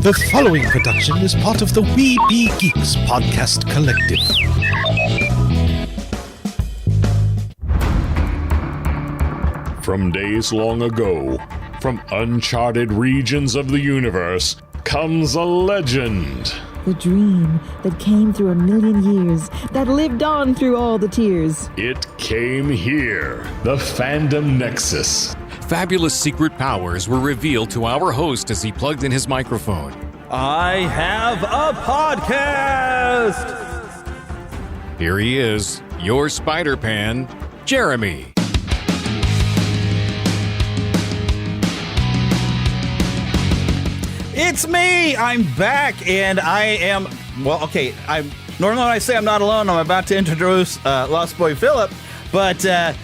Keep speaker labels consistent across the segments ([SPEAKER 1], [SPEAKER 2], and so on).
[SPEAKER 1] The following production is part of the We Be Geeks podcast collective.
[SPEAKER 2] From days long ago, from uncharted regions of the universe, comes a legend.
[SPEAKER 3] The dream that came through a million years, that lived on through all the tears.
[SPEAKER 2] It came here, the Fandom Nexus.
[SPEAKER 4] Fabulous secret powers were revealed to our host as he plugged in his microphone.
[SPEAKER 5] I have a podcast!
[SPEAKER 4] Here he is, your Spider-Pan, Jeremy.
[SPEAKER 5] It's me! I'm back, and I am... Well, okay, normally when I say I'm not alone, I'm about to introduce Lost Boy Philip, but I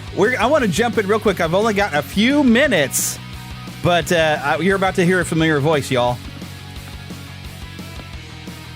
[SPEAKER 5] want to jump in real quick. I've only got a few minutes, but you're about to hear a familiar voice, y'all.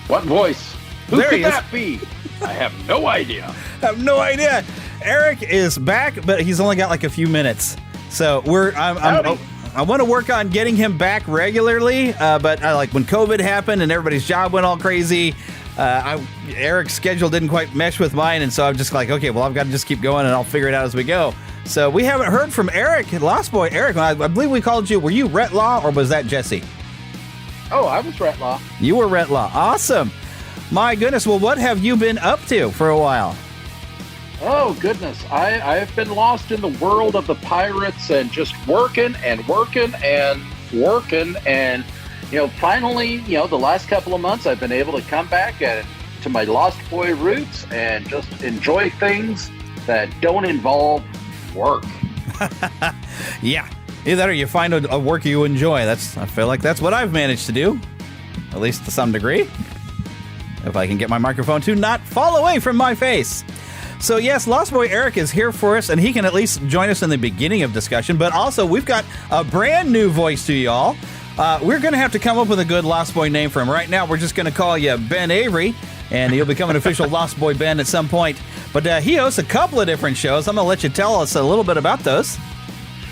[SPEAKER 6] What voice? Who
[SPEAKER 5] There
[SPEAKER 6] could
[SPEAKER 5] he is.
[SPEAKER 6] that be? I have no idea.
[SPEAKER 5] I have no idea. Eric is back, but he's only got like a few minutes. So I want to work on getting him back regularly, but like when COVID happened and everybody's job went all crazy, Eric's schedule didn't quite mesh with mine, and so I'm just like, okay, well, I've got to just keep going, and I'll figure it out as we go. So we haven't heard from Eric, Lost Boy. Eric, I believe we called you. Were you Rhett Law, or was that Jesse?
[SPEAKER 6] Oh, I was Rhett Law.
[SPEAKER 5] You were Rhett Law. Awesome. My goodness. Well, what have you been up to for a while?
[SPEAKER 6] Oh, goodness. I've been lost in the world of the pirates and just working. And, finally, the last couple of months I've been able to come back to my Lost Boy roots and just enjoy things that don't involve work.
[SPEAKER 5] Yeah. Either that or you find a work you enjoy. I feel like that's what I've managed to do, at least to some degree. If I can get my microphone to not fall away from my face. So yes, Lost Boy Eric is here for us, and he can at least join us in the beginning of discussion, but also we've got a brand new voice to y'all. We're going to have to come up with a good Lost Boy name for him. Right now, we're just going to call you Ben Avery, and he'll become an official Lost Boy Ben at some point. But he hosts a couple of different shows. I'm going to let you tell us a little bit about those.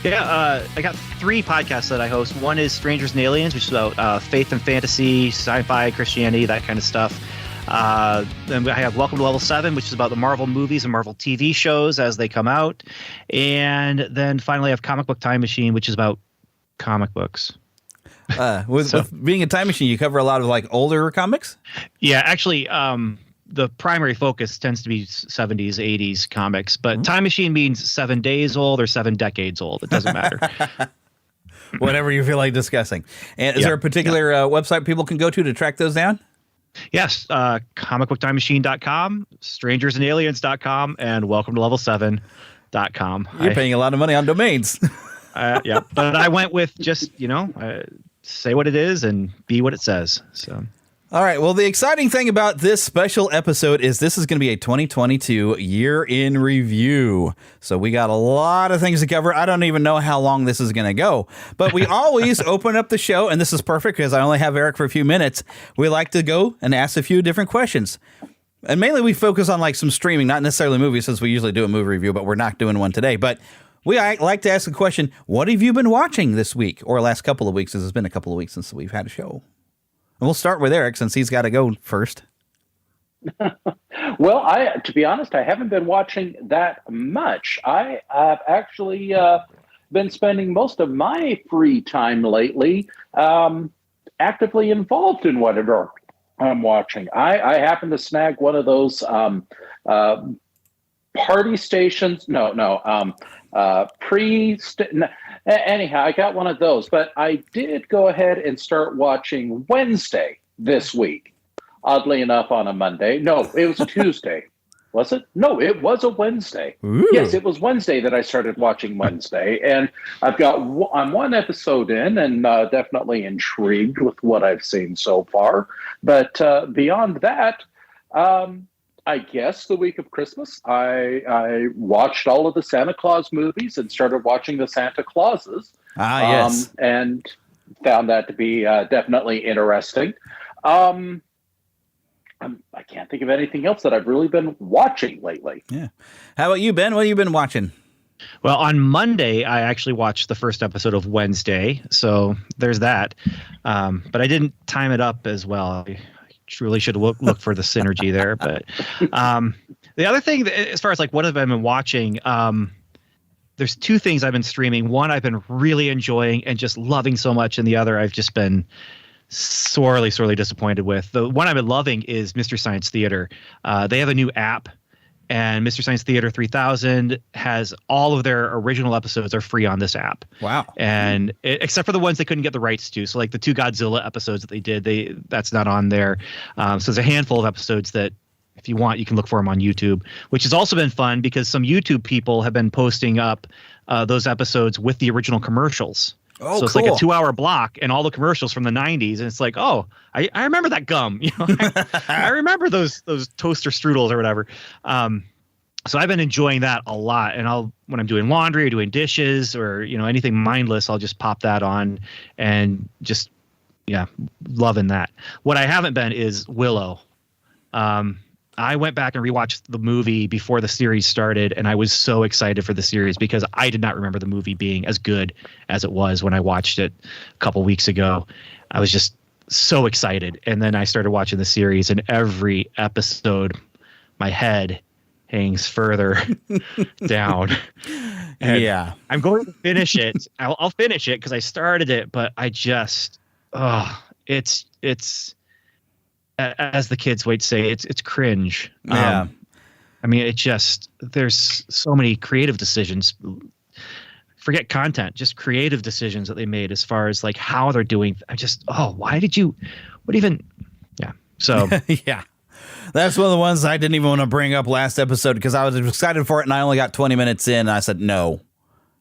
[SPEAKER 7] Yeah, I got 3 podcasts that I host. One is Strangers and Aliens, which is about faith and fantasy, sci-fi, Christianity, that kind of stuff. Then I have Welcome to Level 7, which is about the Marvel movies and Marvel TV shows as they come out. And then finally I have Comic Book Time Machine, which is about comic books.
[SPEAKER 5] With being a time machine, you cover a lot of like older comics?
[SPEAKER 7] Yeah, actually, the primary focus tends to be 70s, 80s comics, but Time Machine means 7 days old or 7 decades old. It doesn't matter.
[SPEAKER 5] Whatever you feel like discussing. And is there a particular website people can go to track those down?
[SPEAKER 7] Yes, comicbooktimemachine.com, strangersandaliens.com, and welcome to level7.com.
[SPEAKER 5] You're paying a lot of money on domains.
[SPEAKER 7] Yeah, but I went with just, say what it is and be what it says. So.
[SPEAKER 5] All right. Well, the exciting thing about this special episode is this is going to be a 2022 year in review. So we got a lot of things to cover. I don't even know how long this is going to go, but we always open up the show, and this is perfect because I only have Eric for a few minutes. We like to go and ask a few different questions. And mainly we focus on like some streaming, not necessarily movies, since we usually do a movie review, but we're not doing one today. But we like to ask the question, what have you been watching this week or last couple of weeks, as it's been a couple of weeks since we've had a show? And we'll start with Eric since he's got to go first.
[SPEAKER 6] Well, to be honest, I haven't been watching that much. I have actually been spending most of my free time lately actively involved in whatever I'm watching. I happen to snag one of those party stations. Anyhow, I got one of those, but I did go ahead and start watching Wednesday this week. Oddly enough, on a Monday. No, it was a Tuesday. Was it? No, it was a Wednesday.
[SPEAKER 5] Ooh.
[SPEAKER 6] Yes, it was Wednesday that I started watching Wednesday, and I'm one episode in, and definitely intrigued with what I've seen so far. But beyond that, I guess the week of Christmas, I watched all of the Santa Claus movies and started watching the Santa Clauses.
[SPEAKER 5] Yes.
[SPEAKER 6] And found that to be definitely interesting. I can't think of anything else that I've really been watching lately.
[SPEAKER 5] Yeah. How about you, Ben? What have you been watching?
[SPEAKER 7] Well, on Monday, I actually watched the first episode of Wednesday, so there's that. But I didn't time it up as well. I truly should look for the synergy there. But the other thing, as far as like what have I been watching, there's two things I've been streaming. One I've been really enjoying and just loving so much, and the other I've just been sorely disappointed with. The one I've been loving is Mr. Science Theater. They have a new app. And Mr. Science Theater 3000 has all of their original episodes are free on this app.
[SPEAKER 5] Wow.
[SPEAKER 7] And except for the ones they couldn't get the rights to. So like the 2 Godzilla episodes that they did, that's not on there. So there's a handful of episodes that if you want, you can look for them on YouTube, which has also been fun because some YouTube people have been posting up those episodes with the original commercials.
[SPEAKER 5] Oh,
[SPEAKER 7] so it's
[SPEAKER 5] cool.
[SPEAKER 7] like a 2-hour block and all the commercials from the 90s. And it's like, oh, I remember that gum. You know, I remember those toaster strudels or whatever. So I've been enjoying that a lot. And when I'm doing laundry or doing dishes or, you know, anything mindless, I'll just pop that on and just, yeah, loving that. What I haven't been is Willow. I went back and rewatched the movie before the series started, and I was so excited for the series because I did not remember the movie being as good as it was when I watched it a couple weeks ago. I was just so excited. And then I started watching the series, and every episode, my head hangs further down. And
[SPEAKER 5] yeah.
[SPEAKER 7] I'm going to finish it. I'll finish it because I started it, but I just, it's, as the kids would say, it's cringe.
[SPEAKER 5] Yeah.
[SPEAKER 7] I mean, there's so many creative decisions. Forget content, just creative decisions that they made as far as like how they're doing. Yeah. So
[SPEAKER 5] yeah. That's one of the ones I didn't even want to bring up last episode because I was excited for it and I only got 20 minutes in. And I said, no,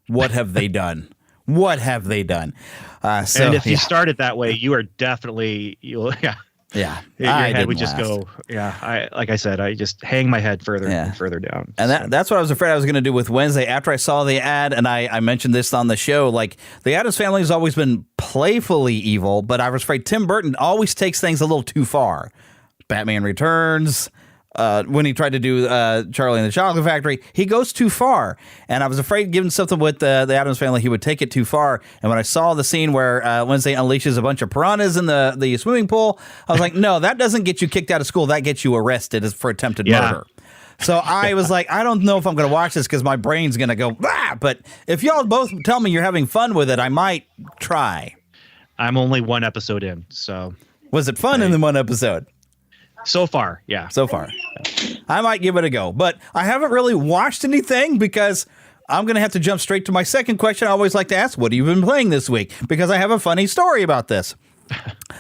[SPEAKER 5] what have they done? What have they done?
[SPEAKER 7] And if you start it that way, you are definitely,
[SPEAKER 5] Yeah.
[SPEAKER 7] Your head would just go. Yeah. Like I said, I just hang my head further and further down.
[SPEAKER 5] And that's what I was afraid I was going to do with Wednesday after I saw the ad. And I mentioned this on the show, like the Addams Family has always been playfully evil, but I was afraid Tim Burton always takes things a little too far. Batman Returns, when he tried to do Charlie and the Chocolate Factory, he goes too far. And I was afraid given something with the Addams Family, he would take it too far. And when I saw the scene where Wednesday unleashes a bunch of piranhas in the swimming pool, I was like, no, that doesn't get you kicked out of school. That gets you arrested for attempted murder. So I was like, I don't know if I'm going to watch this because my brain's going to go, bah! But if y'all both tell me you're having fun with it, I might try.
[SPEAKER 7] I'm only one episode in. So
[SPEAKER 5] was it fun in the one episode?
[SPEAKER 7] So far, yeah.
[SPEAKER 5] So far. I might give it a go, but I haven't really watched anything because I'm going to have to jump straight to my second question. I always like to ask, what have you been playing this week? Because I have a funny story about this.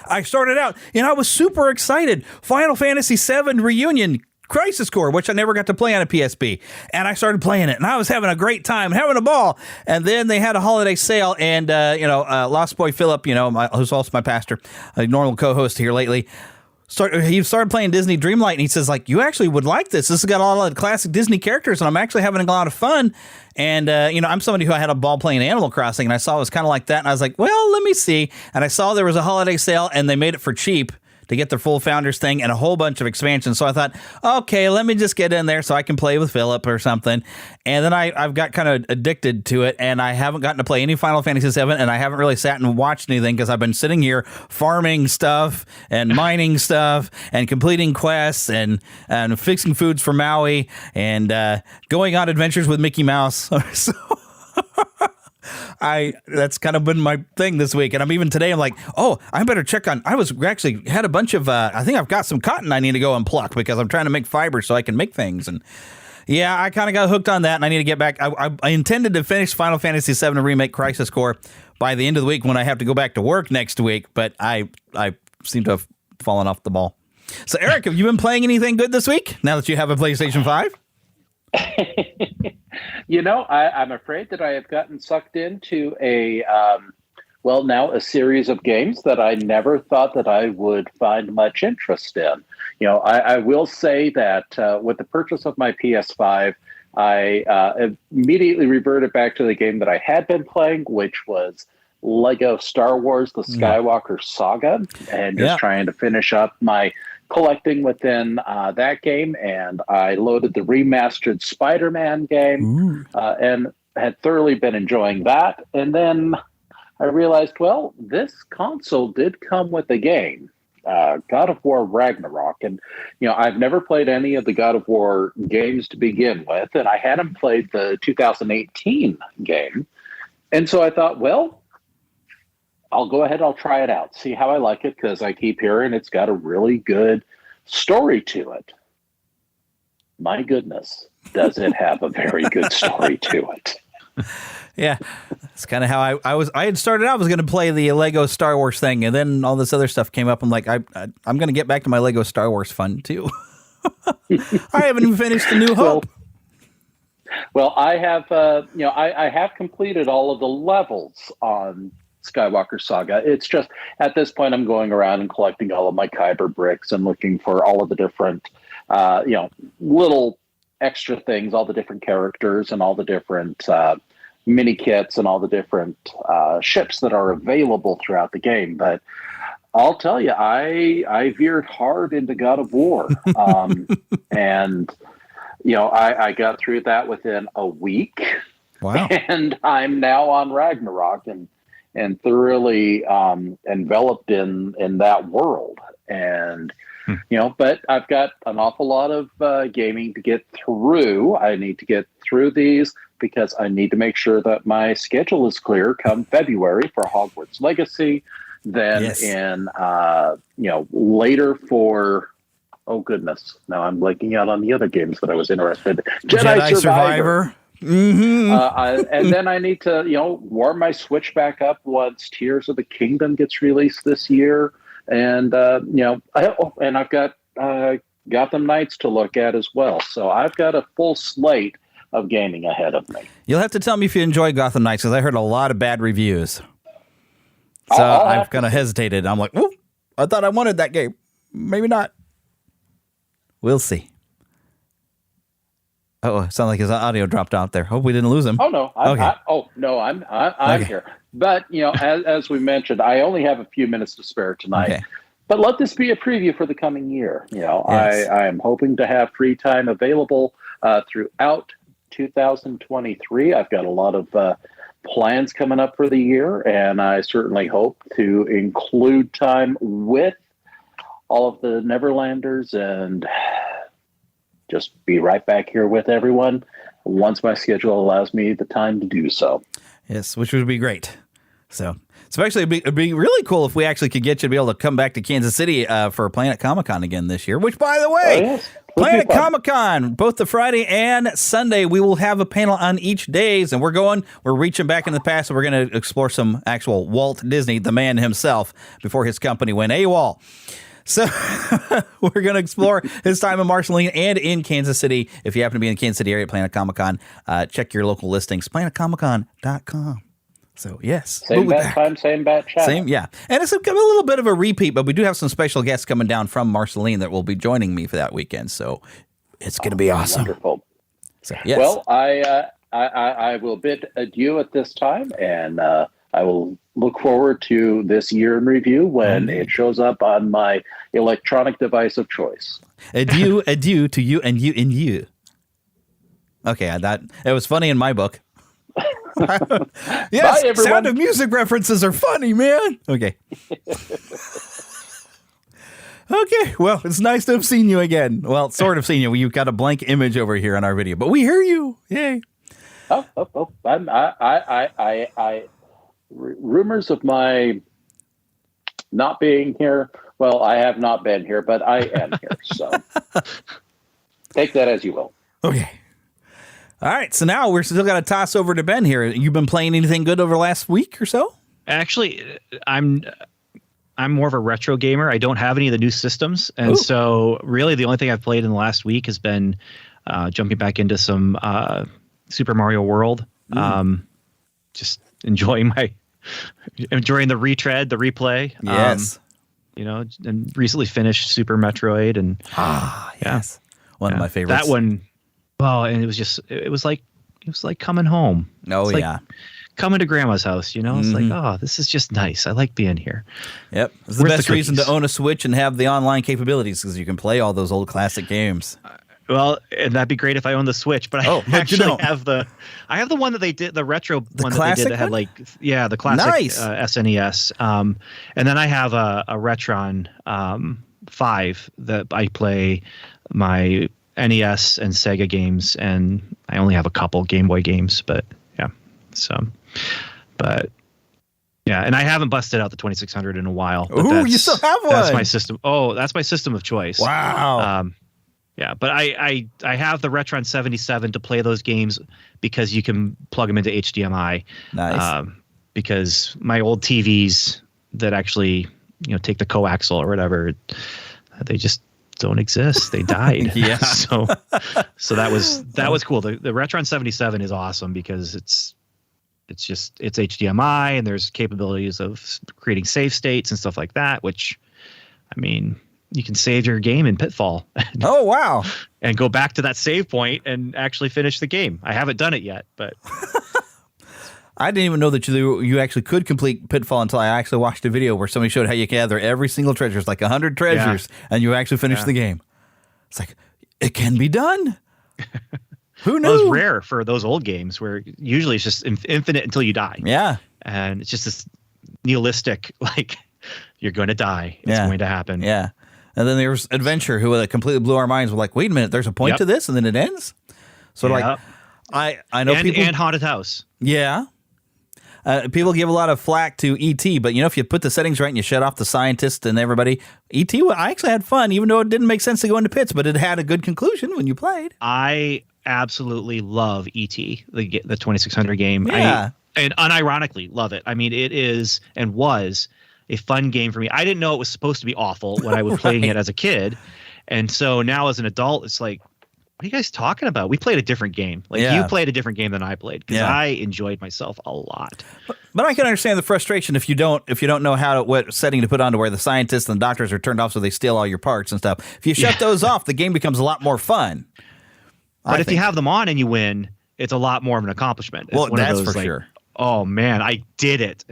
[SPEAKER 5] I started out, and I was super excited. Final Fantasy VII Reunion Crisis Core, which I never got to play on a PSP. And I started playing it, and I was having a great time, having a ball. And then they had a holiday sale, and, Lost Boy Philip, who's also my pastor, a normal co-host here lately, he started playing Disney Dreamlight, and he says, like, you actually would like this. This has got a lot of classic Disney characters, and I'm actually having a lot of fun. And, I'm somebody who I had a ball playing Animal Crossing, and I saw it was kind of like that. And I was like, well, let me see. And I saw there was a holiday sale, and they made it for cheap to get their full Founders thing and a whole bunch of expansions. So I thought, okay, let me just get in there so I can play with Philip or something. And then I've got kind of addicted to it, and I haven't gotten to play any Final Fantasy VII, and I haven't really sat and watched anything because I've been sitting here farming stuff and mining stuff and completing quests and fixing foods for Maui and going on adventures with Mickey Mouse. So that's kind of been my thing this week. And I'm even today, I'm like, oh, I better check on, I was actually had a bunch of, I think I've got some cotton I need to go and pluck because I'm trying to make fiber so I can make things. And yeah, I kind of got hooked on that and I need to get back. I intended to finish Final Fantasy VII Remake Crisis Core by the end of the week when I have to go back to work next week. But I seem to have fallen off the ball. So Eric, have you been playing anything good this week now that you have a PlayStation 5?
[SPEAKER 6] I'm afraid that I have gotten sucked into a series of games that I never thought that I would find much interest in. I will say that with the purchase of my PS5, I immediately reverted back to the game that I had been playing, which was Lego Star Wars: The Skywalker Saga, and just trying to finish up my collecting within that game. And I loaded the remastered Spider-Man game. And had thoroughly been enjoying that. And then I realized, well, this console did come with a game, God of War Ragnarok. And, I've never played any of the God of War games to begin with, and I hadn't played the 2018 game. And so I thought, well, I'll go ahead, I'll try it out, see how I like it, because I keep hearing it's got a really good story to it. My goodness, does it have a very good story to it.
[SPEAKER 5] Yeah, it's kind of how I had started out. I was going to play the Lego Star Wars thing, and then all this other stuff came up. I'm like, I'm going to get back to my Lego Star Wars fun too. I haven't even finished The New Hope.
[SPEAKER 6] Well, I have, I have completed all of the levels on Skywalker Saga. It's just at this point, I'm going around and collecting all of my Kyber bricks and looking for all of the different, little extra things, all the different characters and all the different mini kits and all the different ships that are available throughout the game. But I'll tell you, I veered hard into God of War, and I got through that within a week.
[SPEAKER 5] Wow!
[SPEAKER 6] And I'm now on Ragnarok and thoroughly enveloped in that world. And but I've got an awful lot of gaming to get through. I need to get through these because I need to make sure that my schedule is clear come February for Hogwarts Legacy. Then in later for, oh goodness, now I'm blanking out on the other games that I was interested in. Jedi Survivor.
[SPEAKER 5] Mm-hmm.
[SPEAKER 6] And then I need to warm my Switch back up once Tears of the Kingdom gets released this year. And and I've got Gotham Knights to look at as well. So I've got a full slate of gaming ahead of me.
[SPEAKER 5] You'll have to tell me if you enjoy Gotham Knights, because I heard a lot of bad reviews. So I've kind of hesitated. I'm like, oh, I thought I wanted that game. Maybe not. We'll see. Oh, it sounded like his audio dropped out there. Hope we didn't lose him.
[SPEAKER 6] Oh no! I'm
[SPEAKER 5] Okay.
[SPEAKER 6] here. But as we mentioned, I only have a few minutes to spare tonight.
[SPEAKER 5] Okay.
[SPEAKER 6] But let this be a preview for the coming year.
[SPEAKER 5] Yes.
[SPEAKER 6] I am hoping to have free time available throughout 2023. I've got a lot of plans coming up for the year, and I certainly hope to include time with all of the Neverlanders and just be right back here with everyone once my schedule allows me the time to do so.
[SPEAKER 5] Yes, which would be great. So especially it'd be really cool if we actually could get you to be able to come back to Kansas City for Planet Comic-Con again this year, which, by the way, Planet Comic-Con, both the Friday and Sunday, we will have a panel on each days, and we're reaching back in the past, and we're going to explore some actual Walt Disney, the man himself, before his company went AWOL. So we're going to explore his time in Marceline and in Kansas City. If you happen to be in the Kansas City area at Planet Comic-Con, check your local listings, planetcomiccon.com. So, yes.
[SPEAKER 6] Same bat time, same bat chat.
[SPEAKER 5] Same, yeah. And it's a little bit of a repeat, but we do have some special guests coming down from Marceline that will be joining me for that weekend. So it's going to be awesome.
[SPEAKER 6] Wonderful.
[SPEAKER 5] So, yes.
[SPEAKER 6] Well, I will bid adieu at this time, and I will look forward to this year in review when it shows up on my electronic device of choice.
[SPEAKER 5] Adieu, adieu to you and you and you. Okay, it was funny in my book. Yes,
[SPEAKER 6] bye, everyone.
[SPEAKER 5] Sound of Music references are funny, man. Okay. Okay, well, it's nice to have seen you again. Well, sort of seen you. You've got a blank image over here on our video, but we hear you. Yay.
[SPEAKER 6] Rumors of my not being here. Well, I have not been here, but I am here. So take that as you will.
[SPEAKER 5] Okay. All right. So now we're still got to toss over to Ben here. You've been playing anything good over the last week or so?
[SPEAKER 7] Actually, I'm more of a retro gamer. I don't have any of the new systems. And so really the only thing I've played in the last week has been jumping back into some Super Mario World. Just enjoying the retread, the replay.
[SPEAKER 5] Yes.
[SPEAKER 7] And recently finished Super Metroid and
[SPEAKER 5] yes. One of my favorites.
[SPEAKER 7] That one. Well, and it was like coming home.
[SPEAKER 5] Oh,
[SPEAKER 7] it's
[SPEAKER 5] yeah.
[SPEAKER 7] Like coming to grandma's house, It's like, oh, this is just nice. I like being here.
[SPEAKER 5] Yep. It's the best reason to own a Switch and have the online capabilities because you can play all those old classic games.
[SPEAKER 7] Well, and that'd be great if I owned the Switch, but I actually have the one that they did, the retro one that they did that had the classic SNES. And then I have a Retron 5 that I play my NES and Sega games, and I only have a couple Game Boy games, but yeah. And I haven't busted out the 2600 in a while.
[SPEAKER 5] Ooh, you still have one.
[SPEAKER 7] That's my system. Oh, that's my system of choice.
[SPEAKER 5] Wow.
[SPEAKER 7] Yeah, but I have the Retron 77 to play those games because you can plug them into HDMI.
[SPEAKER 5] Nice.
[SPEAKER 7] Because my old TVs that actually, take the coaxial or whatever, they just don't exist. They died.
[SPEAKER 5] Yeah.
[SPEAKER 7] So that was cool. The Retron 77 is awesome because it's HDMI and there's capabilities of creating save states and stuff like that, which, I mean, you can save your game in Pitfall.
[SPEAKER 5] Oh, wow.
[SPEAKER 7] And go back to that save point and actually finish the game. I haven't done it yet, but
[SPEAKER 5] I didn't even know that you actually could complete Pitfall until I actually watched a video where somebody showed how you gather every single treasure. It's like 100 treasures, and you actually finish the game. It's like, it can be done. Who knew?
[SPEAKER 7] Well, it's rare for those old games where usually it's just infinite until you die.
[SPEAKER 5] Yeah.
[SPEAKER 7] And it's just this nihilistic, like, you're going to die. It's going to happen.
[SPEAKER 5] Yeah. And then there's Adventure, who completely blew our minds. We're like, wait a minute, there's a point to this, and then it ends? So, I know people... And Haunted House. Yeah. People give a lot of flack to E.T., but, if you put the settings right and you shut off the scientists and everybody, E.T., I actually had fun, even though it didn't make sense to go into pits, but it had a good conclusion when you played.
[SPEAKER 7] I absolutely love E.T., the 2600 game.
[SPEAKER 5] Yeah.
[SPEAKER 7] And unironically love it. I mean, it is and was a fun game for me. I didn't know it was supposed to be awful when I was playing it as a kid. And so now as an adult, it's like, what are you guys talking about? We played a different game. You played a different game than I played because I enjoyed myself a lot.
[SPEAKER 5] But I can understand the frustration if you don't know what setting to put on to where the scientists and the doctors are turned off so they steal all your parts and stuff. If you shut those off, the game becomes a lot more fun.
[SPEAKER 7] But if you have them on and you win, it's a lot more of an accomplishment. It's
[SPEAKER 5] that's for sure.
[SPEAKER 7] Oh man, I did it.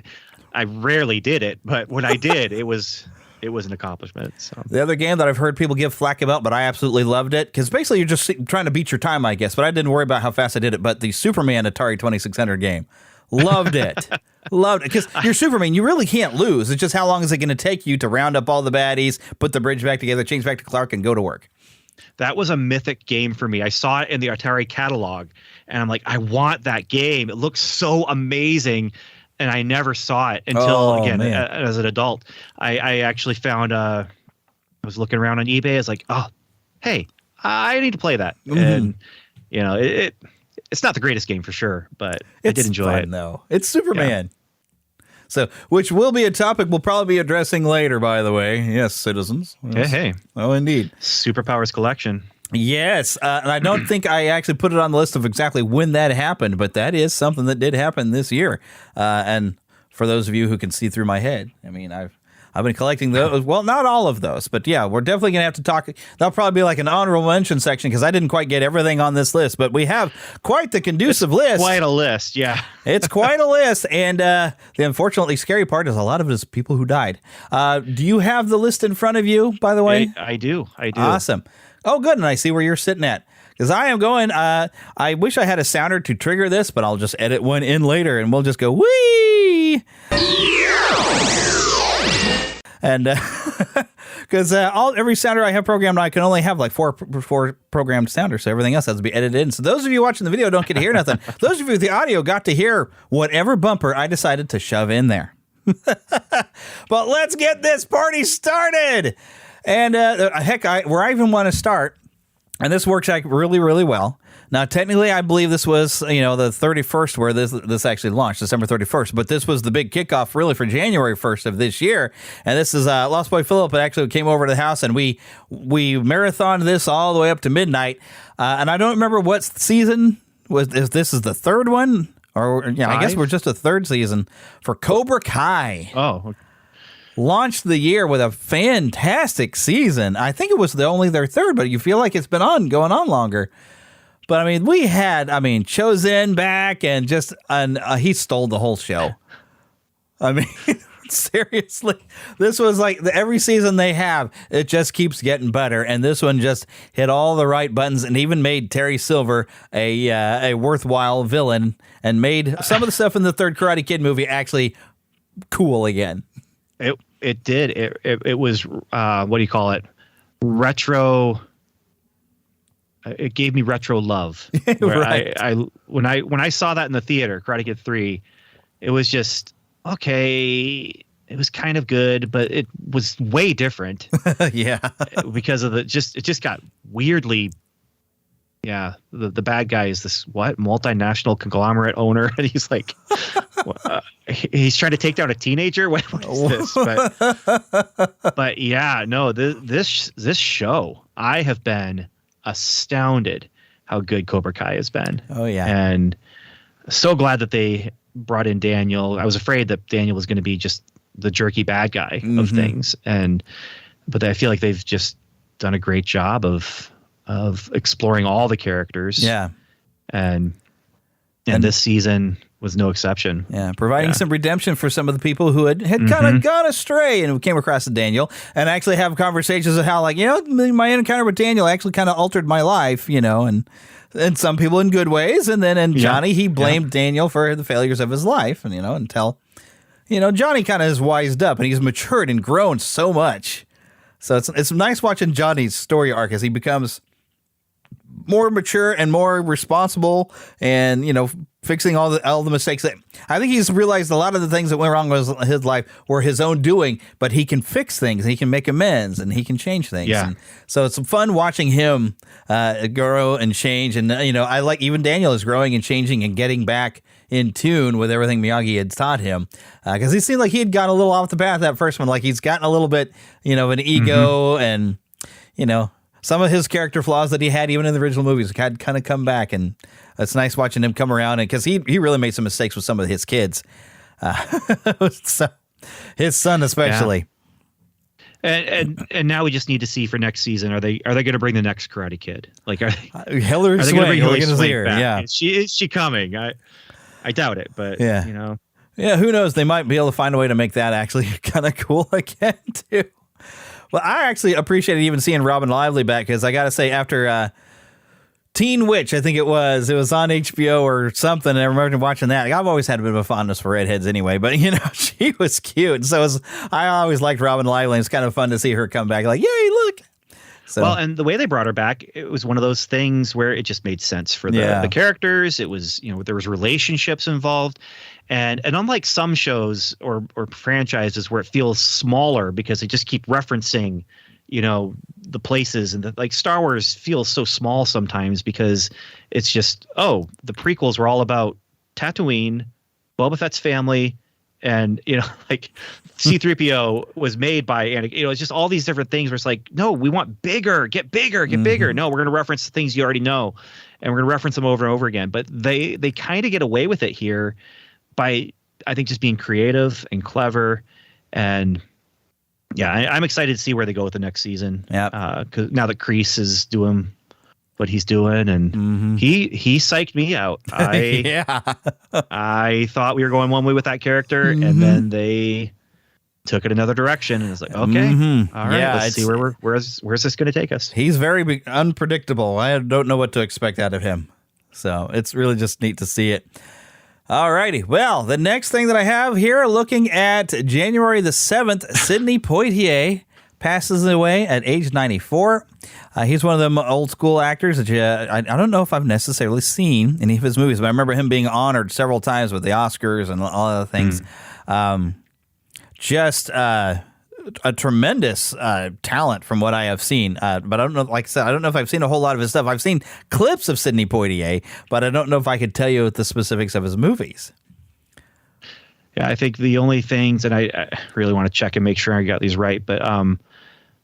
[SPEAKER 7] I rarely did it, but when I did, it was an accomplishment. So.
[SPEAKER 5] The other game that I've heard people give flack about, but I absolutely loved it, because basically you're just trying to beat your time, I guess, but I didn't worry about how fast I did it, but the Superman Atari 2600 game. Loved it. Loved it. Because you're Superman, you really can't lose. It's just how long is it going to take you to round up all the baddies, put the bridge back together, change back to Clark, and go to work.
[SPEAKER 7] That was a mythic game for me. I saw it in the Atari catalog, and I'm like, I want that game. It looks so amazing. And I never saw it until, as an adult. I actually found, I was looking around on eBay. I was like, oh, hey, I need to play that. Mm-hmm. And, it's not the greatest game for sure, but I did enjoy it.
[SPEAKER 5] Though. It's Superman. Yeah. So, which will be a topic we'll probably be addressing later, by the way. Yes, citizens. Yes.
[SPEAKER 7] Hey.
[SPEAKER 5] Oh, indeed.
[SPEAKER 7] Superpowers collection.
[SPEAKER 5] Yes, and I don't think I actually put it on the list of exactly when that happened, but that is something that did happen this year. And for those of you who can see through my head, I mean, I've been collecting those. Well, not all of those, but yeah, we're definitely going to have to talk. That'll probably be like an honorable mention section because I didn't quite get everything on this list, but we have quite the conducive list.
[SPEAKER 7] Quite a list, yeah.
[SPEAKER 5] It's quite a list, and the unfortunately scary part is a lot of it is people who died. Do you have the list in front of you, by the way?
[SPEAKER 7] I do.
[SPEAKER 5] Awesome. Oh, good. And I see where you're sitting at. Because I am going, I wish I had a sounder to trigger this, but I'll just edit one in later and we'll just go, whee! And because every sounder I have programmed, I can only have like four programmed sounders. So everything else has to be edited in. So those of you watching the video don't get to hear nothing. Those of you with the audio got to hear whatever bumper I decided to shove in there. But let's get this party started. And where I even want to start, and this works out really, really well. Now, technically, I believe this was, the 31st where this actually launched, December 31st. But this was the big kickoff, really, for January 1st of this year. And this is Lost Boy Philip. Actually came over to the house, and we marathoned this all the way up to midnight. And I don't remember what season if this is the third one, or I guess we're just a third season for Cobra Kai.
[SPEAKER 7] Oh, okay.
[SPEAKER 5] Launched the year with a fantastic season. I think it was only their third, but you feel like it's been going on longer. But I mean, we had, Chozen back and he stole the whole show. I mean, Seriously, this was like every season they have, it just keeps getting better, and this one just hit all the right buttons and even made Terry Silver a worthwhile villain and made some of the stuff in the third Karate Kid movie actually cool again.
[SPEAKER 7] It did. It was what do you call it? Retro. It gave me retro love.
[SPEAKER 5] Right.
[SPEAKER 7] I when I saw that in the theater, Karate Kid 3, it was just okay. It was kind of good, but it was way different.
[SPEAKER 5] Yeah,
[SPEAKER 7] because of it just got weirdly. Yeah, the bad guy is this multinational conglomerate owner, and he's like, he's trying to take down a teenager. What is this? But yeah, no, this show, I have been astounded how good Cobra Kai has been. Oh yeah, and so glad that they brought in Daniel. I was afraid that Daniel was going to be just the jerky bad guy of things, but I feel like they've just done a great job of exploring all the characters. Yeah. And this season was no exception. Yeah.
[SPEAKER 5] Providing some redemption for some of the people who had kind of gone astray and came across Daniel, and actually have conversations of how, like, my encounter with Daniel actually kind of altered my life, and some people in good ways. And then Johnny, he blamed Daniel for the failures of his life. And, until, Johnny kind of has wised up and he's matured and grown so much. So it's nice watching Johnny's story arc as he becomes more mature and more responsible, and fixing all the mistakes that I think he's realized a lot of the things that went wrong with his life were his own doing, but he can fix things, he can make amends, and he can change things. Yeah. And so it's fun watching him grow and change. And I like even Daniel is growing and changing and getting back in tune with everything Miyagi had taught him, because he seemed like he had gone a little off the path that first one. Like he's gotten a little bit an ego, and some of his character flaws that he had even in the original movies had kind of come back, and it's nice watching him come around. And because he really made some mistakes with some of his kids, so his son especially.
[SPEAKER 7] Yeah. And now we just need to see for next season, are they going to bring the next Karate Kid? Like
[SPEAKER 5] Hilary Swank? Hilary Swank back?
[SPEAKER 7] Yeah, is she coming? I doubt it, but
[SPEAKER 5] yeah, who knows? They might be able to find a way to make that actually kind of cool again too. Well, I actually appreciated even seeing Robin Lively back, because I got to say, after Teen Witch, I think it was on HBO or something, and I remember watching that. I've always had a bit of a fondness for redheads anyway, but she was cute. So I always liked Robin Lively, and it's kind of fun to see her come back. Like, yay, look. So,
[SPEAKER 7] well, and the way they brought her back, it was one of those things where it just made sense for the characters. It was, there was relationships involved. And unlike some shows or franchises where it feels smaller because they just keep referencing, the places, and like Star Wars feels so small sometimes because it's just, the prequels were all about Tatooine, Boba Fett's family, and like C-3PO was made by Anakin. It's just all these different things where it's like, no, we want bigger, get bigger. No, we're going to reference the things you already know, and we're going to reference them over and over again. But they kind of get away with it here by, I think, just being creative and clever. And yeah, I'm excited to see where they go with the next season. Yeah, because now that Kreese is doing what he's doing, and he psyched me out. I thought we were going one way with that character, and then they took it another direction, and it's like, okay, all right, let's see where's this going to take us.
[SPEAKER 5] He's very unpredictable. I don't know what to expect out of him, so it's really just neat to see it. Alrighty, well, the next thing that I have here, looking at January the 7th, Sidney Poitier passes away at age 94. He's one of them old school actors that I don't know if I've necessarily seen any of his movies, but I remember him being honored several times with the Oscars and all other things. Just a tremendous talent from what I have seen. But I don't know, like I said, I don't know if I've seen a whole lot of his stuff. I've seen clips of Sidney Poitier, but I don't know if I could tell you the specifics of his movies.
[SPEAKER 7] Yeah, I think the only things, and I really want to check and make sure I got these right, but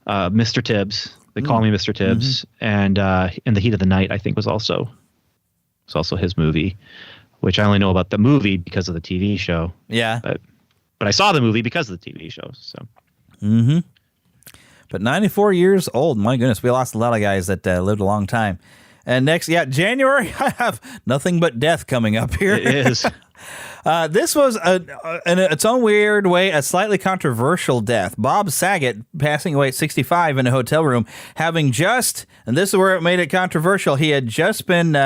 [SPEAKER 7] Mr. Tibbs, they call me Mr. Tibbs, and In the Heat of the Night, I think was also his movie, which I only know about the movie because of the TV show.
[SPEAKER 5] Yeah.
[SPEAKER 7] But I saw the movie because of the TV show, so.
[SPEAKER 5] But 94 years old, my goodness, we lost a lot of guys that lived a long time. And next, January, I have nothing but death coming up here.
[SPEAKER 7] It is.
[SPEAKER 5] This was, in its own weird way, a slightly controversial death. Bob Saget passing away at 65 in a hotel room, having just, and this is where it made it controversial, he had just been, he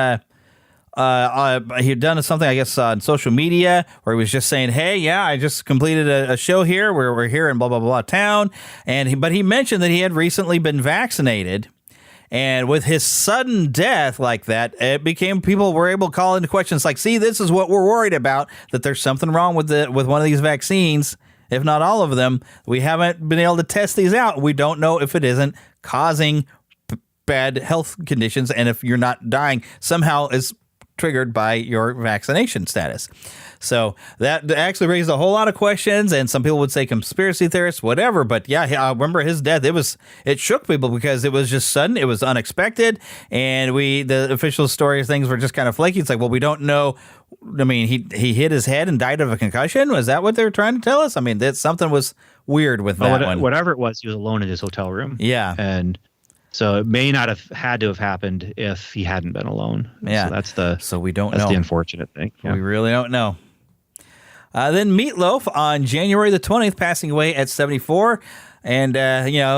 [SPEAKER 5] had done something, I guess, on social media where he was just saying, hey, yeah, I just completed a show here. We're here in blah, blah, blah town. But he mentioned that he had recently been vaccinated. And with his sudden death like that, it became people were able to call into questions like, see, this is what we're worried about, that there's something wrong with one of these vaccines, if not all of them. We haven't been able to test these out. We don't know if it isn't causing bad health conditions. And if you're not dying, somehow is triggered by your vaccination status. So that actually raised a whole lot of questions, and some people would say conspiracy theorists, whatever. But yeah, I remember his death. It shook people because it was just sudden, it was unexpected, and the official story things were just kind of flaky. It's like, well, we don't know. I mean, he hit his head and died of a concussion. Was that what they were trying to tell us? I mean, something was weird with that one.
[SPEAKER 7] Whatever it was, he was alone in his hotel room.
[SPEAKER 5] Yeah,
[SPEAKER 7] and so it may not have had to have happened if he hadn't been alone.
[SPEAKER 5] Yeah,
[SPEAKER 7] so
[SPEAKER 5] we don't know.
[SPEAKER 7] That's the unfortunate thing. Yeah.
[SPEAKER 5] We really don't know. Then Meatloaf on January the 20th, passing away at 74. And,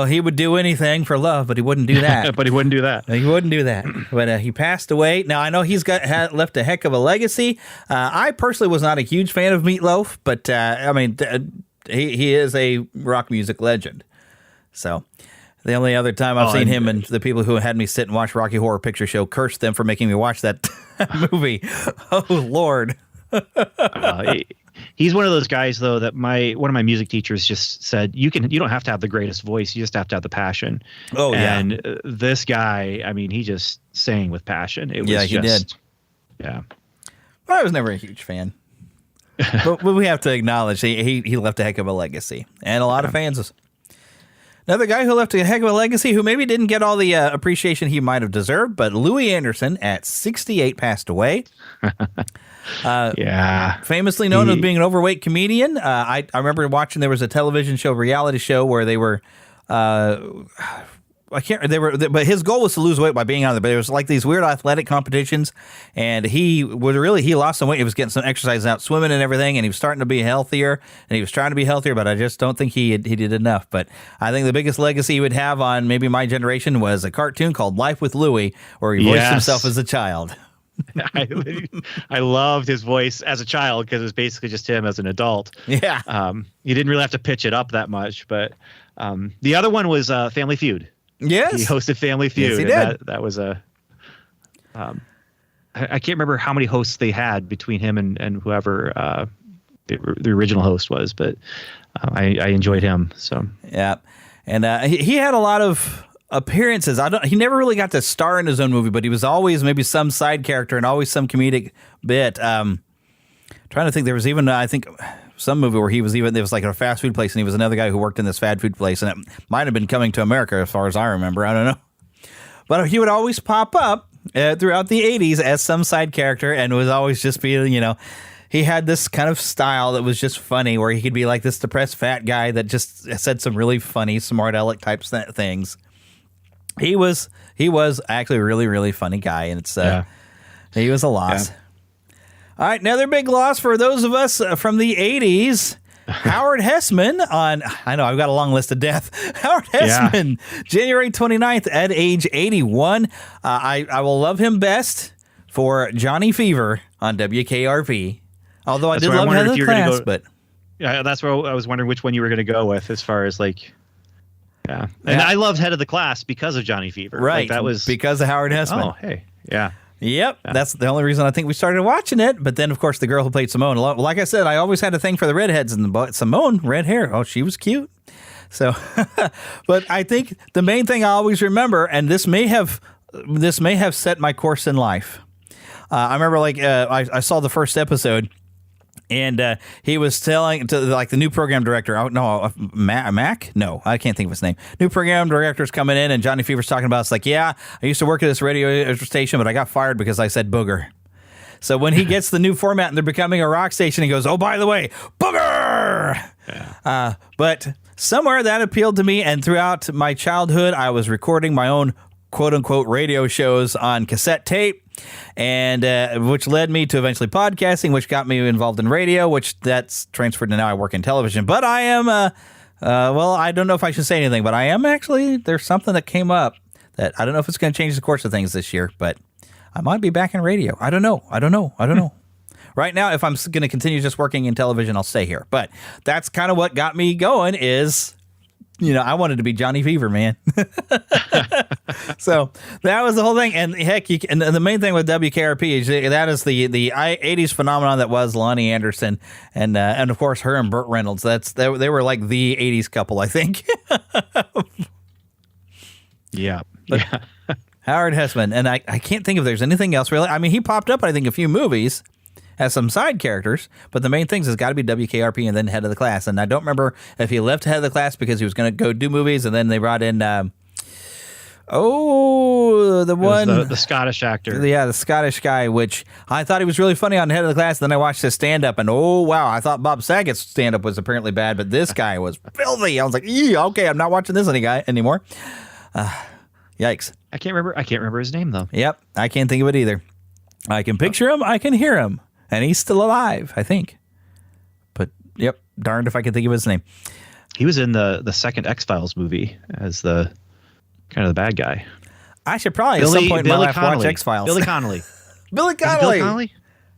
[SPEAKER 5] he would do anything for love, but he wouldn't do that.
[SPEAKER 7] But he wouldn't do that.
[SPEAKER 5] He wouldn't do that. But he passed away. Now, I know he's left a heck of a legacy. I personally was not a huge fan of Meatloaf, but, he is a rock music legend. So the only other time I've seen him and the people who had me sit and watch Rocky Horror Picture Show curse them for making me watch that movie. Oh, Lord.
[SPEAKER 7] He's one of those guys, though, that one of my music teachers just said, you don't have to have the greatest voice. You just have to have the passion.
[SPEAKER 5] Oh, yeah.
[SPEAKER 7] And this guy, I mean, he just sang with passion. It was
[SPEAKER 5] he did.
[SPEAKER 7] Yeah.
[SPEAKER 5] Well, I was never a huge fan. but we have to acknowledge he left a heck of a legacy. And a lot of fans. Another guy who left a heck of a legacy who maybe didn't get all the appreciation he might have deserved, but Louis Anderson at 68 passed away. Famously known as being an overweight comedian. I remember watching, there was a television show, reality show, where they were, but his goal was to lose weight by being on there. But it was like these weird athletic competitions, and he lost some weight. He was getting some exercise out, swimming and everything, and he was starting to be healthier, and he was trying to be healthier, but I just don't think he did enough. But I think the biggest legacy he would have on maybe my generation was a cartoon called Life with Louie, where he voiced himself as a child.
[SPEAKER 7] I loved his voice as a child because it was basically just him as an adult.
[SPEAKER 5] Yeah.
[SPEAKER 7] You didn't really have to pitch it up that much, but the other one was Family Feud.
[SPEAKER 5] Yes.
[SPEAKER 7] He hosted Family Feud.
[SPEAKER 5] Yes, he did.
[SPEAKER 7] That was I can't remember how many hosts they had between him and whoever the original host was, but I enjoyed him. So
[SPEAKER 5] yeah. And he had a lot of appearances. He never really got to star in his own movie, but he was always maybe some side character and always some comedic bit. Trying to think, there was even I think some movie where there was like a fast food place, and he was another guy who worked in this fast food place, and it might have been Coming to America as far as I remember. I don't know, but he would always pop up throughout the 80s as some side character, and was always just being, he had this kind of style that was just funny, where he could be like this depressed fat guy that just said some really funny, smart aleck type things. He was actually a really, really funny guy, and he was a loss. Yeah. All right, another big loss for those of us from the 80s. Howard Hessman I know, I've got a long list of death. Howard Hessman, January 29th at age 81. I will love him best for Johnny Fever on WKRP. Although I did love Head of the Class, but...
[SPEAKER 7] Yeah, that's where I was wondering which one you were going to go with as far as like... Yeah. And I loved Head of the Class because of Johnny Fever.
[SPEAKER 5] Right.
[SPEAKER 7] Like, that was
[SPEAKER 5] because of Howard Hessman.
[SPEAKER 7] Oh, hey. Yeah.
[SPEAKER 5] Yep. Yeah. That's the only reason I think we started watching it. But then, of course, the girl who played Simone, like I said, I always had a thing for the redheads, and Simone, red hair. Oh, she was cute. So, but I think the main thing I always remember, and this may have set my course in life. I remember I saw the first episode. And he was telling to the new program director, Mac? No, I can't think of his name. New program director's coming in, and Johnny Fever's talking about, it's like, yeah, I used to work at this radio station, but I got fired because I said booger. So when he gets the new format and they're becoming a rock station, he goes, oh, by the way, booger! Yeah. But somewhere that appealed to me, and throughout my childhood, I was recording my own quote unquote radio shows on cassette tape, and which led me to eventually podcasting, which got me involved in radio, which that's transferred to now I work in television. But I am, well, I don't know if I should say anything, but I am actually, there's something that came up that I don't know if it's going to change the course of things this year, but I might be back in radio. I don't know. Right now, if I'm going to continue just working in television, I'll stay here. But that's kind of what got me going is, I wanted to be Johnny Fever, man. So that was the whole thing. And heck, and the main thing with WKRP is that is the 80s phenomenon that was Lonnie Anderson and of course her and Burt Reynolds. They were like the 80s couple, I think.
[SPEAKER 7] Yeah.
[SPEAKER 5] Howard Hessman. And I can't think if there's anything else really. I mean, he popped up, I think, a few movies as some side characters, but the main things has got to be WKRP and then Head of the Class. And I don't remember if he left Head of the Class because he was going to go do movies, and then they brought in the
[SPEAKER 7] Scottish actor.
[SPEAKER 5] Yeah, the Scottish guy, which I thought he was really funny on Head of the Class. Then I watched his stand-up, and oh, wow, I thought Bob Saget's stand-up was apparently bad, but this guy was filthy. I was like, okay, I'm not watching this anymore. Yikes.
[SPEAKER 7] I can't remember his name, though.
[SPEAKER 5] Yep, I can't think of it either. I can picture him, I can hear him. And he's still alive, I think. But, yep, darned if I can think of his name.
[SPEAKER 7] He was in the second X-Files movie as the kind of the bad guy.
[SPEAKER 5] I should probably at some point in my life watch X-Files.
[SPEAKER 7] Billy Connolly.
[SPEAKER 5] Billy Connolly.
[SPEAKER 7] Billy Connolly?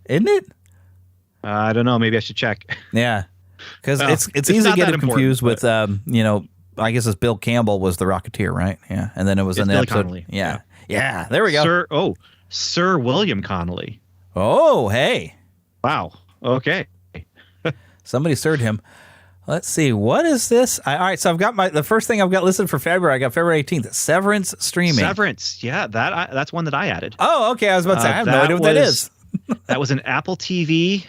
[SPEAKER 5] Isn't it?
[SPEAKER 7] I don't know. Maybe I should check.
[SPEAKER 5] Yeah. Because it's easy to get it confused with, I guess it's Bill Campbell was the Rocketeer, right? Yeah. And then it was in the
[SPEAKER 7] Billy
[SPEAKER 5] episode.
[SPEAKER 7] Connolly.
[SPEAKER 5] Yeah. Yeah. There we go.
[SPEAKER 7] Sir William Connolly.
[SPEAKER 5] Oh, hey.
[SPEAKER 7] Wow. Okay.
[SPEAKER 5] Somebody served him. Let's see. What is this? All right. So I've got the first thing I've got listed for February. I got February 18th. Severance streaming.
[SPEAKER 7] Severance. Yeah. That's one that I added.
[SPEAKER 5] Oh, okay. I was about to say, I have no idea what that is.
[SPEAKER 7] That was an Apple TV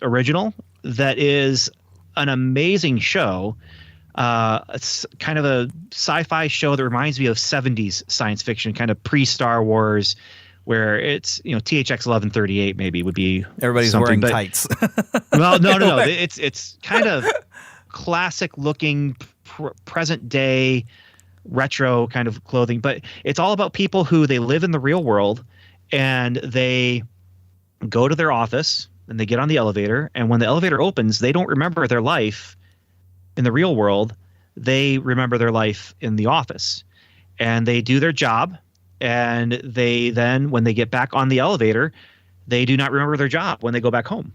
[SPEAKER 7] original that is an amazing show. It's kind of a sci-fi show that reminds me of 70s science fiction, kind of pre-Star Wars, where it's, THX 1138 maybe would be
[SPEAKER 5] everybody's wearing tights.
[SPEAKER 7] Well, no. It's kind of classic looking present day retro kind of clothing, but it's all about people who they live in the real world and they go to their office and they get on the elevator, and when the elevator opens, they don't remember their life in the real world. They remember their life in the office, and they do their job. And they then, when they get back on the elevator, they do not remember their job when they go back home.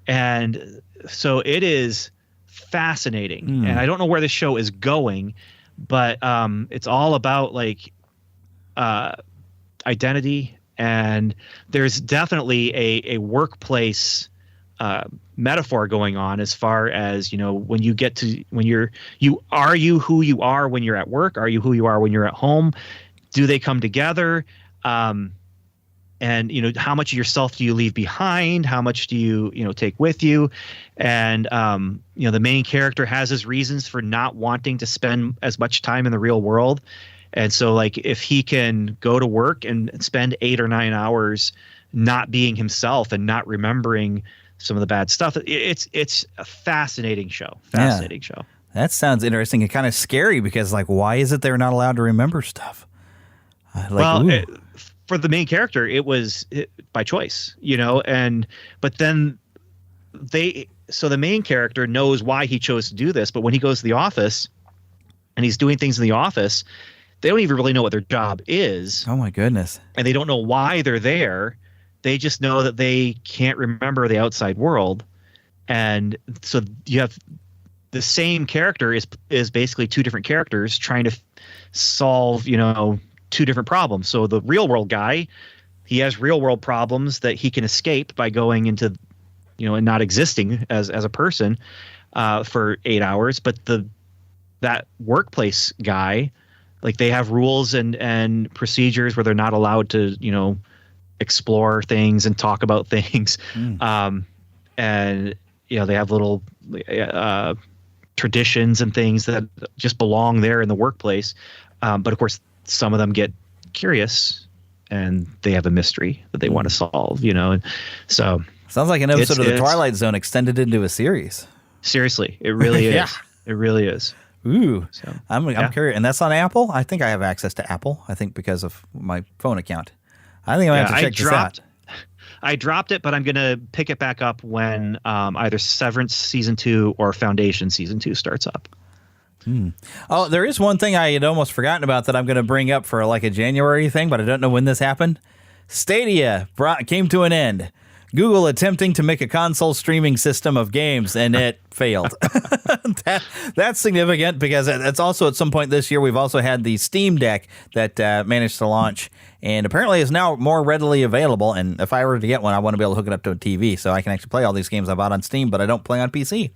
[SPEAKER 7] And so it is fascinating. And I don't know where this show is going, but it's all about identity. And there's definitely a workplace metaphor going on as far as, when you get to, are you who you are when you're at work? Are you who you are when you're at home? Do they come together? And, how much of yourself do you leave behind? How much do you, take with you? And, the main character has his reasons for not wanting to spend as much time in the real world. And so, if he can go to work and spend 8 or 9 hours not being himself and not remembering some of the bad stuff, it's a fascinating show. Fascinating show.
[SPEAKER 5] That sounds interesting and kind of scary because, why is it they're not allowed to remember stuff?
[SPEAKER 7] For the main character, it was by choice, but then so the main character knows why he chose to do this, but when he goes to the office and he's doing things in the office, they don't even really know what their job is.
[SPEAKER 5] Oh my goodness.
[SPEAKER 7] And they don't know why they're there. They just know that they can't remember the outside world. And so you have the same character is basically two different characters trying to solve, two different problems. So the real world guy, he has real world problems that he can escape by going into, and not existing as a person for 8 hours. But that workplace guy, they have rules and procedures where they're not allowed to, explore things and talk about things. And, they have little traditions and things that just belong there in the workplace. But of course, some of them get curious and they have a mystery that they want to solve, and so
[SPEAKER 5] sounds like an episode of the Twilight Zone extended into a series.
[SPEAKER 7] Seriously, it really is.
[SPEAKER 5] Yeah.
[SPEAKER 7] It really is.
[SPEAKER 5] Ooh,
[SPEAKER 7] So,
[SPEAKER 5] I'm curious. And that's on Apple? I think I have access to Apple. I think because of my phone account. I think I'm going to have to check this out.
[SPEAKER 7] I dropped it, but I'm going to pick it back up when either Severance Season 2 or Foundation Season 2 starts up.
[SPEAKER 5] Oh, there is one thing I had almost forgotten about that I'm going to bring up for like a January thing, but I don't know when this happened. Stadia came to an end. Google attempting to make a console streaming system of games, and it failed. That's significant because it's also at some point this year we've also had the Steam Deck that managed to launch and apparently is now more readily available. And if I were to get one, I want to be able to hook it up to a TV so I can actually play all these games I bought on Steam, but I don't play on PC.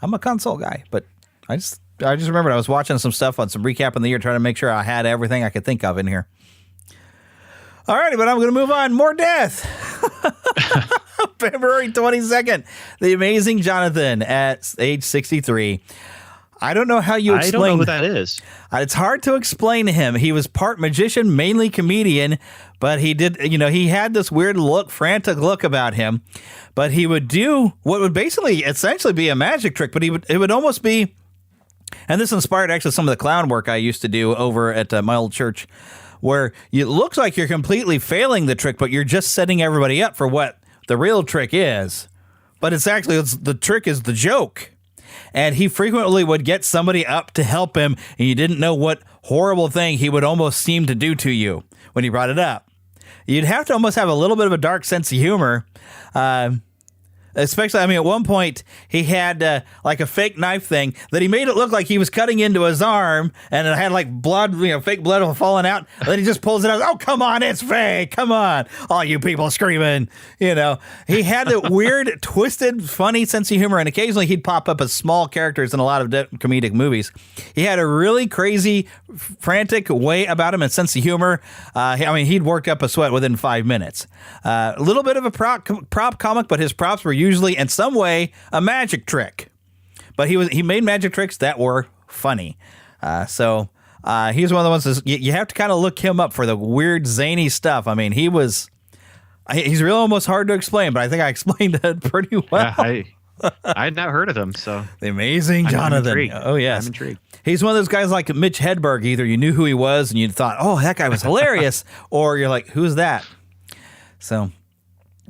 [SPEAKER 5] I'm a console guy, but I just remembered I was watching some stuff on some recap in the year trying to make sure I had everything I could think of in here. All righty, but I'm going to move on. More death. February 22nd, the amazing Jonathan at age 63. I don't know how you explain.
[SPEAKER 7] I don't know who that is.
[SPEAKER 5] It's hard to explain to him. He was part magician, mainly comedian, but he had this weird look, frantic look about him. But he would do what would basically essentially be a magic trick, but it would almost be, and this inspired actually some of the clown work I used to do over at my old church, where it looks like you're completely failing the trick, but you're just setting everybody up for what the real trick is. But the trick is the joke. And he frequently would get somebody up to help him, and you didn't know what horrible thing he would almost seem to do to you when he brought it up. You'd have to almost have a little bit of a dark sense of humor. Especially, at one point, he had like a fake knife thing that he made it look like he was cutting into his arm, and it had like blood, fake blood falling out. And then he just pulls it out. Oh, come on, it's fake. Come on. All you people screaming. He had a weird, twisted, funny sense of humor, and occasionally he'd pop up as small characters in a lot of comedic movies. He had a really crazy, frantic way about him and sense of humor. He'd work up a sweat within 5 minutes. A little bit of a prop comic, but his props were usually in some way a magic trick, but he made magic tricks that were funny. So he's one of the ones that you have to kind of look him up for the weird zany stuff. He's really almost hard to explain, but I think I explained it pretty well.
[SPEAKER 7] Yeah, I had not heard of him, so
[SPEAKER 5] the amazing Jonathan. Oh yes,
[SPEAKER 7] I'm intrigued.
[SPEAKER 5] He's one of those guys like Mitch Hedberg. Either you knew who he was and you thought, oh, that guy was hilarious, or you're like, who's that? So, all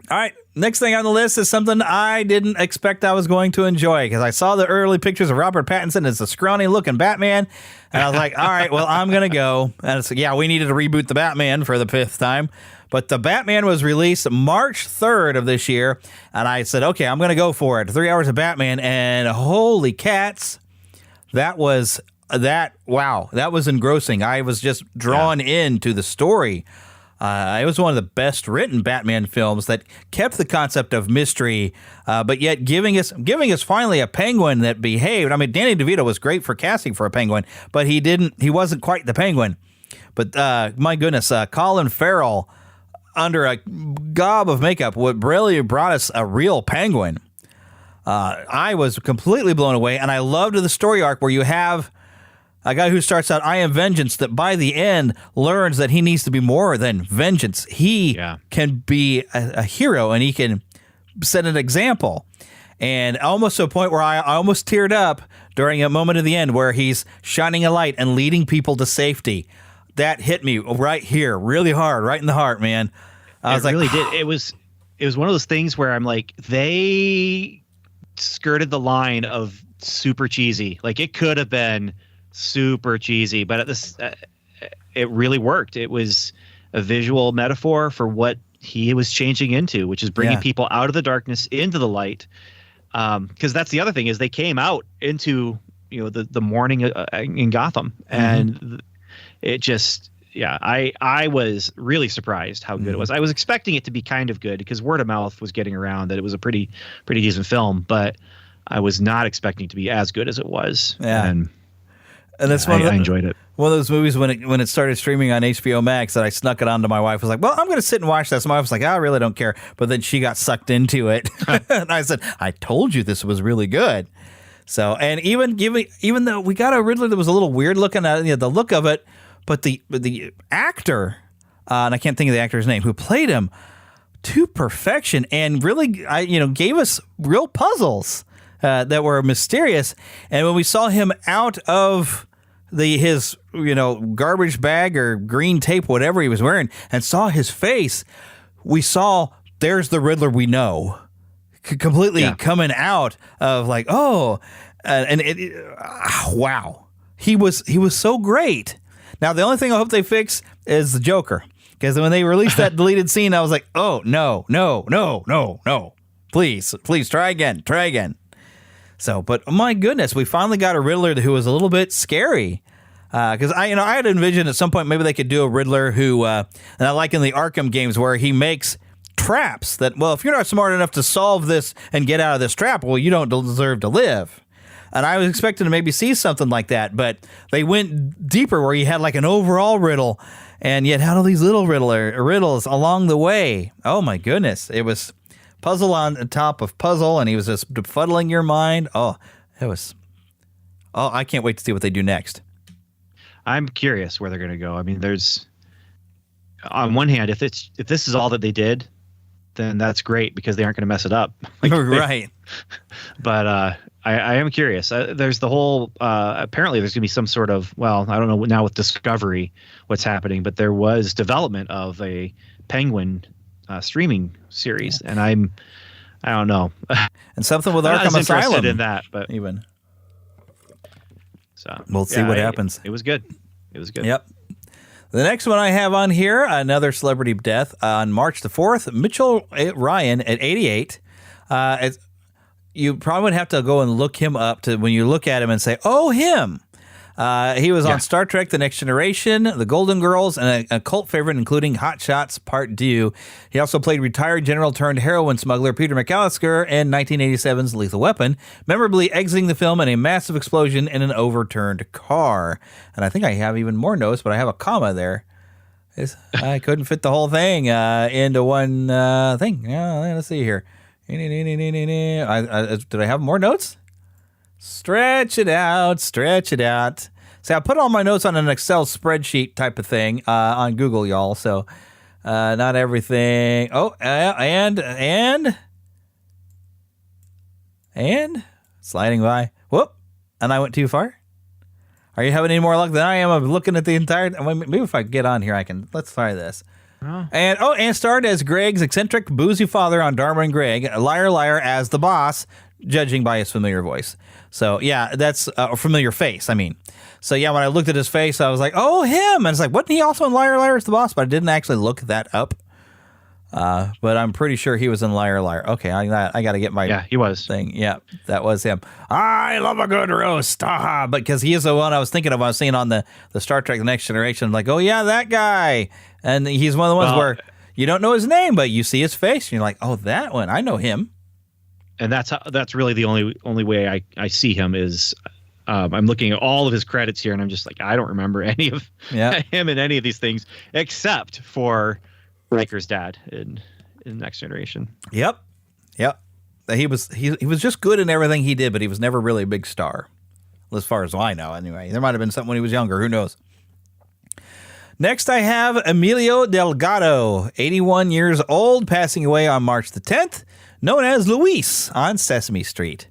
[SPEAKER 5] right. Next thing on the list is something I didn't expect I was going to enjoy because I saw the early pictures of Robert Pattinson as a scrawny-looking Batman, and I was like, all right, well, I'm going to go. And it's like, yeah, we needed to reboot the Batman for the 5th time, but the Batman was released March 3rd of this year, and I said, okay, I'm going to go for it. 3 hours of Batman, and holy cats, that was engrossing. I was just drawn into the story. It was one of the best written Batman films that kept the concept of mystery, but yet giving us finally a Penguin that behaved. Danny DeVito was great for casting for a Penguin, but he wasn't quite the Penguin. But my goodness, Colin Farrell under a gob of makeup really brought us a real Penguin. I was completely blown away, and I loved the story arc where you have a guy who starts out, I am vengeance, that by the end learns that he needs to be more than vengeance. He can be a hero, and he can set an example. And almost to a point where I almost teared up during a moment at the end where he's shining a light and leading people to safety. That hit me right here, really hard, right in the heart, man. I was like,
[SPEAKER 7] really did. It was one of those things where I'm like, they skirted the line of super cheesy. Like, it could have been super cheesy, but it really worked. It was a visual metaphor for what he was changing into, which is bringing people out of the darkness into the light. Because that's the other thing is they came out into the morning in Gotham, and it just I was really surprised how good it was. I was expecting it to be kind of good because word of mouth was getting around that it was a pretty decent film, but I was not expecting it to be as good as it was.
[SPEAKER 5] And that's
[SPEAKER 7] I enjoyed it.
[SPEAKER 5] One of those movies when it started streaming on HBO Max that I snuck it onto my wife. I was like, well, I'm going to sit and watch this. My wife was like, I really don't care. But then she got sucked into it. And I said, I told you this was really good. So, and even though we got a Riddler that was a little weird looking at the look of it, but the actor, and I can't think of the actor's name, who played him to perfection and really, gave us real puzzles. that were mysterious. And when we saw him out of his garbage bag or green tape, whatever he was wearing, and saw his face, we saw there's the Riddler we know, completely coming out of like, wow, he was so great. Now the only thing I hope they fix is the Joker, because when they released that deleted scene, I was like, oh no, please try again. So, but my goodness, we finally got a Riddler who was a little bit scary. Because I had envisioned at some point maybe they could do a Riddler who, and I like in the Arkham games where he makes traps that, well, if you're not smart enough to solve this and get out of this trap, well, you don't deserve to live. And I was expecting to maybe see something like that, but they went deeper where you had like an overall riddle, and yet had all these little riddles along the way. Oh my goodness, it was puzzle on top of puzzle, and he was just befuddling your mind. Oh, I can't wait to see what they do next.
[SPEAKER 7] I'm curious where they're going to go. I mean, there's, on one hand, if this is all that they did, then that's great because they aren't going to mess it up.
[SPEAKER 5] Right.
[SPEAKER 7] But I am curious. There's the whole, apparently there's going to be some sort of, well, I don't know now with Discovery what's happening, but there was development of a Penguin streaming series, and I don't know.
[SPEAKER 5] And something with
[SPEAKER 7] I'm
[SPEAKER 5] Arkham Asylum
[SPEAKER 7] in that, but
[SPEAKER 5] even.
[SPEAKER 7] So
[SPEAKER 5] we'll see what happens.
[SPEAKER 7] It was good.
[SPEAKER 5] Yep. The next one I have on here, another celebrity death on March the 4th, Mitchell Ryan at 88. You probably would have to go and look him up to when you look at him and say, oh, him. He was on Star Trek The Next Generation, The Golden Girls, and a cult favorite, including Hot Shots Part 2. He also played retired general turned heroin smuggler Peter McAllister in 1987's Lethal Weapon, memorably exiting the film in a massive explosion in an overturned car. And I think I have even more notes, but I have a comma there. I couldn't fit the whole thing into one thing. Let's see here. Did I have more notes? Stretch it out. See, I put all my notes on an Excel spreadsheet type of thing on Google, y'all. So not everything. Oh, and sliding by. Whoop. And I went too far. Are you having any more luck than I am? I'm looking at the entire. Maybe if I get on here, I can. Let's try this. Oh. And starred as Greg's eccentric, boozy father on Dharma and Greg, liar as the boss, judging by his familiar voice. So, yeah, that's a familiar face, I mean. So, yeah, when I looked at his face, I was like, oh, him. And it's like, wasn't he also in Liar as the Boss? But I didn't actually look that up. But I'm pretty sure he was in Liar. Okay, I got to get my
[SPEAKER 7] he was.
[SPEAKER 5] thing. Yeah, that was him. I love a good roast. Because he is the one I was thinking of. I was seeing on the Star Trek The Next Generation. Like, oh, yeah, that guy. And he's one of the ones where you don't know his name, but you see his face. And you're like, oh, that one. I know him.
[SPEAKER 7] And that's really the only way I see him is I'm looking at all of his credits here, and I'm just like, I don't remember any of him in any of these things except for Riker's dad in Next Generation. Yep.
[SPEAKER 5] He was just good in everything he did, but he was never really a big star, as far as I know. Anyway, there might have been something when he was younger. Who knows? Next, I have Emilio Delgado, 81 years old, passing away on March the 10th. Known as Luis on Sesame Street.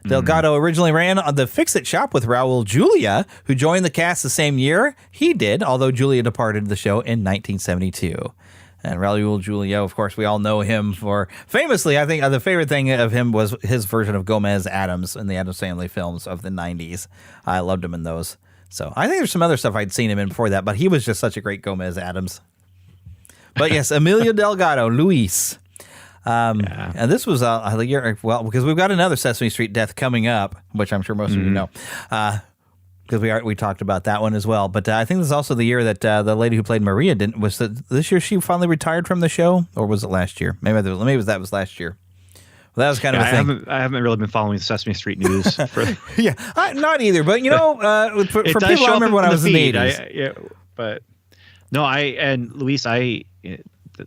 [SPEAKER 5] Delgado originally ran on the Fix-It shop with Raul Julia, who joined the cast the same year he did, although Julia departed the show in 1972. And Raul Julia, of course, we all know him for, famously, I think the favorite thing of him was his version of Gomez Addams in the Addams Family films of the 90s. I loved him in those. So I think there's some other stuff I'd seen him in before that, but he was just such a great Gomez Addams. But yes, Emilio Delgado, Luis. And this was the year, well, because we've got another Sesame Street death coming up, which I'm sure most of you know, because we talked about that one as well. But I think this is also the year that the lady who played Maria this year she finally retired from the show, or was it last year? Maybe that was last year. Well, that was kind of a thing.
[SPEAKER 7] I haven't really been following the Sesame Street news.
[SPEAKER 5] Not either. But for people, I remember when I was in the 80s.
[SPEAKER 7] But no, and Luis,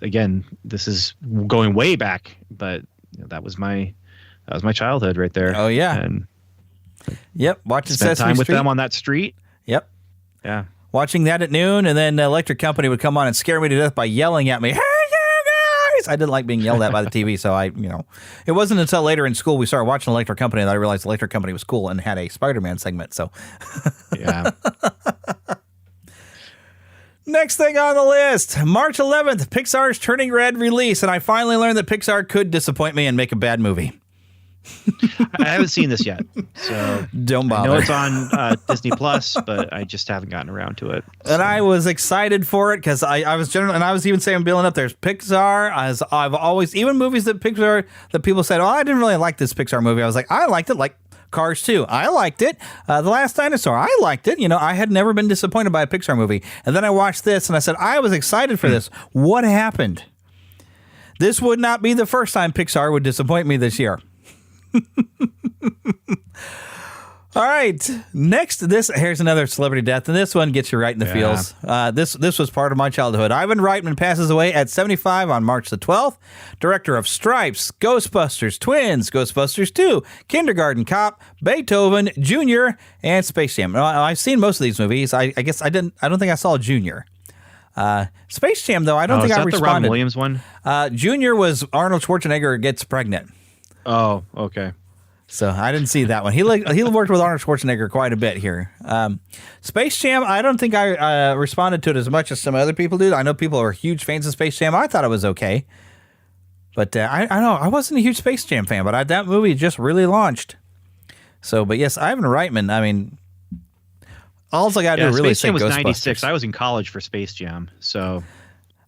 [SPEAKER 7] again, this is going way back, but that was my childhood right there.
[SPEAKER 5] Oh yeah,
[SPEAKER 7] and
[SPEAKER 5] watching
[SPEAKER 7] spent
[SPEAKER 5] Sesame
[SPEAKER 7] time
[SPEAKER 5] Street
[SPEAKER 7] with them on that street.
[SPEAKER 5] Yep,
[SPEAKER 7] yeah, watching
[SPEAKER 5] that at noon, and then Electric Company would come on and scare me to death by yelling at me, "Hey, you guess I didn't like being yelled at by the TV, so it wasn't until later in school we started watching Electric Company that I realized Electric Company was cool and had a Spider-Man segment. So,
[SPEAKER 7] Yeah.
[SPEAKER 5] Next thing on the list, March 11th, Pixar's Turning Red release, and I finally learned that Pixar could disappoint me and make a bad movie.
[SPEAKER 7] I haven't seen this yet, so
[SPEAKER 5] don't bother.
[SPEAKER 7] I know it's on Disney Plus, but I just haven't gotten around to it.
[SPEAKER 5] And I was excited for it because I was generally, and I was even saying building up. There's Pixar. As I've always, even movies that people said, "Oh, I didn't really like this Pixar movie." I was like, I liked it, like Cars 2. I liked it. The Last Dinosaur. I liked it. I had never been disappointed by a Pixar movie. And then I watched this, and I said, I was excited for this. What happened? This would not be the first time Pixar would disappoint me this year. All right. Next, here's another celebrity death, and this one gets you right in the feels. This was part of my childhood. Ivan Reitman passes away at 75 on March the 12th. Director of Stripes, Ghostbusters, Twins, Ghostbusters 2, Kindergarten Cop, Beethoven, Junior, and Space Jam. I've seen most of these movies. I guess I don't think I saw Junior. Space Jam, though, I don't think I responded.
[SPEAKER 7] Is that the Robin Williams one?
[SPEAKER 5] Junior was Arnold Schwarzenegger gets pregnant.
[SPEAKER 7] Oh, okay.
[SPEAKER 5] So I didn't see that one. He worked with Arnold Schwarzenegger quite a bit here. Space Jam, I don't think I responded to it as much as some other people did. I know people are huge fans of Space Jam. I thought it was okay. But I know I wasn't a huge Space Jam fan, but that movie just really launched. So, but yes, Ivan Reitman, I mean, all I got to do really
[SPEAKER 7] Space Jam was
[SPEAKER 5] Ghostbusters.
[SPEAKER 7] 96. I was in college for Space Jam, so.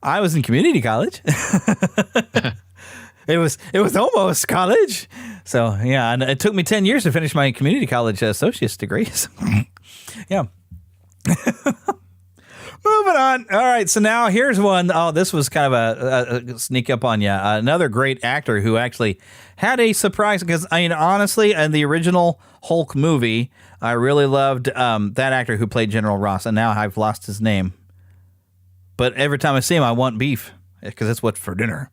[SPEAKER 5] I was in community college. It was almost college. So, yeah, and it took me 10 years to finish my community college associate's degrees. Yeah. Moving on. All right, so now here's one. Oh, this was kind of a sneak up on you. Another great actor who actually had a surprise, because, I mean, honestly, in the original Hulk movie, I really loved that actor who played General Ross, and now I've lost his name. But every time I see him, I want beef, because that's what's for dinner.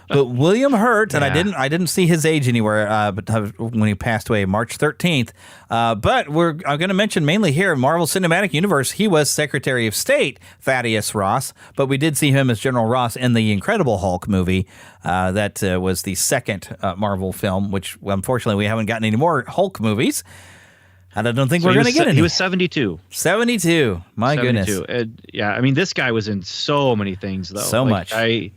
[SPEAKER 5] But William Hurt, and I didn't see his age anywhere, but when he passed away, March 13th. But I'm going to mention mainly here, Marvel Cinematic Universe, he was Secretary of State, Thaddeus Ross, but we did see him as General Ross in the Incredible Hulk movie. That was the second Marvel film, which unfortunately we haven't gotten any more Hulk movies. I don't think we're going to get any.
[SPEAKER 7] He was 72.
[SPEAKER 5] 72. My
[SPEAKER 7] 72.
[SPEAKER 5] goodness.
[SPEAKER 7] Yeah, I mean, this guy was in so many things, though.
[SPEAKER 5] So much.
[SPEAKER 7] He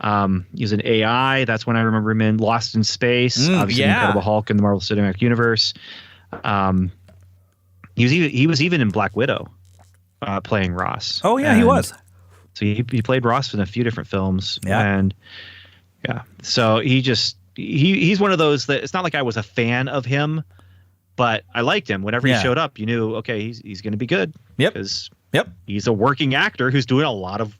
[SPEAKER 7] was an AI. That's when I remember him in Lost in Space. Obviously, Incredible Hulk in the Marvel Cinematic Universe. He was even in Black Widow, playing Ross.
[SPEAKER 5] Oh yeah, he was.
[SPEAKER 7] So he played Ross in a few different films.
[SPEAKER 5] Yeah.
[SPEAKER 7] And so he's one of those that it's not like I was a fan of him, but I liked him. Whenever he showed up, you knew, okay, he's going to be good.
[SPEAKER 5] Yep.
[SPEAKER 7] Because
[SPEAKER 5] Yep.
[SPEAKER 7] He's a working actor who's doing a lot of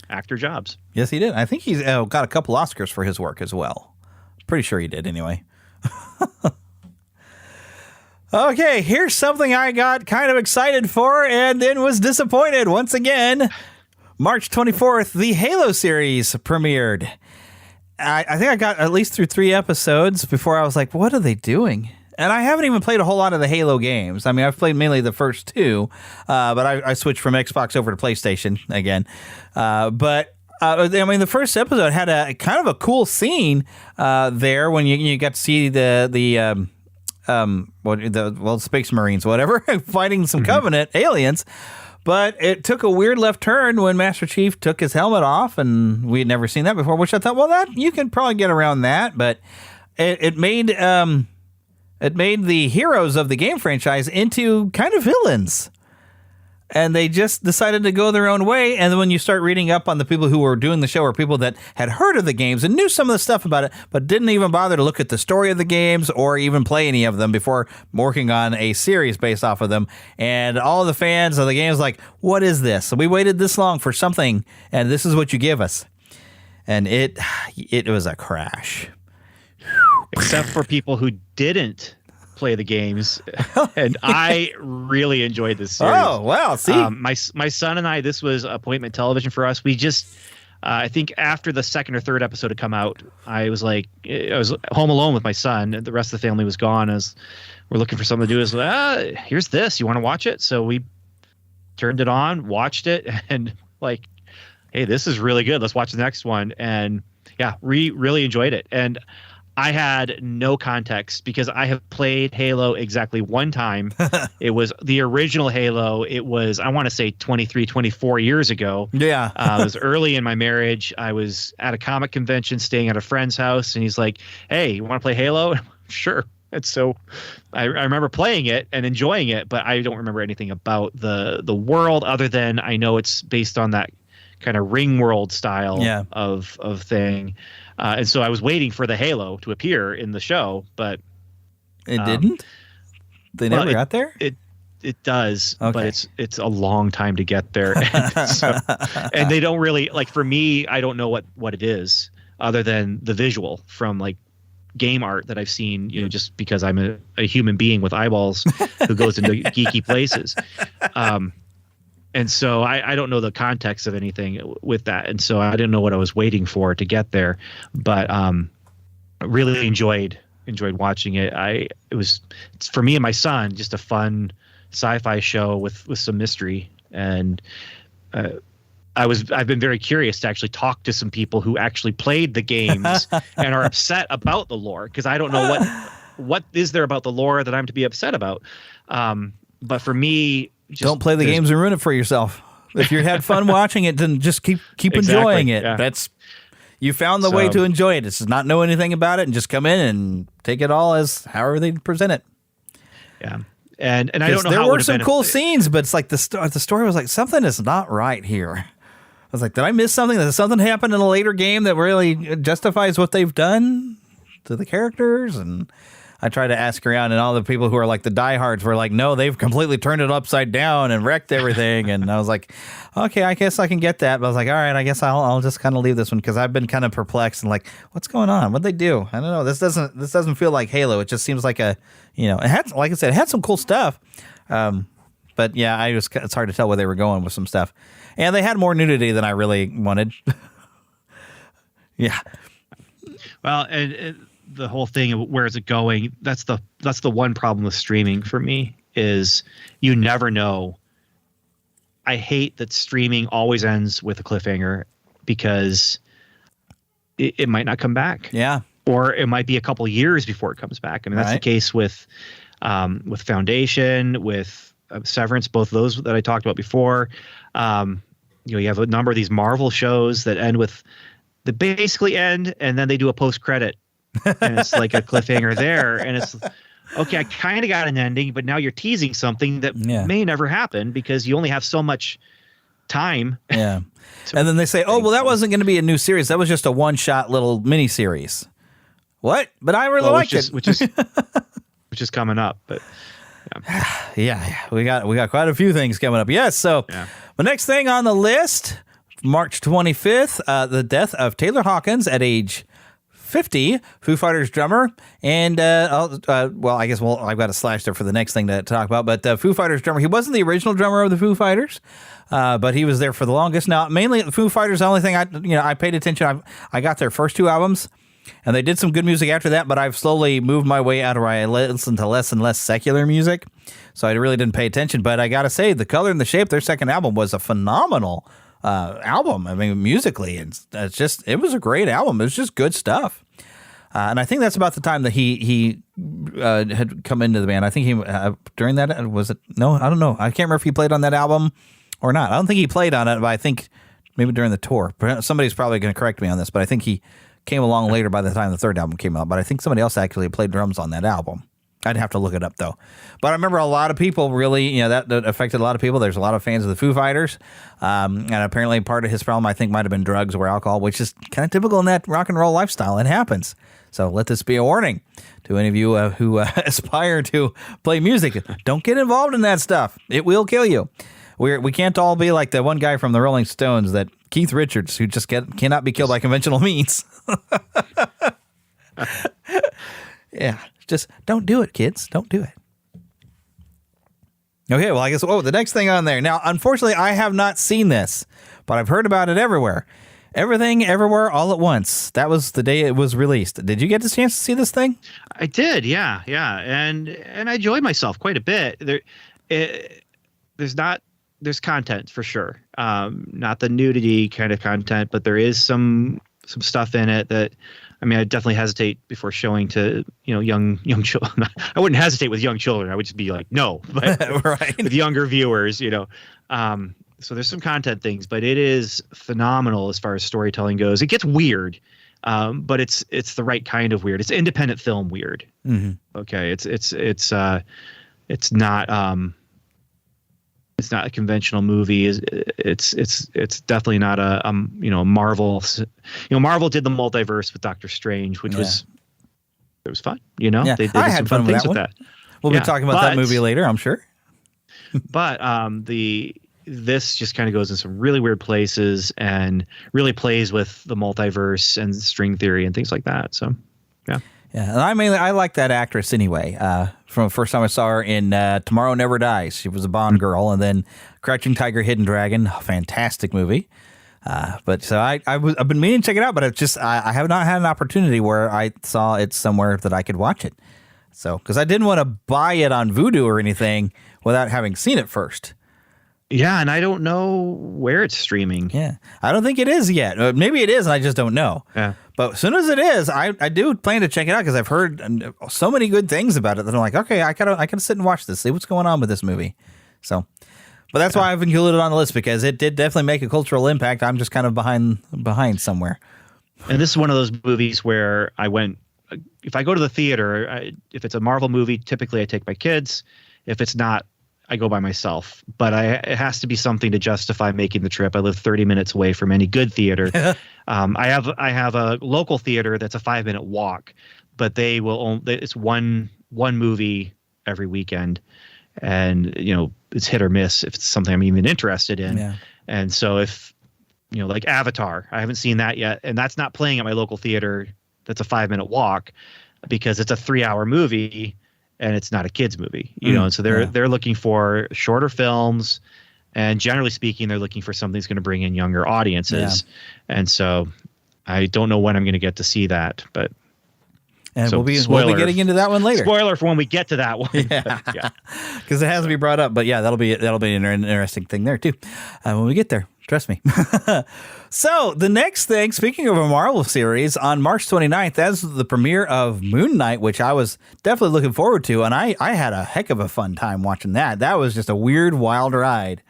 [SPEAKER 7] actor jobs.
[SPEAKER 5] Yes, he did. I think he's got a couple Oscars for his work as well. Pretty sure he did anyway. Okay, here's something I got kind of excited for and then was disappointed once again. March 24th, the Halo series premiered. I think I got at least through 3 episodes before I was like, what are they doing? And I haven't even played a whole lot of the Halo games. I mean, I've played mainly the first 2, but I switched from Xbox over to PlayStation again. But I mean, the first episode had a kind of a cool scene there when you got to see the Space Marines, whatever, fighting some Covenant aliens. But it took a weird left turn when Master Chief took his helmet off, and we had never seen that before. Which I thought, well, that you can probably get around that, but it made the heroes of the game franchise into kind of villains. And they just decided to go their own way. And then when you start reading up on the people who were doing the show, or people that had heard of the games and knew some of the stuff about it, but didn't even bother to look at the story of the games or even play any of them before working on a series based off of them. And all of the fans of the games like, what is this? So we waited this long for something, and this is what you give us. And it was a crash.
[SPEAKER 7] Except for people who didn't play the games, and I really enjoyed this series.
[SPEAKER 5] Oh wow! See,
[SPEAKER 7] my son and I, this was appointment television for us. We just, I think after the second or third episode had come out, I was home alone with my son, and the rest of the family was gone. We're looking for something to do. Here's this. You want to watch it? So we turned it on, watched it, and like hey, this is really good. Let's watch the next one. And yeah, really enjoyed it. And I had no context because I have played Halo exactly one time. It was the original Halo. It was, I want to say 23, 24 years ago.
[SPEAKER 5] Yeah.
[SPEAKER 7] It was early in my marriage. I was at a comic convention staying at a friend's house, and he's like, hey, you want to play Halo? Sure. And so I remember playing it and enjoying it, but I don't remember anything about the world other than I know it's based on that kind of ring world style of thing. And so I was waiting for the Halo to appear in the show, but
[SPEAKER 5] it didn't. They never got there.
[SPEAKER 7] It does,
[SPEAKER 5] okay.
[SPEAKER 7] but it's a long time to get there, and they don't really like. For me, I don't know what it is other than the visual from like game art that I've seen. You know, just because I'm a human being with eyeballs who goes into geeky places. And so I don't know the context of anything with that. And so I didn't know what I was waiting for to get there, but really enjoyed watching it. It's for me and my son, just a fun sci-fi show with some mystery. And I've been very curious to actually talk to some people who actually played the games and are upset about the lore, because I don't know what is there about the lore that I'm to be upset about. But for me,
[SPEAKER 5] don't play the games and ruin it for yourself. If you had fun watching it, then just keep enjoying it. Yeah. You found the way to enjoy it. It's not know anything about it and just come in and take it all as however they present it.
[SPEAKER 7] Yeah. And I don't know
[SPEAKER 5] there
[SPEAKER 7] how
[SPEAKER 5] were some cool scenes, but it's like the story was like, something is not right here. I was like, did I miss something? Did something happen in a later game that really justifies what they've done to the characters? And I tried to ask around, and all the people who are like the diehards were like, no, they've completely turned it upside down and wrecked everything. And I was like, okay, I guess I can get that. But I was like, all right, I guess I'll just kind of leave this one, because I've been kind of perplexed and like, what's going on? What'd they do? I don't know. This doesn't feel like Halo. It just seems like it had, like I said, it had some cool stuff. But yeah, it's hard to tell where they were going with some stuff. And they had more nudity than I really wanted. Yeah.
[SPEAKER 7] Well, and the whole thing of where is it going? That's the one problem with streaming for me, is you never know. I hate that streaming always ends with a cliffhanger, because it might not come back.
[SPEAKER 5] Yeah.
[SPEAKER 7] Or it might be a couple years before it comes back. I mean, that's the case with Foundation, with Severance, both those that I talked about before. You have a number of these Marvel shows that end with the basically end, and then they do a post credit. And it's like a cliffhanger there, and it's okay, I kind of got an ending, but now you're teasing something that may never happen because you only have so much time.
[SPEAKER 5] Yeah. And then they say, oh, well, that wasn't going to be a new series. That was just a one-shot little mini-series. What? But I really liked it.
[SPEAKER 7] Which is coming up. But
[SPEAKER 5] yeah, we got quite a few things coming up. Yes, so the next thing on the list, March 25th, the death of Taylor Hawkins at age 50, Foo Fighters drummer, and I guess I've got a slash there for the next thing to talk about. But Foo Fighters drummer, he wasn't the original drummer of the Foo Fighters, but he was there for the longest. Now, mainly the Foo Fighters, the only thing I paid attention. I got their first two albums, and they did some good music after that. But I've slowly moved my way out where I listen to less and less secular music, so I really didn't pay attention. But I gotta say, The Color and the Shape, their second album, was a phenomenal album. I mean, musically, it was a great album. It was just good stuff. And I think that's about the time that he had come into the band. I think he during that, was it? No, I don't know. I can't remember if he played on that album or not. I don't think he played on it, but I think maybe during the tour. Somebody's probably going to correct me on this, but I think he came along later by the time the third album came out. But I think somebody else actually played drums on that album. I'd have to look it up, though. But I remember a lot of people really, that affected a lot of people. There's a lot of fans of the Foo Fighters. And apparently part of his problem, I think, might have been drugs or alcohol, which is kind of typical in that rock and roll lifestyle. It happens. So let this be a warning to any of you who aspire to play music. Don't get involved in that stuff. It will kill you. We can't all be like the one guy from the Rolling Stones, that Keith Richards, who just cannot be killed by conventional means. Yeah. Just don't do it, kids. Don't do it. Okay, well, I guess, the next thing on there. Now, unfortunately, I have not seen this, but I've heard about it everywhere. Everything, Everywhere, All at Once. That was the day it was released. Did you get the chance to see this thing?
[SPEAKER 7] I did, yeah. And I enjoyed myself quite a bit. There's not there's content for sure. Not the nudity kind of content, but there is some stuff in it that, I mean, I definitely hesitate before showing to, young children. I wouldn't hesitate with young children. I would just be like, no, but
[SPEAKER 5] Right.
[SPEAKER 7] with younger viewers, so there's some content things, but it is phenomenal as far as storytelling goes. It gets weird, but it's the right kind of weird. It's independent film weird.
[SPEAKER 5] Mm-hmm.
[SPEAKER 7] Okay. It's not a conventional movie. It's definitely not a Marvel. Marvel did the multiverse with Doctor Strange, which was fun.
[SPEAKER 5] Yeah.
[SPEAKER 7] They did
[SPEAKER 5] I
[SPEAKER 7] some
[SPEAKER 5] had
[SPEAKER 7] fun
[SPEAKER 5] fun with
[SPEAKER 7] things
[SPEAKER 5] that
[SPEAKER 7] with
[SPEAKER 5] one.
[SPEAKER 7] that.
[SPEAKER 5] We'll be talking about that movie later, I'm sure.
[SPEAKER 7] But this just kind of goes in some really weird places and really plays with the multiverse and string theory and things like that. So, yeah.
[SPEAKER 5] Yeah, and I like that actress anyway. From the first time I saw her in Tomorrow Never Dies, she was a Bond girl, and then Crouching Tiger, Hidden Dragon, fantastic movie. But so I've been meaning to check it out, but I have not had an opportunity where I saw it somewhere that I could watch it. So because I didn't want to buy it on Vudu or anything without having seen it first.
[SPEAKER 7] Yeah, and I don't know where it's streaming.
[SPEAKER 5] Yeah, I don't think it is yet. Maybe it is, and I just don't know. Yeah. But as soon as it is, I do plan to check it out because I've heard so many good things about it that I'm like, okay, I gotta sit and watch this, see what's going on with this movie. So, but that's why I've included it on the list, because it did definitely make a cultural impact. I'm just kind of behind somewhere.
[SPEAKER 7] And this is one of those movies where if I go to the theater, if it's a Marvel movie, typically I take my kids. If it's not, I go by myself, but it has to be something to justify making the trip. I live 30 minutes away from any good theater. I have a local theater that's a 5-minute walk, but it's one movie every weekend, and it's hit or miss if it's something I'm even interested in. Yeah. And so if like Avatar, I haven't seen that yet, and that's not playing at my local theater. That's a 5-minute walk because it's a 3-hour movie. And it's not a kids movie, and so they're looking for shorter films, and generally speaking, they're looking for something that's going to bring in younger audiences. Yeah. And so I don't know when I'm going to get to see that, but
[SPEAKER 5] we'll be getting into that one later.
[SPEAKER 7] Spoiler for when we get to that one.
[SPEAKER 5] Yeah, because it has to be brought up. But yeah, that'll be an interesting thing there too when we get there. Trust me. So the next thing, speaking of a Marvel series, on March 29th, that's the premiere of Moon Knight, which I was definitely looking forward to. And I had a heck of a fun time watching that. That was just a weird, wild ride.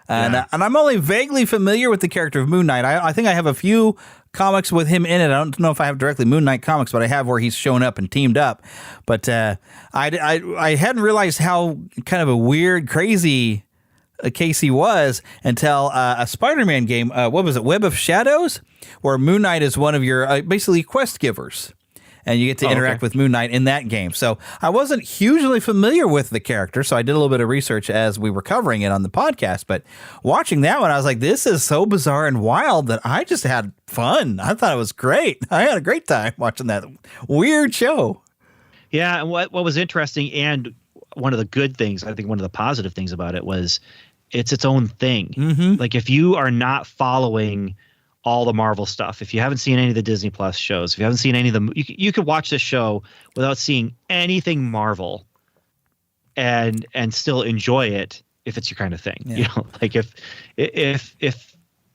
[SPEAKER 5] And I'm only vaguely familiar with the character of Moon Knight. I think I have a few comics with him in it. I don't know if I have directly Moon Knight comics, but I have where he's shown up and teamed up. But I hadn't realized how kind of a weird, crazy Casey was until a Spider-Man game. What was it? Web of Shadows, where Moon Knight is one of your basically quest givers, and you get to interact with Moon Knight in that game. So I wasn't hugely familiar with the character, so I did a little bit of research as we were covering it on the podcast. But watching that one, I was like, this is so bizarre and wild that I just had fun. I thought it was great. I had a great time watching that weird show.
[SPEAKER 7] Yeah, and what was interesting, and one of the good things, I think one of the positive things about it was it's its own thing. Mm-hmm. Like if you are not following all the Marvel stuff, if you haven't seen any of the Disney Plus shows, if you haven't seen any of them, you could watch this show without seeing anything Marvel and still enjoy it if it's your kind of thing. Yeah. Like if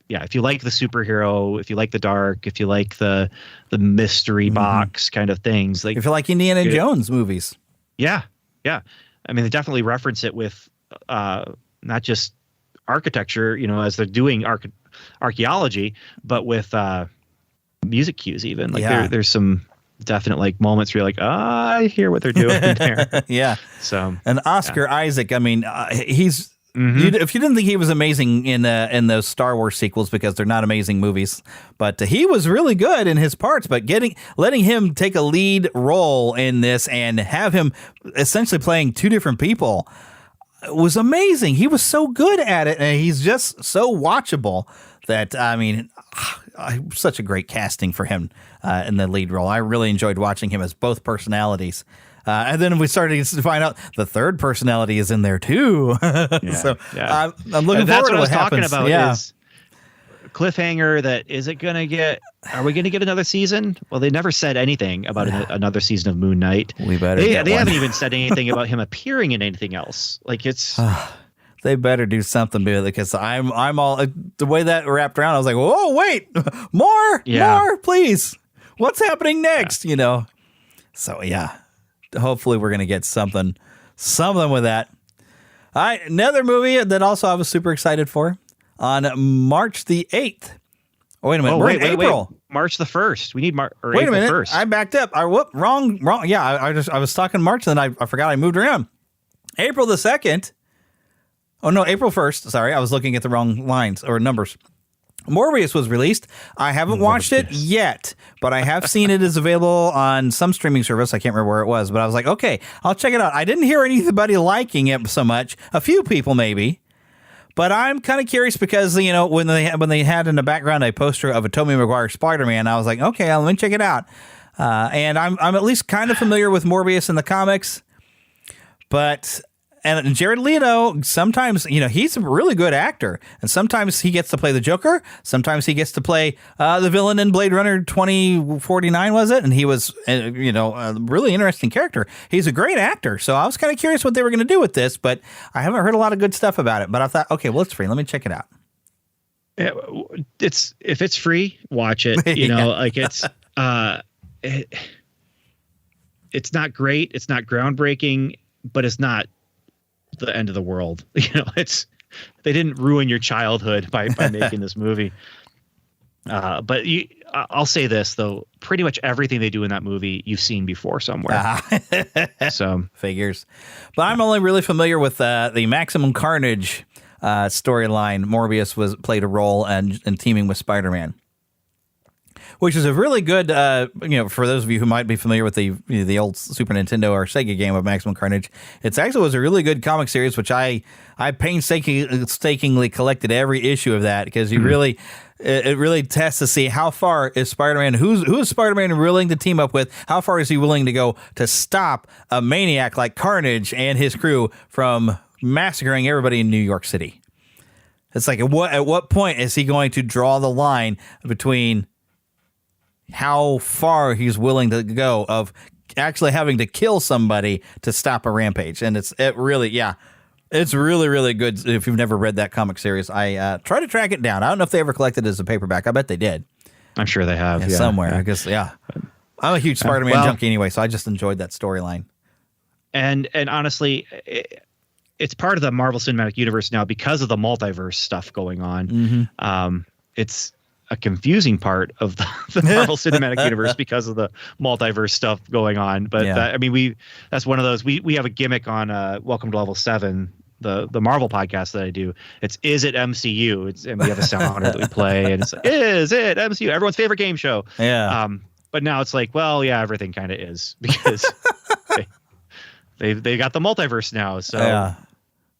[SPEAKER 7] you like the superhero, if you like the dark, if you like the mystery box kind of things, like
[SPEAKER 5] if you like Indiana Jones movies.
[SPEAKER 7] Yeah. Yeah. I mean, they definitely reference it with not just architecture, as they're doing archaeology, but with music cues even. Like there's some definite like moments where you're like, I hear what they're doing there.
[SPEAKER 5] Yeah.
[SPEAKER 7] So
[SPEAKER 5] and Oscar Isaac, I mean, he's if you didn't think he was amazing in those Star Wars sequels, because they're not amazing movies, but he was really good in his parts. But letting him take a lead role in this and have him essentially playing two different people was amazing. He was so good at it, and he's just so watchable that, I mean, such a great casting for him in the lead role. I really enjoyed watching him as both personalities. And then we started to find out the third personality is in there too. So I'm looking forward to what happens.
[SPEAKER 7] Talking about is cliffhanger that are we going to get another season? Well, they never said anything about another season of Moon Knight.
[SPEAKER 5] We better
[SPEAKER 7] they haven't even said anything about him appearing in anything else. Like it's
[SPEAKER 5] They better do something with it because I'm all the way that wrapped around. I was like, whoa, wait, more, please. What's happening next? You know. So yeah, hopefully we're gonna get something with that. All right, another movie that also I was super excited for on March the 8th. Oh, wait a minute,
[SPEAKER 7] wait,
[SPEAKER 5] April.
[SPEAKER 7] Wait. March the 1st. We need
[SPEAKER 5] Wait
[SPEAKER 7] April
[SPEAKER 5] a minute,
[SPEAKER 7] 1st.
[SPEAKER 5] I backed up. Wrong. Yeah, I was talking March, and then I forgot I moved around. April the 2nd. Oh no, April 1st. Sorry, I was looking at the wrong lines or numbers. Morbius was released. I haven't watched it yet, but I have seen it is available on some streaming service. I can't remember where it was, but I was like, okay, I'll check it out. I didn't hear anybody liking it so much. A few people maybe, but I'm kind of curious because when they had in the background a poster of a Tobey Maguire Spider-Man, I was like, okay, let me check it out. And I'm at least kind of familiar with Morbius in the comics, but. And Jared Leto, sometimes, he's a really good actor. And sometimes he gets to play the Joker. Sometimes he gets to play the villain in Blade Runner 2049, was it? And he was, a really interesting character. He's a great actor. So I was kind of curious what they were going to do with this, but I haven't heard a lot of good stuff about it. But I thought, okay, well, it's free. Let me check it out.
[SPEAKER 7] Yeah, if it's free, watch it. It's not great. It's not groundbreaking, but it's not the end of the world. They didn't ruin your childhood by making this movie. But I'll say this though, pretty much everything they do in that movie you've seen before somewhere. So
[SPEAKER 5] figures. But I'm only really familiar with the Maximum Carnage storyline. Morbius played a role and teaming with Spider-Man, which is a really good, for those of you who might be familiar with the old Super Nintendo or Sega game of Maximum Carnage, it actually was a really good comic series, which I painstakingly collected every issue of that because it really tests to see how far is Spider-Man, who is Spider-Man willing to team up with, how far is he willing to go to stop a maniac like Carnage and his crew from massacring everybody in New York City. It's like, at what point is he going to draw the line between how far he's willing to go of actually having to kill somebody to stop a rampage? And it's really, really good. If you've never read that comic series, I try to track it down. I don't know if they ever collected it as a paperback. I bet they did.
[SPEAKER 7] I'm sure they have. Yeah,
[SPEAKER 5] somewhere. I guess, yeah. I'm a huge Spider-Man junkie anyway, so I just enjoyed that storyline.
[SPEAKER 7] And honestly, it's part of the Marvel Cinematic Universe now because of the multiverse stuff going on. Mm-hmm. It's a confusing part of the Marvel Cinematic Universe because of the multiverse stuff going on. But that's one of those. We have a gimmick on Welcome to Level 7, the Marvel podcast that I do. Is it MCU? And we have a sounder that we play, and it's is it MCU? Everyone's favorite game show.
[SPEAKER 5] Yeah.
[SPEAKER 7] But now it's like, well, yeah, everything kind of is because they got the multiverse now. So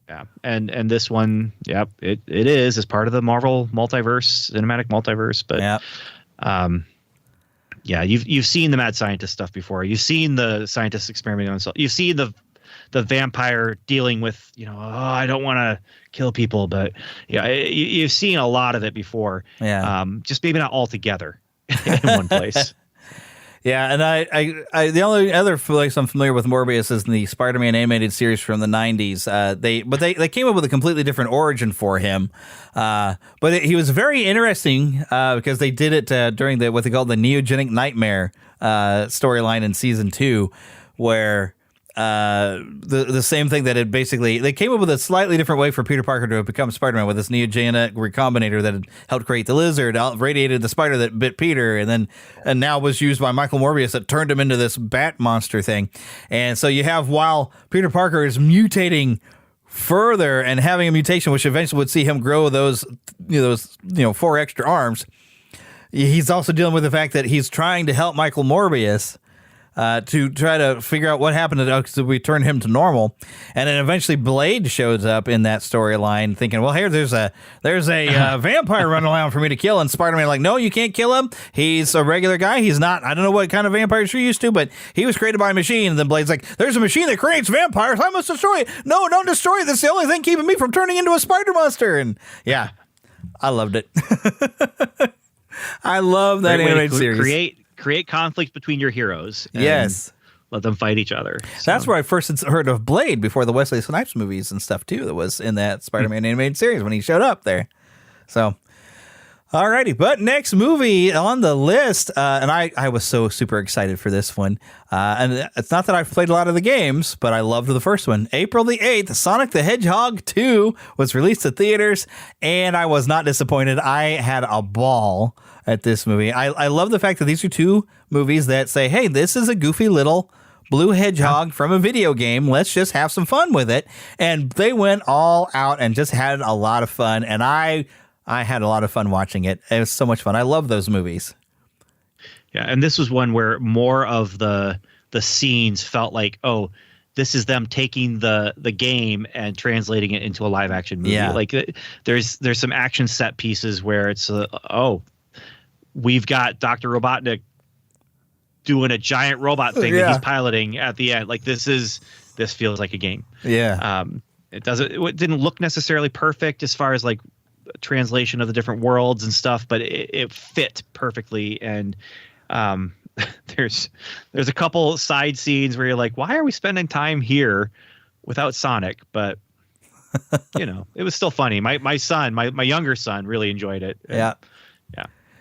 [SPEAKER 7] yeah, and this one, it is as part of the Marvel multiverse, cinematic multiverse. But you've seen the mad scientist stuff before. You've seen the scientists experimenting on themselves. You've seen the vampire dealing with, I don't want to kill people, but you've seen a lot of it before. Yeah, just maybe not all together in one place.
[SPEAKER 5] Yeah, and I the only other place I'm familiar with Morbius is in the Spider-Man animated series from the 90s. They came up with a completely different origin for him. But he was very interesting because they did it during what they call the Neogenic Nightmare storyline in season 2, where the same thing that they came up with a slightly different way for Peter Parker to become Spider-Man with this neogenic recombinator that had helped create the lizard, radiated the spider that bit Peter, and now was used by Michael Morbius that turned him into this bat monster thing. And so you have, while Peter Parker is mutating further and having a mutation which eventually would see him grow those 4 extra arms, he's also dealing with the fact that he's trying to help Michael Morbius to try to figure out what happened to we turn him to normal. And then eventually Blade shows up in that storyline thinking, well, here, there's a vampire running around for me to kill. And Spider-Man like, no, you can't kill him. He's a regular guy. He's not, I don't know what kind of vampires you're used to, but he was created by a machine. And then Blade's like, there's a machine that creates vampires. I must destroy it. No, don't destroy it. That's the only thing keeping me from turning into a spider monster. And yeah, I loved it. I love that animated series.
[SPEAKER 7] Create conflict between your heroes.
[SPEAKER 5] Yes.
[SPEAKER 7] let them fight each other. So.
[SPEAKER 5] That's where I first heard of Blade before the Wesley Snipes movies and stuff too. That was in that Spider-Man animated series when he showed up there. So, alrighty. But next movie on the list, and I was so super excited for this one. And it's not that I've played a lot of the games, but I loved the first one. April the 8th, Sonic the Hedgehog 2 was released to theaters, and I was not disappointed. I had a ball at this movie. I love the fact that these are two movies that say, hey, this is a goofy little blue hedgehog from a video game. Let's just have some fun with it. And they went all out and just had a lot of fun. And I had a lot of fun watching it. It was so much fun. I love those movies.
[SPEAKER 7] Yeah, and this was one where more of the scenes felt like, oh, this is them taking the game and translating it into a live action movie.
[SPEAKER 5] Yeah.
[SPEAKER 7] Like there's some action set pieces where it's we've got Dr. Robotnik doing a giant robot thing that he's piloting at the end. Like this feels like a game.
[SPEAKER 5] Yeah.
[SPEAKER 7] It didn't look necessarily perfect as far as like translation of the different worlds and stuff, but it fit perfectly. And there's a couple side scenes where you're like, why are we spending time here without Sonic? But it was still funny. My son, my younger son, really enjoyed it. And,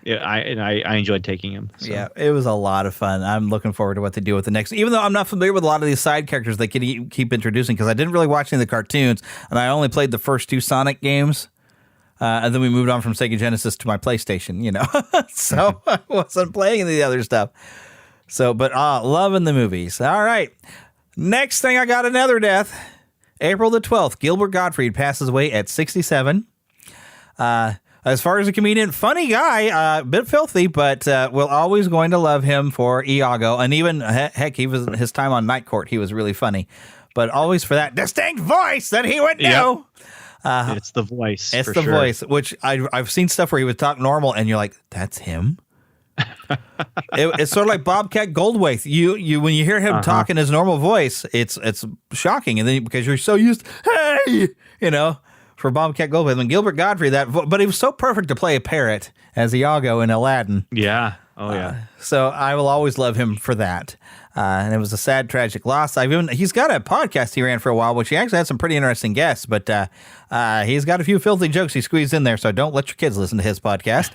[SPEAKER 7] yeah, I enjoyed taking him. So.
[SPEAKER 5] Yeah, it was a lot of fun. I'm looking forward to what they do with the next. Even though I'm not familiar with a lot of these side characters they keep introducing, because I didn't really watch any of the cartoons, and I only played the first two Sonic games, and then we moved on from Sega Genesis to my PlayStation. So I wasn't playing any of the other stuff. So, but loving the movies. All right, next thing, I got another death. April the 12th, Gilbert Gottfried passes away at 67. As far as a comedian, funny guy, a bit filthy, but we're always going to love him for Iago. And even, heck, his time on Night Court, he was really funny. But always for that distinct voice that he would do.
[SPEAKER 7] It's the voice.
[SPEAKER 5] It's the voice, which I've seen stuff where he would talk normal, and you're like, that's him? It's sort of like Bobcat Goldthwait. You when you hear him talk in his normal voice, it's shocking. And then because you're so used, hey, for Bobcat Goldthwait. And Gilbert Gottfried, but he was so perfect to play a parrot as Iago in Aladdin.
[SPEAKER 7] Yeah. Oh, yeah.
[SPEAKER 5] So I will always love him for that. And it was a sad, tragic loss. He's got a podcast he ran for a while, which he actually had some pretty interesting guests, but he's got a few filthy jokes he squeezed in there, so don't let your kids listen to his podcast.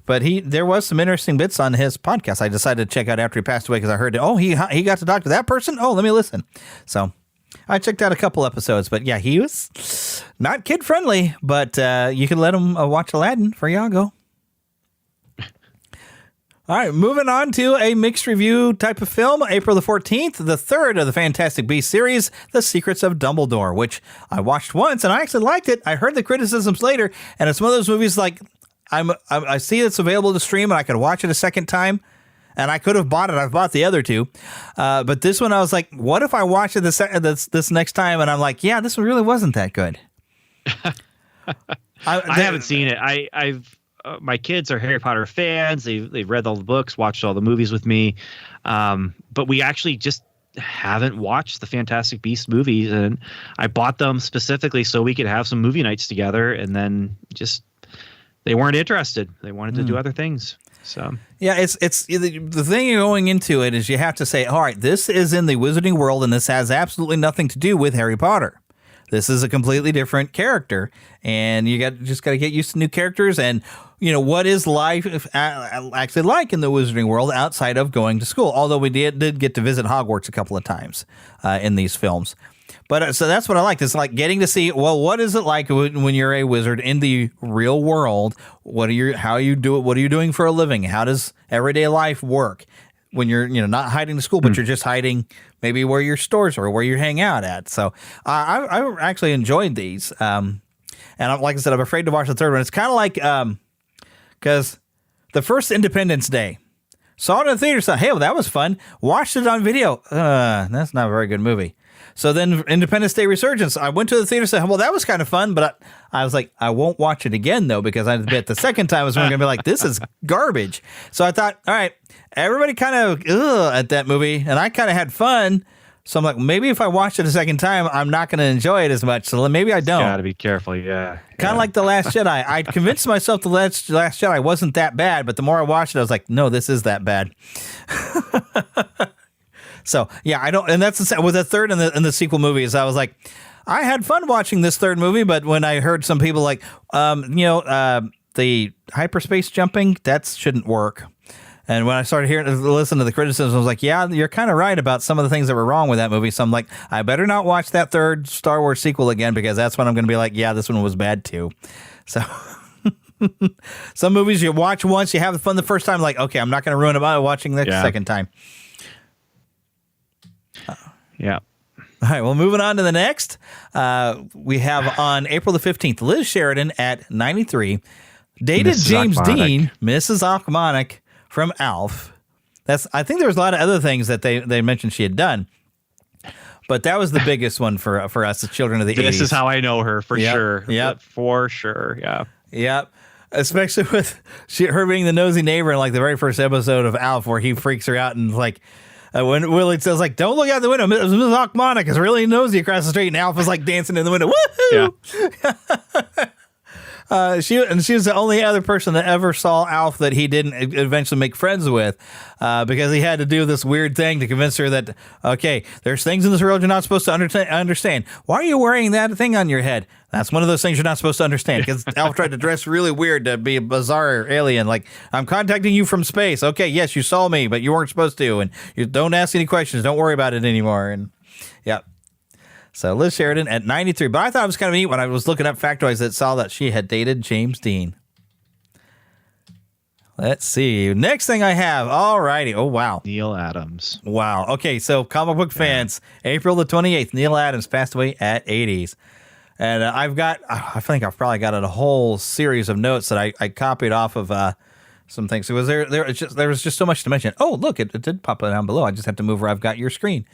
[SPEAKER 5] But there was some interesting bits on his podcast I decided to check out after he passed away, because I heard, he got to talk to that person? Oh, let me listen. So I checked out a couple episodes, but yeah, he was not kid-friendly, but you can let him watch Aladdin for Iago. All right, moving on to a mixed review type of film, April the 14th, the third of the Fantastic Beasts series, The Secrets of Dumbledore, which I watched once, and I actually liked it. I heard the criticisms later, and it's one of those movies like I see it's available to stream, and I could watch it a second time, and I could have bought it. I've bought the other two. But this one, I was like, what if I watch it this next time, and I'm like, yeah, this one really wasn't that good.
[SPEAKER 7] I haven't seen it. I've my kids are Harry Potter fans. They've read all the books, watched all the movies with me. But we actually just haven't watched the Fantastic Beasts movies, and I bought them specifically so we could have some movie nights together, and then just they weren't interested. They wanted to do other things. So
[SPEAKER 5] yeah, it's the thing going into it is you have to say, all right, this is in the Wizarding world, and this has absolutely nothing to do with Harry Potter. This is a completely different character, and you just got to get used to new characters and what is life actually like in the Wizarding world outside of going to school. Although we did get to visit Hogwarts a couple of times in these films. But so that's what I liked. It's like getting to see, well, what is it like when you're a wizard in the real world? How you do it? What are you doing for a living? How does everyday life work when you're not hiding to school, but you're just hiding maybe where your stores are or where you hang out at? So I actually enjoyed these. And like I said, I'm afraid to watch the third one. It's kind of like because the first Independence Day, saw it in the theater, said, hey, well, that was fun. Watched it on video. That's not a very good movie. So then Independence Day Resurgence, I went to the theater and said, well, that was kind of fun, but I was like, I won't watch it again, though, because I bet the second time I was going to be like, this is garbage. So I thought, all right, everybody kind of at that movie, and I kind of had fun. So I'm like, maybe if I watch it a second time, I'm not going to enjoy it as much. So maybe I don't.
[SPEAKER 7] Got to be careful, yeah.
[SPEAKER 5] Kind of like The Last Jedi. I convinced myself The Last Jedi wasn't that bad, but the more I watched it, I was like, no, this is that bad. So yeah, I don't, and that's with the third and the sequel movies. I was like, I had fun watching this third movie, but when I heard some people like, the hyperspace jumping, that shouldn't work. And when I started listening to the criticism, I was like, yeah, you're kind of right about some of the things that were wrong with that movie. So I'm like, I better not watch that third Star Wars sequel again, because that's when I'm going to be like, yeah, this one was bad too. So some movies you watch once, you have fun the first time, like, okay, I'm not going to ruin it by watching the second time.
[SPEAKER 7] Yeah.
[SPEAKER 5] All right, well, moving on to the next. We have on April the 15th, Liz Sheridan at 93 dated
[SPEAKER 7] Mrs.
[SPEAKER 5] James
[SPEAKER 7] Achmonic.
[SPEAKER 5] Dean, Mrs. Achmonic from Alf. I think there was a lot of other things that they mentioned she had done, but that was the biggest one for us, the children of the 80s.
[SPEAKER 7] This is how I know her for sure.
[SPEAKER 5] Yep.
[SPEAKER 7] For sure. Yeah.
[SPEAKER 5] Yep. Especially with her being the nosy neighbor in like the very first episode of Alf, where he freaks her out and like, when Willie says like, "Don't look out the window, Mrs. Achmonic is really nosy across the street," and Alf is like dancing in the window. Woohoo! Yeah. She was the only other person that ever saw Alf that he didn't eventually make friends with, because he had to do this weird thing to convince her that, okay, there's things in this world you're not supposed to understand. Why are you wearing that thing on your head? That's one of those things you're not supposed to understand, because Alf tried to dress really weird to be a bizarre alien. Like, I'm contacting you from space. Okay, yes, you saw me, but you weren't supposed to. And you don't ask any questions. Don't worry about it anymore. And yeah. So Liz Sheridan at 93. But I thought it was kind of neat when I was looking up factoids that saw that she had dated James Dean. Let's see. Next thing I have. All righty. Oh, wow.
[SPEAKER 7] Neil Adams.
[SPEAKER 5] Wow. Okay, so comic book fans, April the 28th, Neil Adams passed away at 80s. And I think I've probably got a whole series of notes that I copied off of some things. It was there was just so much to mention. Oh, look, it did pop down below. I just have to move where I've got your screen.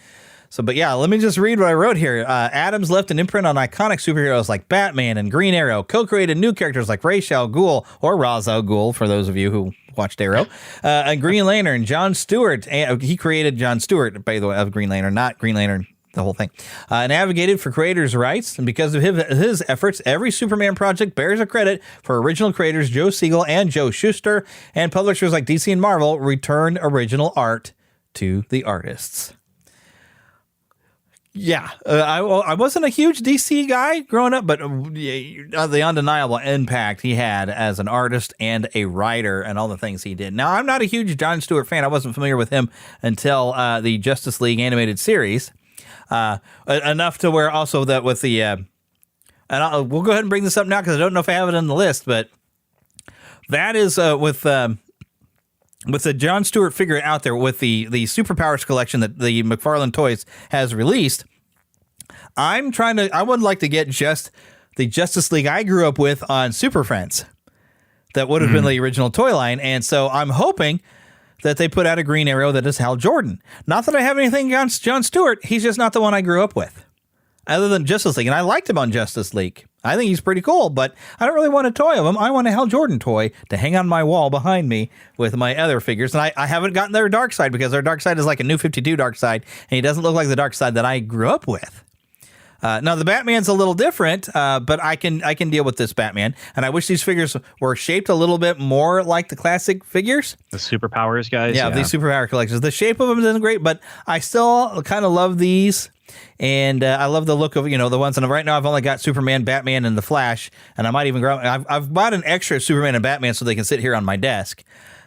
[SPEAKER 5] So, but yeah, let me just read what I wrote here. Adams left an imprint on iconic superheroes like Batman and Green Arrow, co-created new characters like Ra's al Ghul, or Ra's al Ghul, for those of you who watched Arrow, and Green Lantern, John Stewart. He created John Stewart, by the way, of Green Lantern, not Green Lantern, the whole thing. And advocated for creators' rights, and because of his efforts, every Superman project bears a credit for original creators Joe Siegel and Joe Shuster, and publishers like DC and Marvel returned original art to the artists. Yeah, I wasn't a huge DC guy growing up, but the undeniable impact he had as an artist and a writer and all the things he did. Now, I'm not a huge John Stewart fan. I wasn't familiar with him until the Justice League animated series, enough to where also that with the, and we'll go ahead and bring this up now because I don't know if I have it on the list, but that is with the John Stewart figure out there with the Superpowers collection that the McFarlane Toys has released. I would like to get just the Justice League I grew up with on Super Friends. That would have been the original toy line. And so I'm hoping that they put out a Green Arrow that is Hal Jordan. Not that I have anything against John Stewart. He's just not the one I grew up with. Other than Justice League. And I liked him on Justice League. I think he's pretty cool, but I don't really want a toy of him. I want a Hal Jordan toy to hang on my wall behind me with my other figures. And I haven't gotten their Dark Side because their Dark Side is like a New 52 Dark Side, and he doesn't look like the Dark Side that I grew up with. Now, the Batman's a little different, but I can deal with this Batman. And I wish these figures were shaped a little bit more like the classic figures.
[SPEAKER 7] The Superpowers guys.
[SPEAKER 5] Yeah, these Superpower collections. The shape of them isn't great, but I still kind of love these. And I love the look of, the ones. And right now I've only got Superman, Batman, and the Flash. And I might even grow. I've bought an extra Superman and Batman so they can sit here on my desk.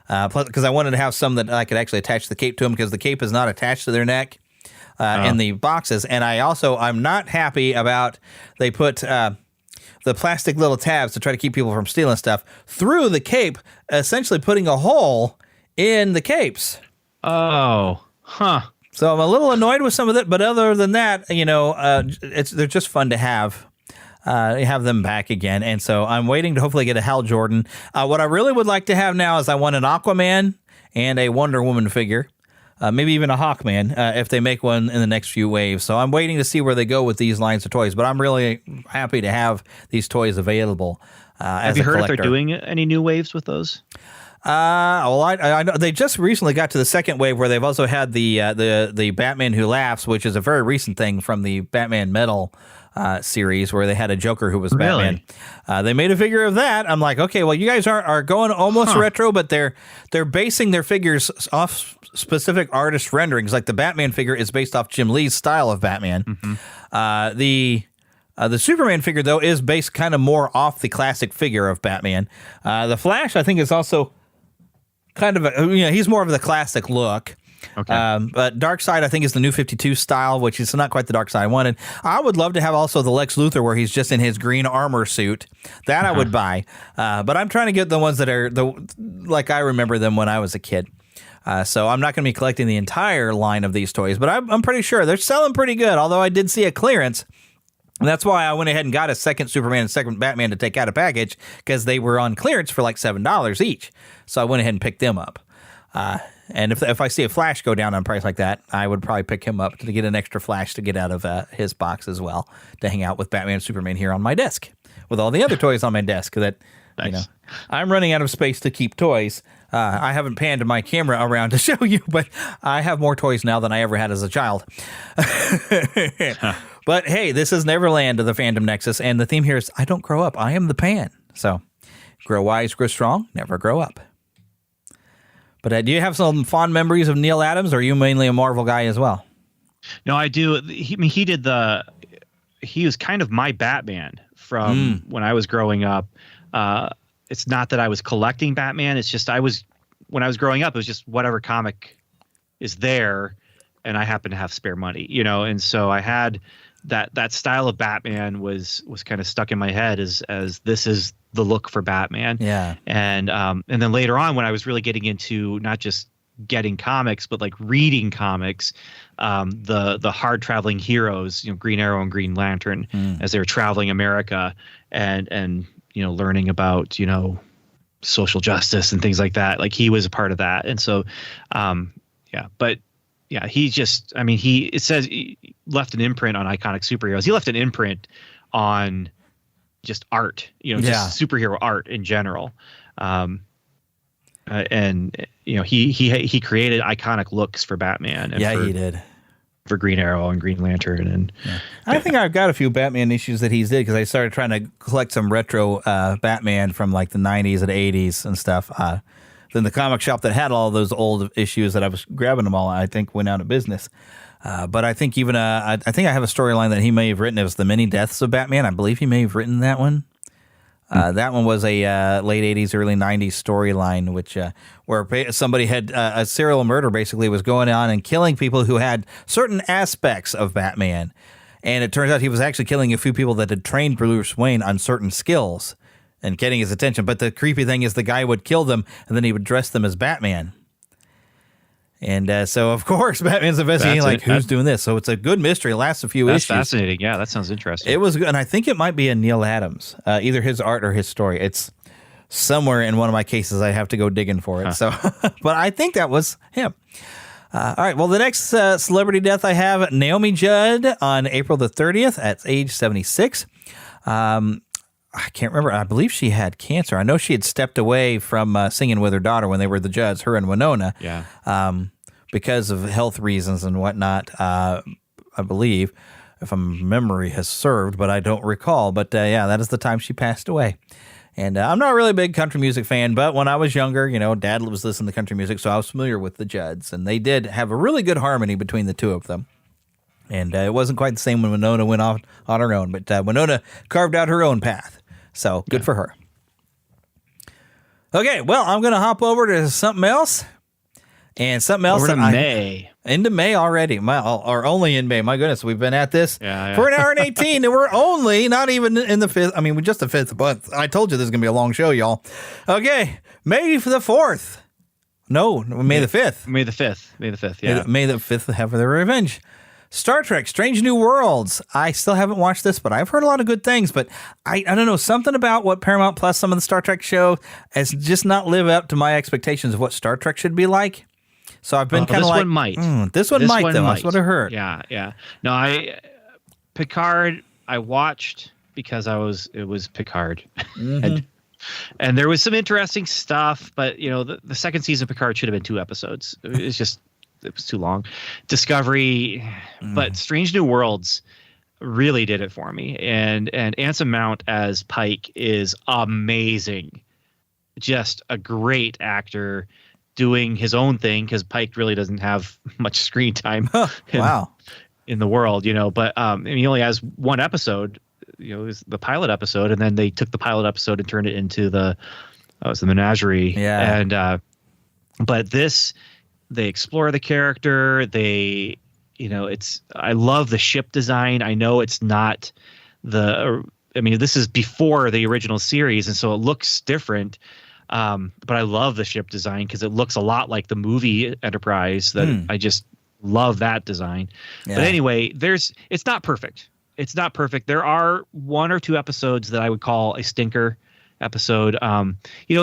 [SPEAKER 5] Because I wanted to have some that I could actually attach the cape to them, because the cape is not attached to their neck in the boxes. And I'm not happy about they put the plastic little tabs to try to keep people from stealing stuff through the cape, essentially putting a hole in the capes.
[SPEAKER 7] Oh, huh.
[SPEAKER 5] So I'm a little annoyed with some of it, but other than that, they're just fun to have them back again. And so I'm waiting to hopefully get a Hal Jordan. What I really would like to have now is I want an Aquaman and a Wonder Woman figure, maybe even a Hawkman if they make one in the next few waves. So I'm waiting to see where they go with these lines of toys, but I'm really happy to have these toys available as a collector. Have you heard if they're
[SPEAKER 7] doing any new waves with those?
[SPEAKER 5] I know they just recently got to the second wave where they've also had the Batman Who Laughs, which is a very recent thing from the Batman Metal series where they had a Joker who was Batman. They made a figure of that. I'm like, okay, well, you guys are going almost retro, but they're basing their figures off specific artist renderings. Like the Batman figure is based off Jim Lee's style of Batman. The Superman figure, though, is based kind of more off the classic figure of Batman. The Flash, I think, is also kind of he's more of the classic look.
[SPEAKER 7] Okay.
[SPEAKER 5] But Darkseid, I think, is the new 52 style, which is not quite the Darkseid I wanted. I would love to have also the Lex Luthor where he's just in his green armor suit. That I would buy. But I'm trying to get the ones that are like I remember them when I was a kid. So I'm not going to be collecting the entire line of these toys, but I'm pretty sure they're selling pretty good, although I did see a clearance. And that's why I went ahead and got a second Superman and second Batman to take out a package, because they were on clearance for like $7 each. So I went ahead and picked them up. And if I see a Flash go down on price like that, I would probably pick him up to get an extra Flash to get out of his box as well, to hang out with Batman and Superman here on my desk with all the other toys on my desk that,
[SPEAKER 7] nice.
[SPEAKER 5] I'm running out of space to keep toys. I haven't panned my camera around to show you, but I have more toys now than I ever had as a child. But hey, this is Neverland of the Fandom Nexus, and the theme here is I don't grow up. I am the pan. So grow wise, grow strong, never grow up. But do you have some fond memories of Neil Adams, or are you mainly a Marvel guy as well? No,
[SPEAKER 7] I do. He was kind of my Batman from when I was growing up. It's not that I was collecting Batman. It's just when I was growing up, it was just whatever comic is there, and I happen to have spare money, and so I had that style of Batman was kind of stuck in my head as this is the look for Batman.
[SPEAKER 5] Yeah.
[SPEAKER 7] And then later on, when I was really getting into not just getting comics, but like reading comics, the hard traveling heroes, Green Arrow and Green Lantern, as they were traveling America and learning about, social justice and things like that. Like he was a part of that. And so, it says he left an imprint on iconic superheroes. He left an imprint on just art, just superhero art in general. He created iconic looks for Batman. And
[SPEAKER 5] he did.
[SPEAKER 7] For Green Arrow and Green Lantern. And
[SPEAKER 5] I think I've got a few Batman issues that he's did, because I started trying to collect some retro Batman from like the 90s and 80s and stuff. Then the comic shop that had all those old issues that I was grabbing them all, I think went out of business. But I think even I think I have a storyline that he may have written. It was The Many Deaths of Batman. I believe he may have written that one. That one was a late 80s, early 90s storyline, which where somebody had a serial murder basically was going on and killing people who had certain aspects of Batman. And it turns out he was actually killing a few people that had trained Bruce Wayne on certain skills and getting his attention. But the creepy thing is the guy would kill them, and then he would dress them as Batman. And so, of course, Batman's investigating, who's doing this? So it's a good mystery. It lasts a few issues.
[SPEAKER 7] That's fascinating. Yeah, that sounds interesting.
[SPEAKER 5] It was good, and I think it might be a Neil Adams, either his art or his story. It's somewhere in one of my cases. I have to go digging for it. So, but I think that was him. All right. Well, the next celebrity death I have, Naomi Judd on April the 30th at age 76. I can't remember. I believe she had cancer. I know she had stepped away from singing with her daughter when they were the Judds, her and Winona.
[SPEAKER 7] Yeah.
[SPEAKER 5] Because of health reasons and whatnot, I believe, if my memory has served, but I don't recall. But that is the time she passed away. And I'm not really a big country music fan, but when I was younger, Dad was listening to country music, so I was familiar with the Judds. And they did have a really good harmony between the two of them. And it wasn't quite the same when Winona went off on her own, but Winona carved out her own path. So good for her. Okay, well, I'm going to hop over to something else. And something else.
[SPEAKER 7] Over to May.
[SPEAKER 5] Into May already. Or only in May. My goodness, we've been at this for an hour and 18, and we're only not even in the fifth. I mean, we're just the fifth month. I told you this is going to be a long show, y'all. Okay, May the 4th. No, May the 5th.
[SPEAKER 7] May the 5th. May the 5th, yeah.
[SPEAKER 5] May the 5th have their revenge. Star Trek, Strange New Worlds. I still haven't watched this, but I've heard a lot of good things. But I don't know, something about what Paramount Plus, some of the Star Trek show, has just not lived up to my expectations of what Star Trek should be like. So I've been kind of like,
[SPEAKER 7] this one might.
[SPEAKER 5] This one might, though. That's what I heard.
[SPEAKER 7] Yeah. No, Picard, I watched because it was Picard.
[SPEAKER 5] Mm-hmm.
[SPEAKER 7] and there was some interesting stuff, but, the second season of Picard should have been 2 episodes. It was too long. Discovery, but Strange New Worlds really did it for me. And Anson Mount as Pike is amazing. Just a great actor doing his own thing, because Pike really doesn't have much screen time in the world, but he only has one episode, it was the pilot episode, and then they took the pilot episode and turned it into the menagerie.
[SPEAKER 5] Yeah.
[SPEAKER 7] And but this, they explore the character. They, I love the ship design. I know it's not this is before the original series, and so it looks different. But I love the ship design because it looks a lot like the movie Enterprise. I just love that design. Yeah. But anyway, it's not perfect. It's not perfect. There are one or two episodes that I would call a stinker episode.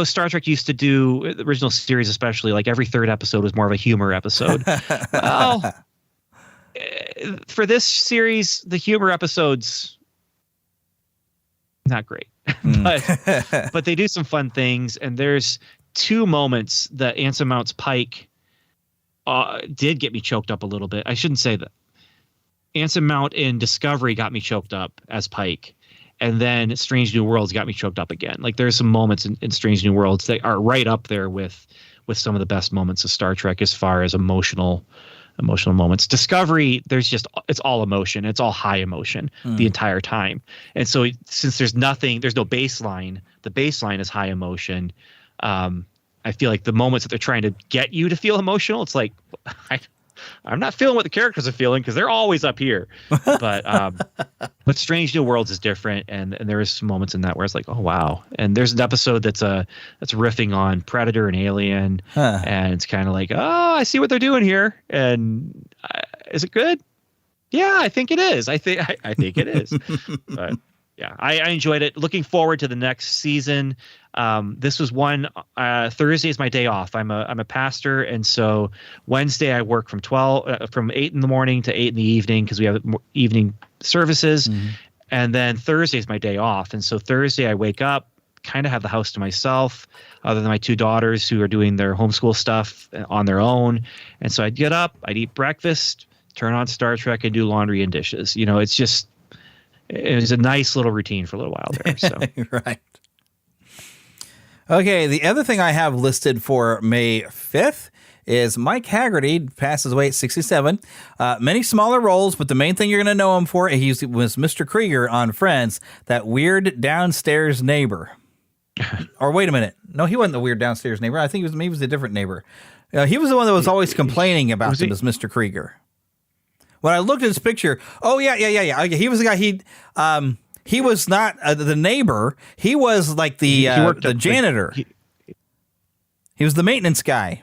[SPEAKER 7] Star Trek used to do, the original series especially, like every third episode was more of a humor episode. Well, for this series, the humor episodes, not great. but they do some fun things, and there's two moments that Anson Mount's Pike did get me choked up a little bit. I shouldn't say that. Anson Mount in Discovery got me choked up as Pike, and then Strange New Worlds got me choked up again. Like, there's some moments in Strange New Worlds that are right up there with some of the best moments of Star Trek as far as emotional moments. Discovery, it's all emotion. It's all high emotion the entire time. And so since there's no baseline, the baseline is high emotion. I feel like the moments that they're trying to get you to feel emotional, it's like, I'm not feeling what the characters are feeling because they're always up here. But Strange New Worlds is different, and there is some moments in that where it's like, oh wow. And there's an episode that's riffing on Predator and Alien, and it's kind of like, oh, I see what they're doing here. And is it good? Yeah, I think it is. I think it is. But yeah, I enjoyed it. Looking forward to the next season. This was one. Thursday is my day off. I'm a pastor, and so Wednesday I work from 8 in the morning to 8 in the evening because we have evening services, and then Thursday is my day off. And so Thursday I wake up, kind of have the house to myself, other than my two daughters who are doing their homeschool stuff on their own. And so I'd get up, I'd eat breakfast, turn on Star Trek, and do laundry and dishes. It was a nice little routine for a little while there. So.
[SPEAKER 5] Right. Okay, the other thing I have listed for May 5th is Mike Haggerty passes away at 67. Many smaller roles, but the main thing you're going to know him for, he was Mr. Krieger on Friends, that weird downstairs neighbor. Or wait a minute. No, he wasn't the weird downstairs neighbor. I think he was a different neighbor. He was the one that was always complaining about him as Mr. Krieger. When I looked at his picture, oh, yeah. He was the guy, he was not the neighbor. He was like the janitor. He was the maintenance guy.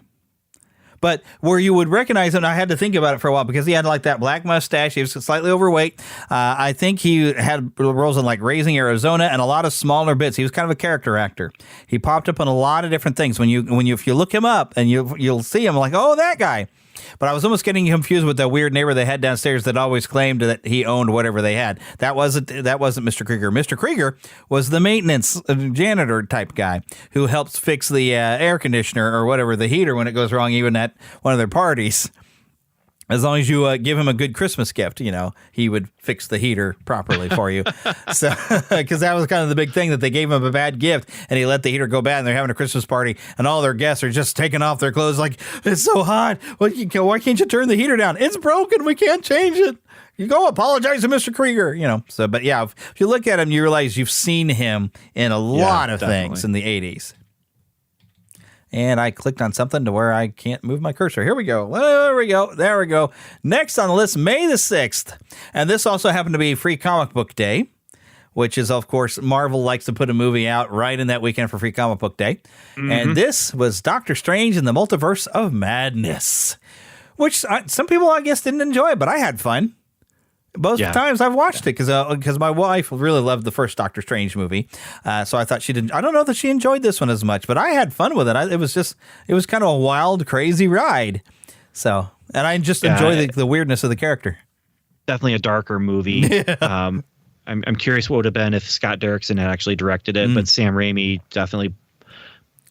[SPEAKER 5] But where you would recognize him, I had to think about it for a while because he had like that black mustache. He was slightly overweight. I think he had roles in like Raising Arizona and a lot of smaller bits. He was kind of a character actor. He popped up in a lot of different things. If you look him up and you'll see him like, oh, that guy. But I was almost getting confused with that weird neighbor they had downstairs that always claimed that he owned whatever they had. That wasn't Mr. Krieger. Mr. Krieger was the maintenance janitor type guy who helps fix the air conditioner or whatever, the heater, when it goes wrong, even at one of their parties. As long as you give him a good Christmas gift, he would fix the heater properly for you. So, because that was kind of the big thing, that they gave him a bad gift and he let the heater go bad, and they're having a Christmas party and all their guests are just taking off their clothes like, it's so hot. Why can't you turn the heater down? It's broken. We can't change it. You go apologize to Mr. Krieger, So, but yeah, if you look at him, you realize you've seen him in a lot of things in the 80s. And I clicked on something to where I can't move my cursor. Here we go. There we go. Next on the list, May the 6th. And this also happened to be Free Comic Book Day, which is, of course, Marvel likes to put a movie out right in that weekend for Free Comic Book Day. Mm-hmm. And this was Doctor Strange in the Multiverse of Madness, which some people, I guess, didn't enjoy, but I had fun. Both times I've watched it because my wife really loved the first Doctor Strange movie. So I thought she didn't. I don't know that she enjoyed this one as much, but I had fun with it. It was kind of a wild, crazy ride. So, and I just enjoy the weirdness of the character.
[SPEAKER 7] Definitely a darker movie. Yeah. I'm curious what would have been if Scott Derrickson had actually directed it, but Sam Raimi definitely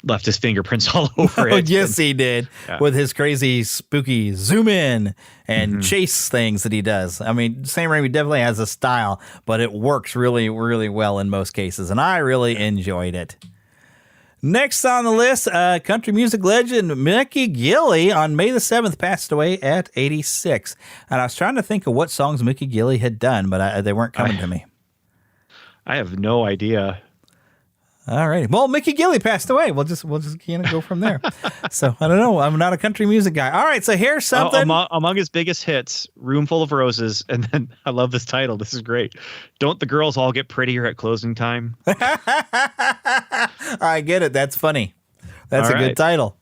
[SPEAKER 7] left his fingerprints all over it.
[SPEAKER 5] Oh, yes, he did.
[SPEAKER 7] Yeah.
[SPEAKER 5] With his crazy, spooky zoom in and chase things that he does. I mean, Sam Raimi definitely has a style, but it works really, really well in most cases, and I really enjoyed it. Next on the list, country music legend Mickey Gilley on May the 7th passed away at 86. And I was trying to think of what songs Mickey Gilley had done, but they weren't coming to me.
[SPEAKER 7] I have no idea.
[SPEAKER 5] All right. Well, Mickey Gilley passed away. We'll just kind of go from there. So I don't know. I'm not a country music guy. All right. So here's something.
[SPEAKER 7] Among his biggest hits, "Room Full of Roses," and then I love this title. This is great. "Don't the girls all get prettier at closing time?"
[SPEAKER 5] I get it. That's funny. That's
[SPEAKER 7] All
[SPEAKER 5] a good
[SPEAKER 7] right.
[SPEAKER 5] title.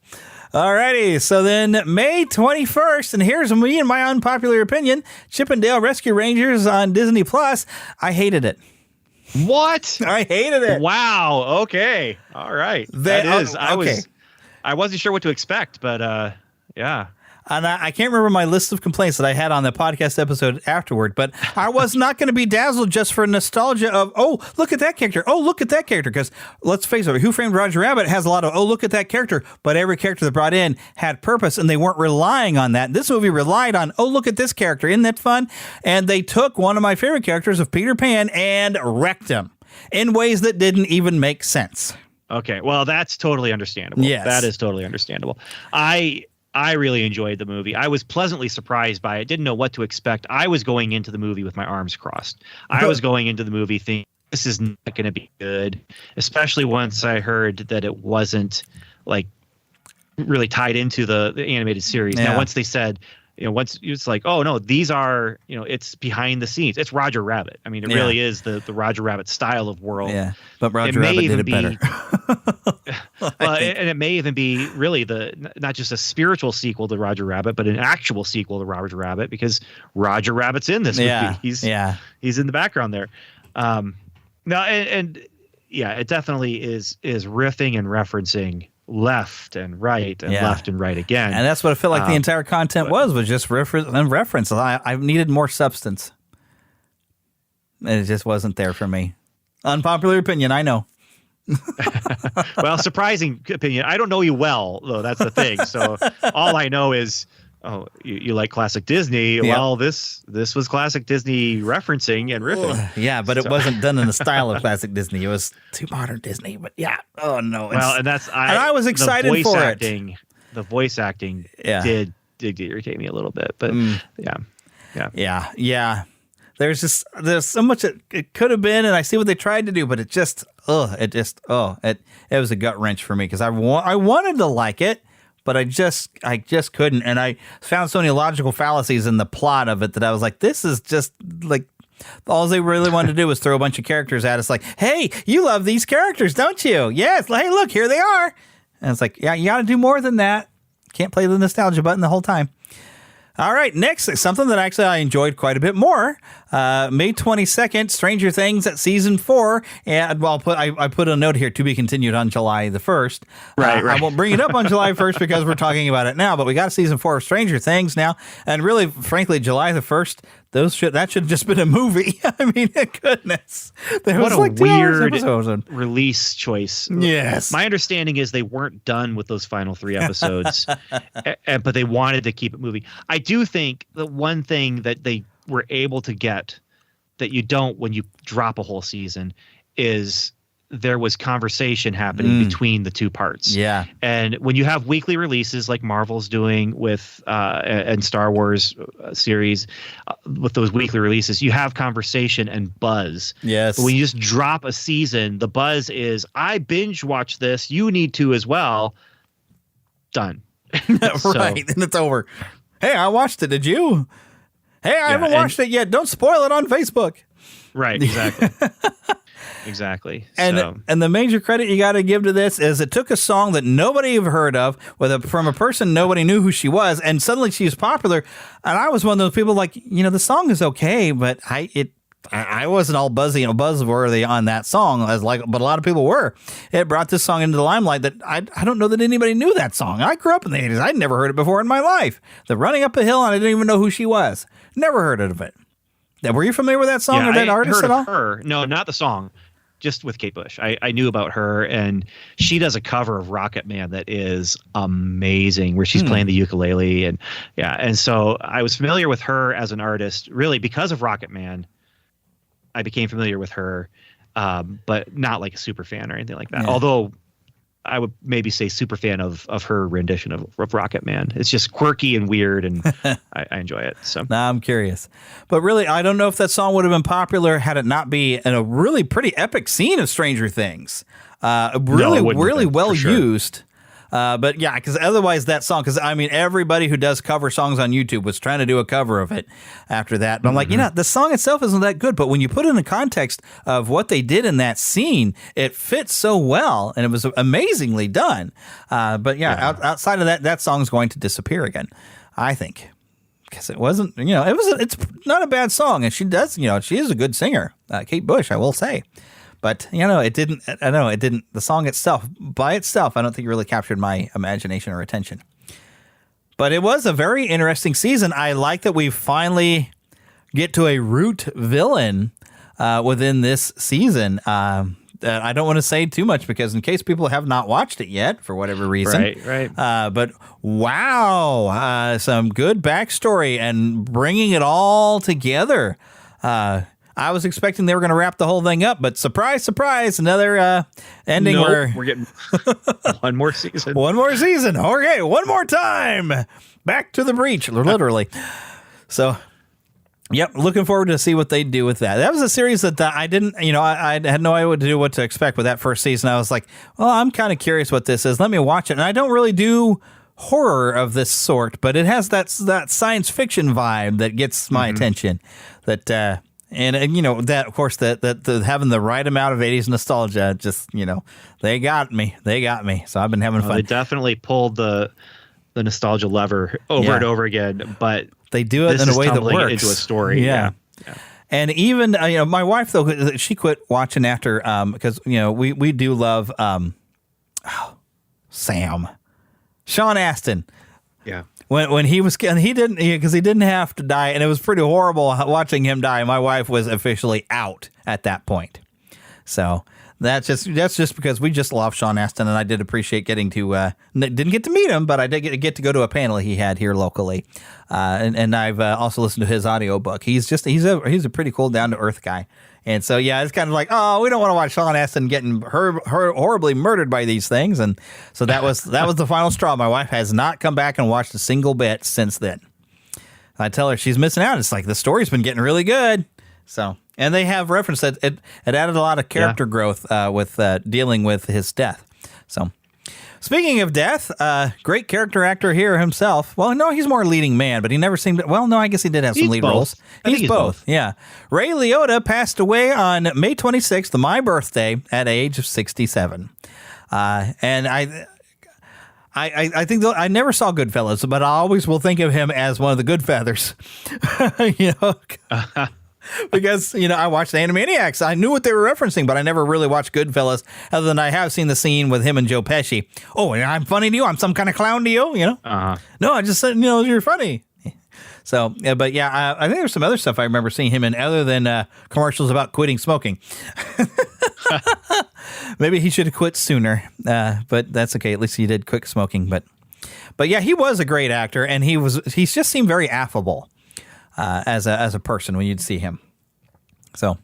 [SPEAKER 5] All righty. So then May 21st, and here's me and my unpopular opinion: Chippendale Rescue Rangers on Disney Plus. I hated it.
[SPEAKER 7] What?
[SPEAKER 5] I hated it.
[SPEAKER 7] Wow. Okay. All right. That is. I wasn't sure what to expect, but yeah.
[SPEAKER 5] And I can't remember my list of complaints that I had on the podcast episode afterward, but I was not going to be dazzled just for nostalgia of, oh, look at that character. Oh, look at that character. Because let's face it, Who Framed Roger Rabbit has a lot of, oh, look at that character. But every character they brought in had purpose, and they weren't relying on that. This movie relied on, oh, look at this character. Isn't that fun? And they took one of my favorite characters of Peter Pan and wrecked him in ways that didn't even make sense.
[SPEAKER 7] Okay. Well, that's totally understandable.
[SPEAKER 5] Yes.
[SPEAKER 7] That is totally understandable. I really enjoyed the movie. I was pleasantly surprised by it. Didn't know what to expect. I was going into the movie with my arms crossed. I was going into the movie thinking this is not going to be good, especially once I heard that it wasn't like really tied into the animated series.
[SPEAKER 5] Yeah.
[SPEAKER 7] Now, once they said, once it's like, oh no, these are, it's behind the scenes. It's Roger Rabbit. I mean, it really is the Roger Rabbit style of world.
[SPEAKER 5] Yeah, but Roger Rabbit did it better.
[SPEAKER 7] And it may even be really not just a spiritual sequel to Roger Rabbit, but an actual sequel to Roger Rabbit, because Roger Rabbit's in this movie. He's in the background there. It definitely is riffing and referencing left and right and left and right again.
[SPEAKER 5] And that's what I felt like the entire content was just reference. I needed more substance. And it just wasn't there for me. Unpopular opinion, I know.
[SPEAKER 7] Well, surprising opinion. I don't know you well, though. That's the thing. So all I know is, you like classic Disney.
[SPEAKER 5] Yep.
[SPEAKER 7] Well, this was classic Disney referencing and riffing.
[SPEAKER 5] Yeah, but it wasn't done in the style of classic Disney. It was too modern Disney. But yeah, oh no.
[SPEAKER 7] Well, and I was excited for it. The voice acting did irritate me a little bit, but
[SPEAKER 5] yeah. There's so much it could have been, and I see what they tried to do, but it was a gut wrench for me because I wanted to like it, but I just couldn't, and I found so many logical fallacies in the plot of it that I was like, this is just like all they really wanted to do was throw a bunch of characters at us, like, hey, you love these characters, don't you? Yes, hey, look, here they are, and it's like, yeah, you got to do more than that. Can't play the nostalgia button the whole time. All right, next, something that actually I enjoyed quite a bit more. May 22nd, Stranger Things at Season 4. And I put a note here, to be continued on July the 1st. Right. I won't bring it up on July 1st because we're talking about it now, but we got Season 4 of Stranger Things now. And really, frankly, July the 1st, that should have just been a movie. I mean, goodness.
[SPEAKER 7] What a weird release choice.
[SPEAKER 5] Yes.
[SPEAKER 7] My understanding is they weren't done with those final 3 episodes, but they wanted to keep it moving. I do think the one thing that they were able to get that you don't when you drop a whole season is there was conversation happening between the two parts.
[SPEAKER 5] Yeah.
[SPEAKER 7] And when you have weekly releases like Marvel's doing with and Star Wars series with those weekly releases, you have conversation and buzz.
[SPEAKER 5] Yes.
[SPEAKER 7] But when you just drop a season, the buzz is, I binge watch this. You need to as well. Done.
[SPEAKER 5] Right. And it's over. Hey, I watched it. Did you? Hey, I haven't watched it yet. Don't spoil it on Facebook.
[SPEAKER 7] Right. Exactly. Exactly.
[SPEAKER 5] And the major credit you got to give to this is it took a song that nobody have heard of from a person nobody knew who she was, and suddenly she's popular. And I was one of those people like, the song is okay, but I wasn't all buzzy and buzzworthy on that song but a lot of people were. It brought this song into the limelight that I don't know that anybody knew that song. I grew up in the 80s. I'd never heard it before in my life. The Running Up a Hill, and I didn't even know who she was. Never heard of it. Were you familiar with that song or that artist
[SPEAKER 7] heard
[SPEAKER 5] at all?
[SPEAKER 7] Of her. No, not the song. just with Kate Bush. I knew about her, and she does a cover of Rocket Man that is amazing, where she's playing the ukulele, and so I was familiar with her as an artist really because of Rocket Man. I became familiar with her, but not like a super fan or anything like that. Although I would maybe say super fan of her rendition of Rocket Man. It's just quirky and weird, and I enjoy it. So
[SPEAKER 5] now I'm curious. But really, I don't know if that song would have been popular had it not be in a really pretty epic scene of Stranger Things. Really well used. But yeah, because otherwise that song, because I mean, everybody who does cover songs on YouTube was trying to do a cover of it after that. But I'm like, the song itself isn't that good. But when you put it in the context of what they did in that scene, it fits so well, and it was amazingly done. But outside of that, that song's going to disappear again, I think. Because it wasn't, it's not a bad song. And she does, she is a good singer, Kate Bush, I will say. But, it didn't, the song itself, by itself, I don't think it really captured my imagination or attention. But it was a very interesting season. I like that we finally get to a root villain within this season. I don't want to say too much because in case people have not watched it yet, for whatever reason.
[SPEAKER 7] Right.
[SPEAKER 5] But wow, some good backstory and bringing it all together. I was expecting they were going to wrap the whole thing up, but surprise, surprise, another ending where
[SPEAKER 7] we're getting one more season.
[SPEAKER 5] One more season. Okay, one more time. Back to the breach, literally. So, yep, looking forward to see what they do with that. That was a series that I didn't, I had no idea what to expect with that first season. I was like, well, I'm kind of curious what this is. Let me watch it. And I don't really do horror of this sort, but it has that science fiction vibe that gets my attention. And that, of course, that having the right amount of 80s nostalgia, just, they got me. So I've been having fun.
[SPEAKER 7] They definitely pulled the nostalgia lever over and over again, but
[SPEAKER 5] they do it in a way that works.
[SPEAKER 7] Into a story. Yeah.
[SPEAKER 5] And even, my wife, though, she quit watching after, because, we do love Sean Astin.
[SPEAKER 7] Yeah.
[SPEAKER 5] When he was, and he didn't have to die, and it was pretty horrible watching him die. My wife was officially out at that point. So that's just because we just love Sean Astin, and I did appreciate getting to, didn't get to meet him, but I did get to go to a panel he had here locally. And I've also listened to his audiobook. He's a pretty cool, down to earth guy. And so, yeah, it's kind of like, oh, we don't want to watch Sean Astin getting horribly murdered by these things. And so that was the final straw. My wife has not come back and watched a single bit since then. I tell her she's missing out. It's like the story's been getting really good. So, and they have referenced that it added a lot of character growth with dealing with his death. So, speaking of death, great character actor here himself. Well, no, he's more leading man, but he never seemed. Well, no, I guess he did have some lead roles. He's both. Yeah. Ray Liotta passed away on May 26th, my birthday, at age of 67. And I think I never saw Goodfellas, but I always will think of him as one of the Goodfeathers. Because, I watched the Animaniacs. I knew what they were referencing, but I never really watched Goodfellas, other than I have seen the scene with him and Joe Pesci. Oh, and I'm funny to you? I'm some kind of clown to you? No, I just said, you're funny. So, but yeah, I think there's some other stuff I remember seeing him in other than commercials about quitting smoking. Maybe he should have quit sooner, but that's okay. At least he did quit smoking. But yeah, he was a great actor, and he just seemed very affable. As a person when you'd see him. So,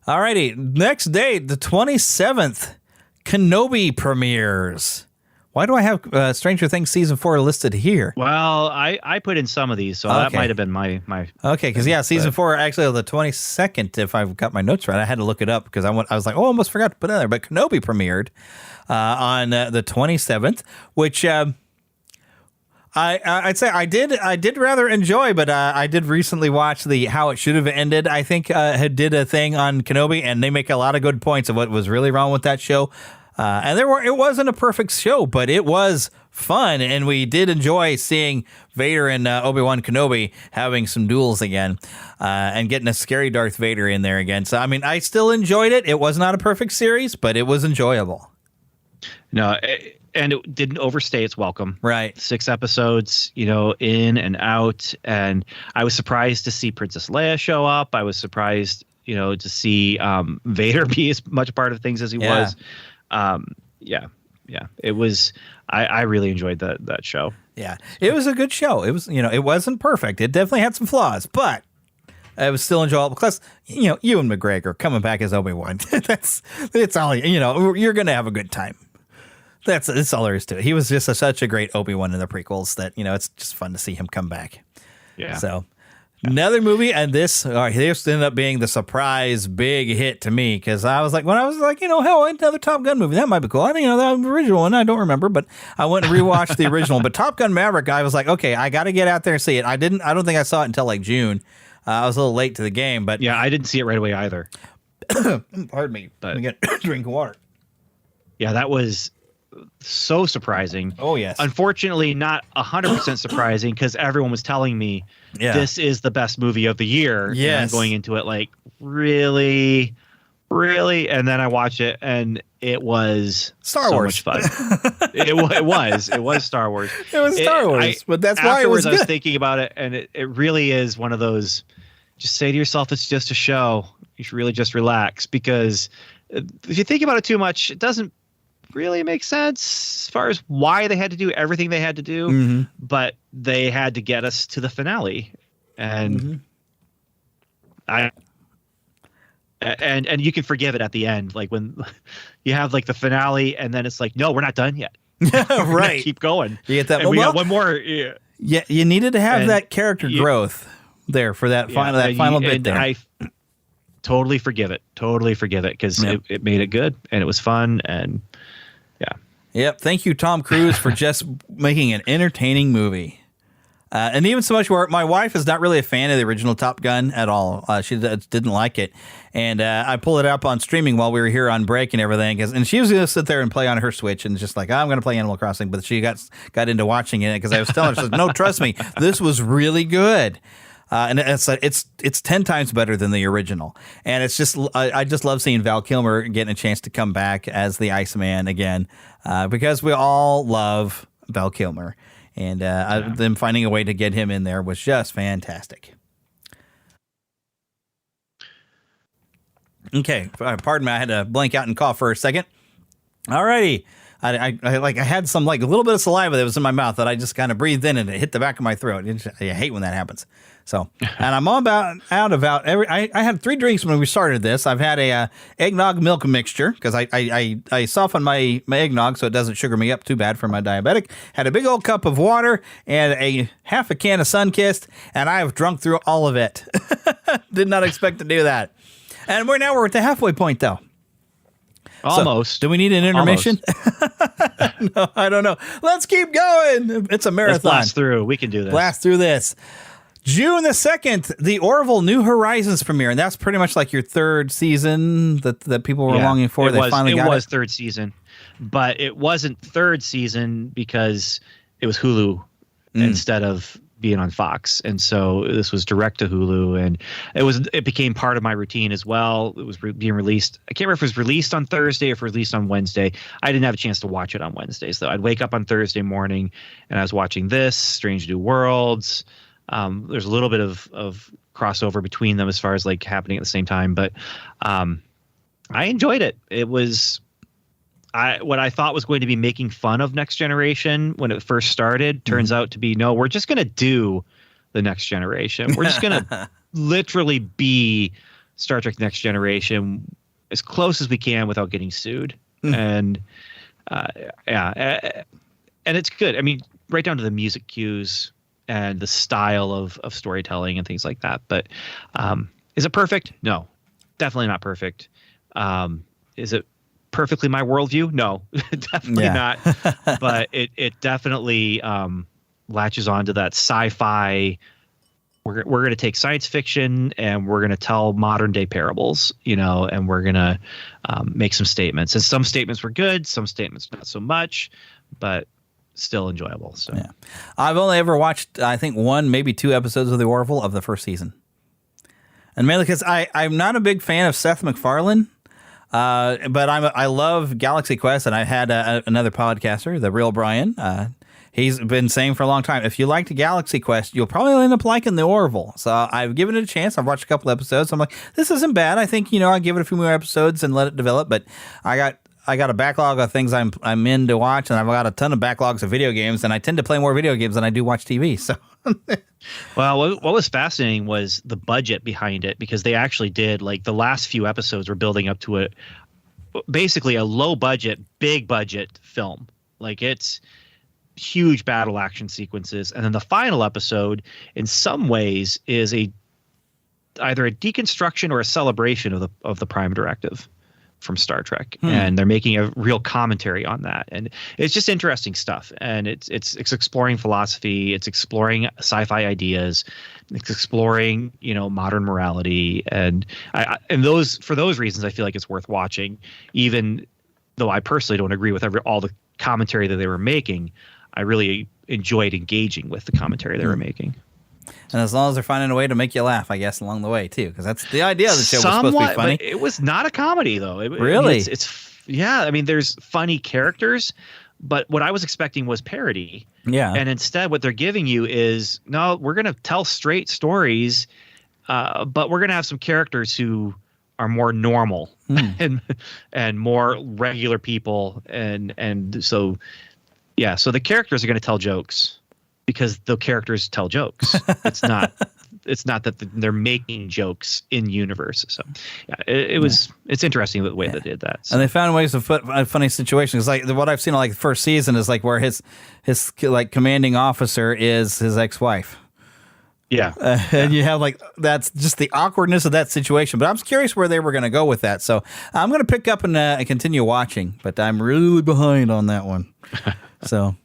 [SPEAKER 5] alrighty, next day, the 27th, Kenobi premieres. Why do I have Stranger Things Season 4 listed here?
[SPEAKER 7] Well, I put in some of these, so that might have been my...
[SPEAKER 5] Okay, because Season 4, actually on the 22nd, if I've got my notes right, I had to look it up because I was like, I almost forgot to put it in there. But Kenobi premiered on the 27th, which... I'd say I did rather enjoy, but I did recently watch the How It Should Have Ended. I think did a thing on Kenobi, and they make a lot of good points of what was really wrong with that show. And it wasn't a perfect show, but it was fun, and we did enjoy seeing Vader and Obi-Wan Kenobi having some duels again, and getting a scary Darth Vader in there again. So I mean, I still enjoyed it. It was not a perfect series, but it was enjoyable.
[SPEAKER 7] No. And it didn't overstay its welcome.
[SPEAKER 5] Right.
[SPEAKER 7] 6 episodes, in and out. And I was surprised to see Princess Leia show up. I was surprised, to see Vader be as much a part of things as he was. It was. I really enjoyed that show.
[SPEAKER 5] Yeah, it was a good show. It was, it wasn't perfect. It definitely had some flaws, but it was still enjoyable. Plus, Ewan McGregor coming back as Obi-Wan. it's all, you're going to have a good time. That's all there is to it. He was just such a great Obi-Wan in the prequels that, it's just fun to see him come back.
[SPEAKER 7] Yeah.
[SPEAKER 5] So another movie, and this ended up being the surprise big hit to me, because I was like, hell, another Top Gun movie, that might be cool. I think the original one, I don't remember, but I went and rewatched the original. But Top Gun Maverick, I was like, okay, I got to get out there and see it. I don't think I saw it until like June. I was a little late to the game, but
[SPEAKER 7] yeah, I didn't see it right away either.
[SPEAKER 5] Pardon me, but I get a drink of water.
[SPEAKER 7] Yeah, that was so surprising.
[SPEAKER 5] Oh yes.
[SPEAKER 7] Unfortunately, not 100% surprising, because everyone was telling me this is the best movie of the year.
[SPEAKER 5] Yes.
[SPEAKER 7] And I'm going into it like, really, and then I watch it, and it was
[SPEAKER 5] Star Wars.
[SPEAKER 7] So much fun. It was Star Wars.
[SPEAKER 5] It was Star Wars, but that's why it was good.
[SPEAKER 7] I was thinking about it, and it really is one of those. Just say to yourself, it's just a show. You should really just relax, because if you think about it too much, it doesn't really make sense as far as why they had to do everything they had to do, but they had to get us to the finale, and and you can forgive it at the end, like when you have like the finale, and then it's like, no, we're not done yet.
[SPEAKER 5] Right,
[SPEAKER 7] keep going.
[SPEAKER 5] You get that.
[SPEAKER 7] And we got one more.
[SPEAKER 5] Yeah, you needed to have that character growth there for that final bit there.
[SPEAKER 7] I totally forgive it because it made it good, and it was fun, and
[SPEAKER 5] Yep. Thank you, Tom Cruise, for just making an entertaining movie. And even so much where my wife is not really a fan of the original Top Gun at all. She didn't like it. And I pulled it up on streaming while we were here on break and everything. And she was going to sit there and play on her Switch and just like, I'm going to play Animal Crossing. But she got into watching it because I was telling her, she said, no, trust me, this was really good. And it's 10 times better than the original. And it's just, I just love seeing Val Kilmer getting a chance to come back as the Iceman again, because we all love Val Kilmer. And them finding a way to get him in there was just fantastic. Okay, pardon me, I had to blank out and cough for a second. All righty. I had some like a little bit of saliva that was in my mouth that I just kind of breathed in and it hit the back of my throat. I hate when that happens. So, and I'm I had 3 drinks when we started this. I've had a eggnog milk mixture because I soften my eggnog so it doesn't sugar me up too bad for my diabetic. Had a big old cup of water and a half a can of Sunkist, and I have drunk through all of it. Did not expect to do that. And we're at the halfway point though.
[SPEAKER 7] Almost.
[SPEAKER 5] So, do we need an intermission? No, I don't know. Let's keep going. It's a marathon.
[SPEAKER 7] Let's blast through. We can do this.
[SPEAKER 5] Blast through this. June the 2nd, the Orville New Horizons premiere, and that's pretty much like your 3rd season that people were longing for. It
[SPEAKER 7] was 3rd season, but it wasn't 3rd season because it was Hulu instead of being on Fox, and so this was direct to Hulu, and it became part of my routine as well. It was being released. I can't remember if it was released on Thursday or if it was released on Wednesday. I didn't have a chance to watch it on Wednesdays though. I'd wake up on Thursday morning and I was watching this Strange New Worlds. There's a little bit of crossover between them as far as like happening at the same time, but I enjoyed it. It was what I thought was going to be making fun of Next Generation when it first started turns out to be, no, we're just going to do the Next Generation. We're just going to literally be Star Trek Next Generation as close as we can without getting sued. And and it's good. I mean, right down to the music cues and the style of storytelling and things like that. But is it perfect? No, definitely not perfect. Is it perfectly my worldview? No, definitely not. But it definitely latches onto that sci-fi. We're going to take science fiction and we're going to tell modern day parables, and we're going to make some statements. And some statements were good, some statements not so much, but still enjoyable. So
[SPEAKER 5] I've only ever watched, I think, 1, maybe 2 episodes of The Orville of the first season. And mainly because I'm not a big fan of Seth MacFarlane. But I love Galaxy Quest, and I had another podcaster, the real Brian, he's been saying for a long time, if you liked Galaxy Quest, you'll probably end up liking the Orville. So I've given it a chance. I've watched a couple episodes. I'm like, this isn't bad. I think, I'll give it a few more episodes and let it develop. But I got a backlog of things I'm in to watch, and I've got a ton of backlogs of video games, and I tend to play more video games than I do watch TV. So,
[SPEAKER 7] well, what was fascinating was the budget behind it, because they actually did, like, the last few episodes were building up to basically a low budget, big budget film. Like, it's huge battle action sequences, and then the final episode, in some ways, is either a deconstruction or a celebration of the Prime Directive from Star Trek, and they're making a real commentary on that, and it's just interesting stuff. And it's exploring philosophy, it's exploring sci-fi ideas, it's exploring modern morality, and for those reasons, I feel like it's worth watching, even though I personally don't agree with all the commentary that they were making. I really enjoyed engaging with the commentary they were making.
[SPEAKER 5] And as long as they're finding a way to make you laugh, I guess, along the way, too, because that's the idea of the show. Was supposed to be funny.
[SPEAKER 7] But it was not a comedy, though.
[SPEAKER 5] Really?
[SPEAKER 7] There's funny characters, but what I was expecting was parody.
[SPEAKER 5] Yeah.
[SPEAKER 7] And instead, what they're giving you is, no, we're going to tell straight stories, but we're going to have some characters who are more normal and more regular people. And so, yeah, so the characters are going to tell jokes, because the characters tell jokes. It's not that they're making jokes in universe. So yeah, it's interesting the way they did that. So.
[SPEAKER 5] And they found ways to put funny situations. Like what I've seen, like the first season, is like where his like commanding officer is his ex-wife.
[SPEAKER 7] Yeah.
[SPEAKER 5] And you have that's just the awkwardness of that situation. But I'm curious where they were going to go with that. So I'm going to pick up and continue watching, but I'm really behind on that one. So.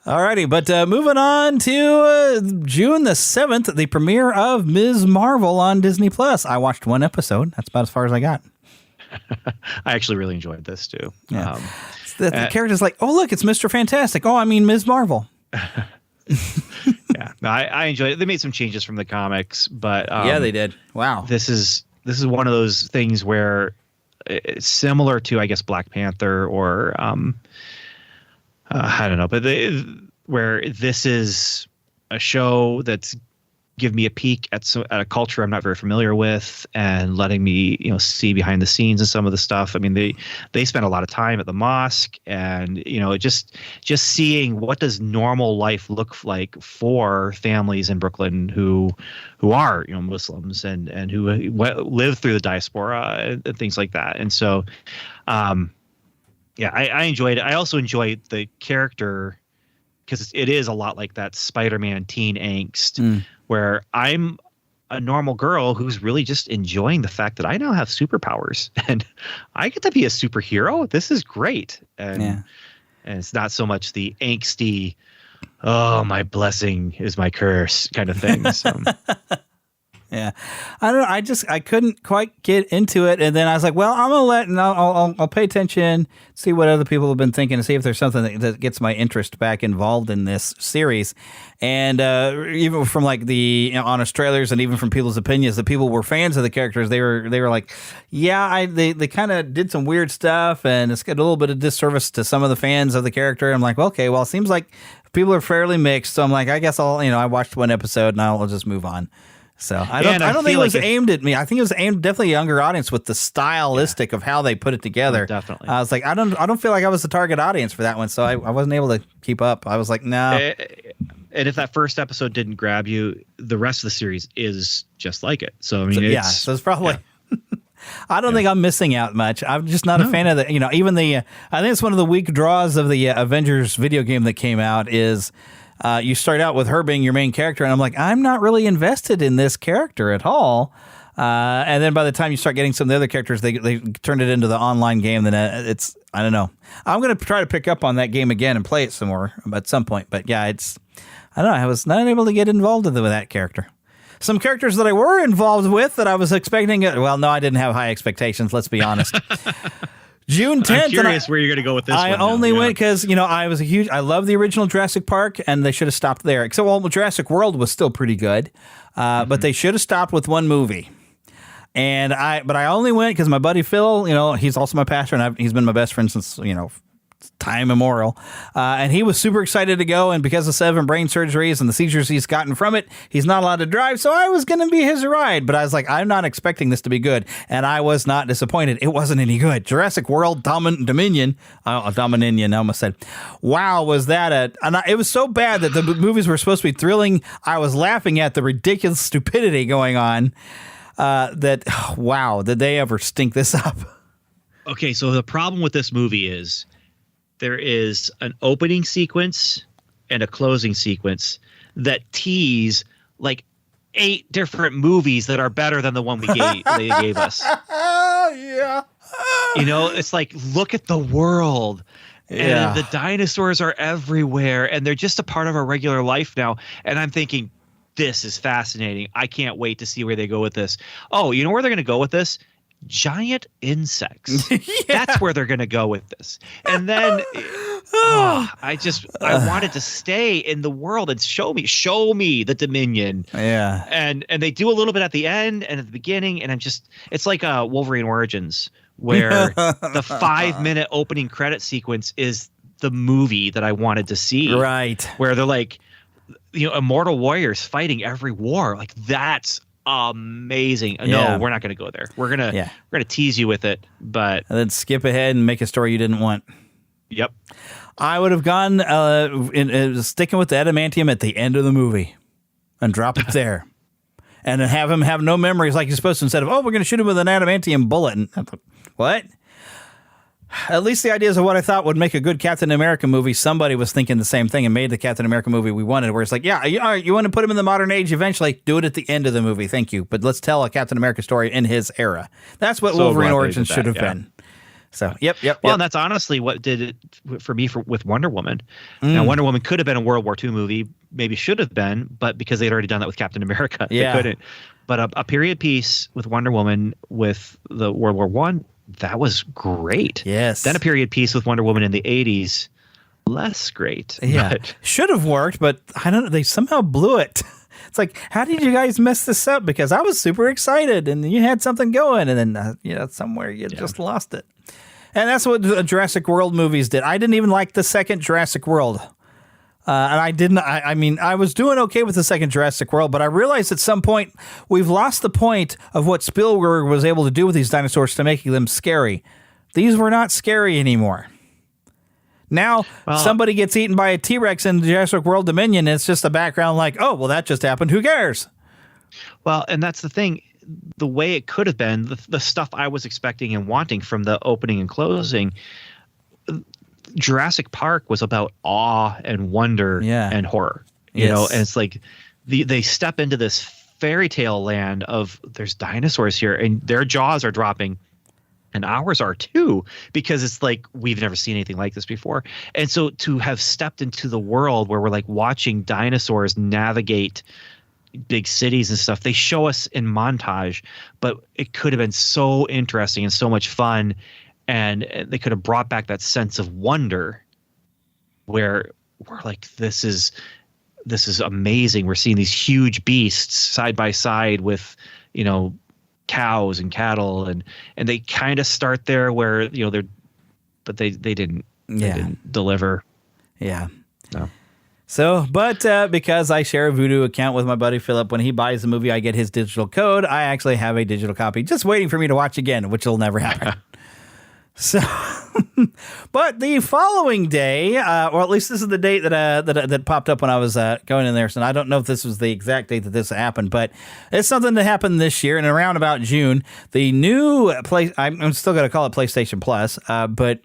[SPEAKER 5] Alrighty, but moving on to June the 7th, the premiere of Ms. Marvel on Disney+. I watched one episode. That's about as far as I got.
[SPEAKER 7] I actually really enjoyed this, too.
[SPEAKER 5] Yeah. The character's like, oh, look, it's Mr. Fantastic. Oh, I mean, Ms. Marvel.
[SPEAKER 7] Yeah, no, I enjoyed it. They made some changes from the comics, but...
[SPEAKER 5] yeah, they did. Wow.
[SPEAKER 7] This is one of those things where it's similar to, I guess, Black Panther or... I don't know, but where this is a show that's give me a peek at a culture I'm not very familiar with, and letting me see behind the scenes and some of the stuff. I mean, they spend a lot of time at the mosque, and just seeing what does normal life look like for families in Brooklyn who are Muslims and who live through the diaspora and things like that. And so. Yeah, I enjoyed it. I also enjoyed the character, because it is a lot like that Spider-Man teen angst, where I'm a normal girl who's really just enjoying the fact that I now have superpowers and I get to be a superhero. This is great. And it's not so much the angsty, oh, my blessing is my curse kind of thing. So.
[SPEAKER 5] Yeah, I don't know. I couldn't quite get into it, and then I was like, "Well, I'm gonna I'll pay attention, see what other people have been thinking, and see if there's something that gets my interest back involved in this series." And even from like the honest trailers, and even from people's opinions, the people were fans of the characters. They were like, "Yeah, they kind of did some weird stuff, and it's got a little bit of disservice to some of the fans of the character." I'm like, well, "Okay, well, it seems like people are fairly mixed." So I'm like, "I guess I watched one episode, and I'll just move on." So I don't think it was aimed at me. I think it was aimed definitely a younger audience with the stylistic of how they put it together.
[SPEAKER 7] Definitely.
[SPEAKER 5] I was like, I don't feel like I was the target audience for that one, so I wasn't able to keep up. I was like, no.
[SPEAKER 7] And if that first episode didn't grab you, the rest of the series is just like it. So I mean,
[SPEAKER 5] so it's probably. Yeah. I don't think I'm missing out much. I'm just not a fan of the. Even the. I think it's one of the weak draws of the Avengers video game that came out is. You start out with her being your main character, and I'm like, I'm not really invested in this character at all. And then by the time you start getting some of the other characters, they turned it into the online game. Then I don't know. I'm going to try to pick up on that game again and play it some more at some point. But yeah, I don't know. I was not able to get involved with that character. Some characters that I were involved with that I was expecting. Well, no, I didn't have high expectations. Let's be honest. June 10th.
[SPEAKER 7] I'm curious where you're going to go with this one.
[SPEAKER 5] I only went because, I love the original Jurassic Park, and they should have stopped there. Except, Jurassic World was still pretty good, but they should have stopped with one movie. But I only went because my buddy Phil, he's also my pastor, and he's been my best friend since, time immemorial. And he was super excited to go. And because of 7 brain surgeries and the seizures he's gotten from it, he's not allowed to drive. So I was going to be his ride. But I was like, I'm not expecting this to be good. And I was not disappointed. It wasn't any good. Jurassic World Dominion, I almost said, wow, was that it was so bad that the movies were supposed to be thrilling. I was laughing at the ridiculous stupidity going on. Wow, did they ever stink this up?
[SPEAKER 7] Okay, so the problem with this movie is there is an opening sequence and a closing sequence that tease like 8 different movies that are better than the one they gave us.
[SPEAKER 5] Yeah.
[SPEAKER 7] You know, it's like, look at the world.
[SPEAKER 5] Yeah.
[SPEAKER 7] And the dinosaurs are everywhere, and they're just a part of our regular life now. And I'm thinking, this is fascinating. I can't wait to see where they go with this. Oh, you know where they're going to go with this? Giant insects. Yeah. That's where they're going to go with this. And then I wanted to stay in the world and show me the Dominion.
[SPEAKER 5] Yeah.
[SPEAKER 7] And they do a little bit at the end and at the beginning. And it's like Wolverine Origins, where the 5-minute opening credit sequence is the movie that I wanted to see.
[SPEAKER 5] Right.
[SPEAKER 7] Where they're like, immortal warriors fighting every war. Like, that's amazing. No, we're not going to go there. We're gonna tease you with it, but
[SPEAKER 5] and then skip ahead and make a story you didn't want.
[SPEAKER 7] Yep.
[SPEAKER 5] I would have gone sticking with the adamantium at the end of the movie and drop it there, and then have him have no memories like he's supposed to. Instead of we're going to shoot him with an adamantium bullet. And I thought, what? At least the ideas of what I thought would make a good Captain America movie, somebody was thinking the same thing and made the Captain America movie we wanted, where it's like, you want to put him in the modern age eventually, do it at the end of the movie, thank you. But let's tell a Captain America story in his era. That's what Wolverine Origins should have been. So, yep.
[SPEAKER 7] Well, and that's honestly what did it for me with Wonder Woman. Now, Wonder Woman could have been a World War II movie, maybe should have been, but because they'd already done that with Captain America, they couldn't. But a period piece with Wonder Woman with the World War I, that was great.
[SPEAKER 5] Yes.
[SPEAKER 7] Then a period piece with Wonder Woman in the 80s, less great.
[SPEAKER 5] Yeah. Should have worked, but I don't know. They somehow blew it. It's like, how did you guys mess this up? Because I was super excited and you had something going, and then somewhere you just lost it. And that's what the Jurassic World movies did. I didn't even like the second Jurassic World. And I didn't. I mean, I was doing okay with the second Jurassic World, but I realized at some point we've lost the point of what Spielberg was able to do with these dinosaurs to making them scary. These were not scary anymore. Now somebody gets eaten by a T-Rex in Jurassic World Dominion, and it's just a background like, oh, well, that just happened. Who cares?
[SPEAKER 7] Well, and that's the thing. The way it could have been, the stuff I was expecting and wanting from the opening and closing, Jurassic Park was about awe and wonder and horror, you know, and it's like they step into this fairy tale land of there's dinosaurs here and their jaws are dropping and ours are too, because it's like we've never seen anything like this before. And so to have stepped into the world where we're like watching dinosaurs navigate big cities and stuff, they show us in montage, but it could have been so interesting and so much fun. And they could have brought back that sense of wonder where we're like, this is amazing. We're seeing these huge beasts side by side with, cows and cattle. And they kind of start there where, but they didn't deliver.
[SPEAKER 5] Yeah.
[SPEAKER 7] No.
[SPEAKER 5] So, but because I share a Vudu account with my buddy Philip, when he buys the movie, I get his digital code. I actually have a digital copy just waiting for me to watch again, which will never happen. So, but the following day, or at least this is the date that popped up when I was going in there. So I don't know if this was the exact date that this happened, but it's something that happened this year. And around about June, the new I'm still going to call it PlayStation Plus, but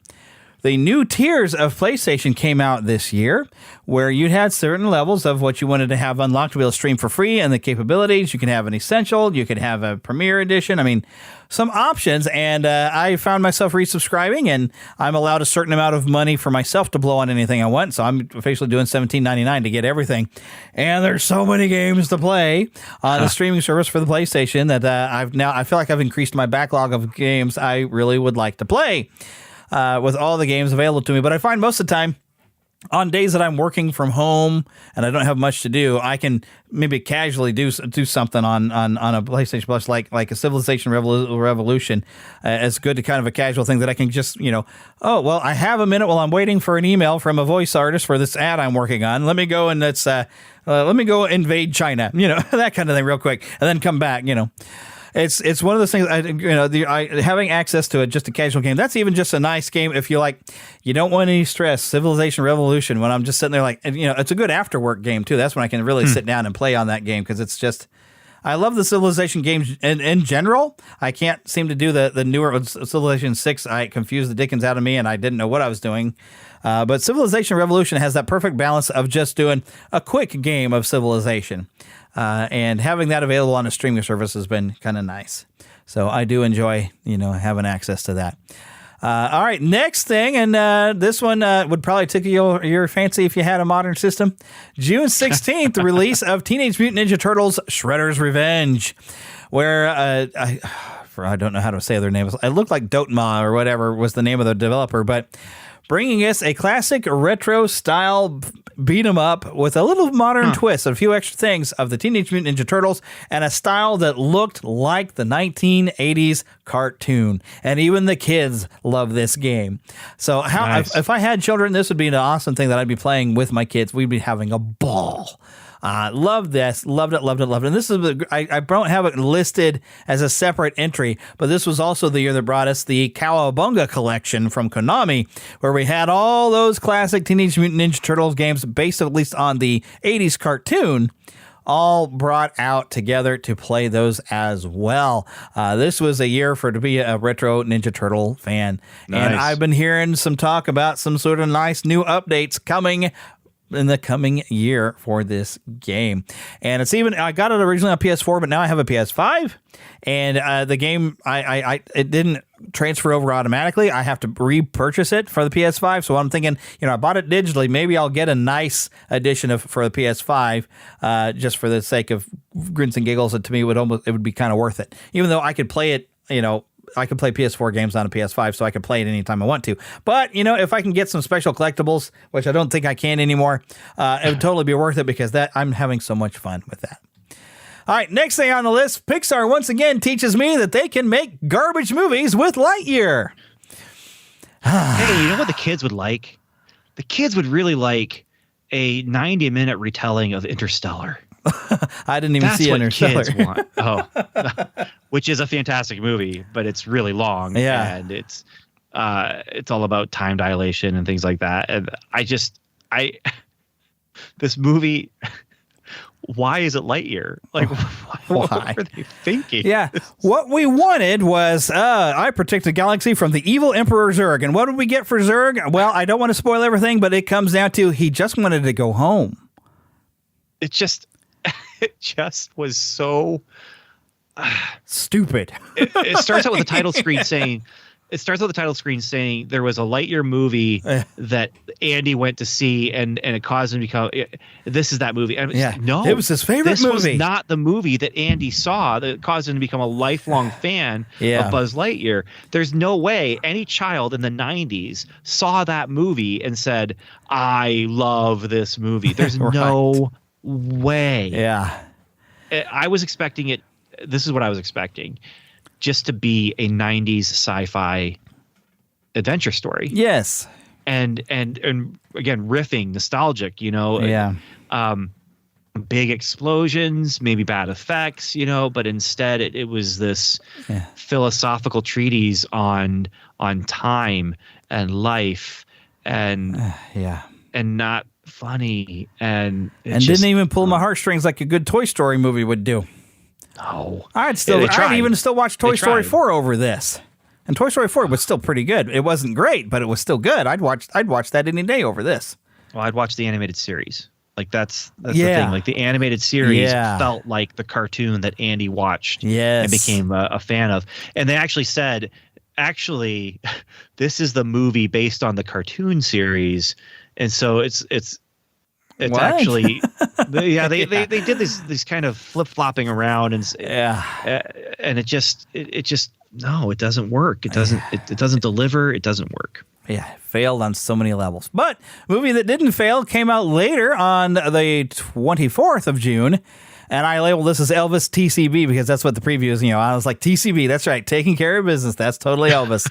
[SPEAKER 5] the new tiers of PlayStation came out this year, where you had certain levels of what you wanted to have unlocked to be able to stream for free, and the capabilities. You can have an Essential, you can have a Premier Edition. I mean, some options. And I found myself resubscribing, and I'm allowed a certain amount of money for myself to blow on anything I want. So I'm officially doing $17.99 to get everything. And there's so many games to play on the streaming service for the PlayStation that I feel like I've increased my backlog of games I really would like to play. With all the games available to me. But I find most of the time on days that I'm working from home and I don't have much to do, I can maybe casually do something on a PlayStation Plus, like a Civilization Revolution. It's good to kind of a casual thing that I can just, oh, well, I have a minute while I'm waiting for an email from a voice artist for this ad I'm working on. Let me go and let me go invade China, that kind of thing real quick, and then come back, It's one of those things, having access to just a casual game. That's even just a nice game if you don't want any stress. Civilization Revolution, when I'm just sitting there it's a good after work game too. That's when I can really sit down and play on that game because it's just, I love the Civilization games in general. I can't seem to do the newer Civilization 6. I confused the dickens out of me and I didn't know what I was doing. But Civilization Revolution has that perfect balance of just doing a quick game of Civilization. And having that available on a streaming service has been kind of nice. So I do enjoy, having access to that. All right, next thing, and this one would probably tickle your fancy if you had a modern system. June 16th, the release of Teenage Mutant Ninja Turtles Shredder's Revenge, where I don't know how to say their names. It looked like Dotema or whatever was the name of the developer, but bringing us a classic retro style beat 'em up with a little modern twist, a few extra things of the Teenage Mutant Ninja Turtles, and a style that looked like the 1980s cartoon. And even the kids love this game. So if I had children, this would be an awesome thing that I'd be playing with my kids. We'd be having a ball. Loved this. Loved it. And this is, I don't have it listed as a separate entry, but this was also the year that brought us the Cowabunga collection from Konami, where we had all those classic Teenage Mutant Ninja Turtles games based at least on the 80s cartoon, all brought out together to play those as well. This was a year to be a retro Ninja Turtle fan. Nice. And I've been hearing some talk about some sort of nice new updates coming in the coming year for this game. And it's even, I got it originally on PS4, but now I have a PS5, and the game, it didn't transfer over automatically. I have to repurchase it for the PS5. So I'm thinking, I bought it digitally. Maybe I'll get a nice edition for the PS5, just for the sake of grins and giggles. And to me, it would be kind of worth it, even though I could play it, I can play PS4 games on a PS5, so I can play it anytime I want to. But, if I can get some special collectibles, which I don't think I can anymore, it would totally be worth it because I'm having so much fun with that. All right, next thing on the list, Pixar once again teaches me that they can make garbage movies with Lightyear.
[SPEAKER 7] Hey, you know what the kids would like? The kids would really like a 90-minute retelling of Interstellar.
[SPEAKER 5] I didn't even see Interstellar.
[SPEAKER 7] That's what kids want. Oh, which is a fantastic movie, but it's really long.
[SPEAKER 5] Yeah,
[SPEAKER 7] and it's all about time dilation and things like that. And this movie. Why is it Lightyear? Like, what were they thinking?
[SPEAKER 5] Yeah, what we wanted was I protect the galaxy from the evil Emperor Zurg. And what did we get for Zurg? Well, I don't want to spoil everything, but it comes down to he just wanted to go home.
[SPEAKER 7] It just was so
[SPEAKER 5] stupid.
[SPEAKER 7] It starts out with the title screen saying. It starts with the title screen saying there was a Lightyear movie that Andy went to see, and it caused him to become. This is that movie. And
[SPEAKER 5] yeah,
[SPEAKER 7] no,
[SPEAKER 5] it was his favorite movie.
[SPEAKER 7] This was not the movie that Andy saw that caused him to become a lifelong fan of Buzz Lightyear. There's no way any child in the 90s saw that movie and said, "I love this movie." There's
[SPEAKER 5] right.
[SPEAKER 7] no way.
[SPEAKER 5] Yeah,
[SPEAKER 7] I was expecting it. This is what I was expecting. Just to be a 90s sci-fi adventure story.
[SPEAKER 5] Yes.
[SPEAKER 7] And again, riffing, nostalgic,
[SPEAKER 5] Yeah.
[SPEAKER 7] Big explosions, maybe bad effects, but instead it was this philosophical treatise on time and life and and not funny and
[SPEAKER 5] didn't even pull my heartstrings like a good Toy Story movie would do.
[SPEAKER 7] No,
[SPEAKER 5] I'd even still watch Toy Story 4 over this, and Toy Story 4 was still pretty good. It wasn't great, but it was still good. I'd watch that any day over this.
[SPEAKER 7] Well, I'd watch the animated series. Like that's the thing. Like the animated series felt like the cartoon that Andy watched and became a fan of. And they actually said, this is the movie based on the cartoon series, and so it's It's
[SPEAKER 5] What?
[SPEAKER 7] actually, they did these kind of flip flopping around and it just no, it doesn't work. It doesn't deliver. It doesn't work.
[SPEAKER 5] Yeah, failed on so many levels. But movie that didn't fail came out later on the 24th of June. And I labeled this as Elvis TCB because that's what the preview is. I was like, TCB, that's right, taking care of business. That's totally Elvis.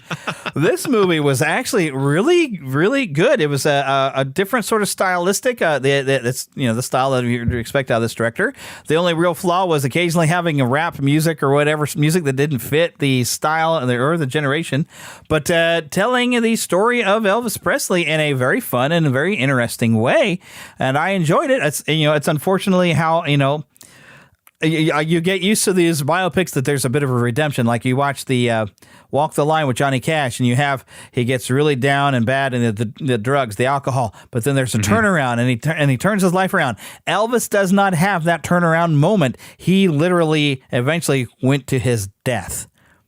[SPEAKER 5] This movie was actually really, really good. It was a different sort of stylistic. It's the style that you expect out of this director. The only real flaw was occasionally having a rap music or whatever music that didn't fit the style or the generation. But telling the story of Elvis Presley in a very fun and a very interesting way, and I enjoyed it. It's unfortunately how you get used to these biopics that there's a bit of a redemption. Like you watch the Walk the Line with Johnny Cash, and he gets really down and bad in the drugs, the alcohol, but then there's a turnaround, and he turns his life around. Elvis does not have that turnaround moment. He literally eventually went to his death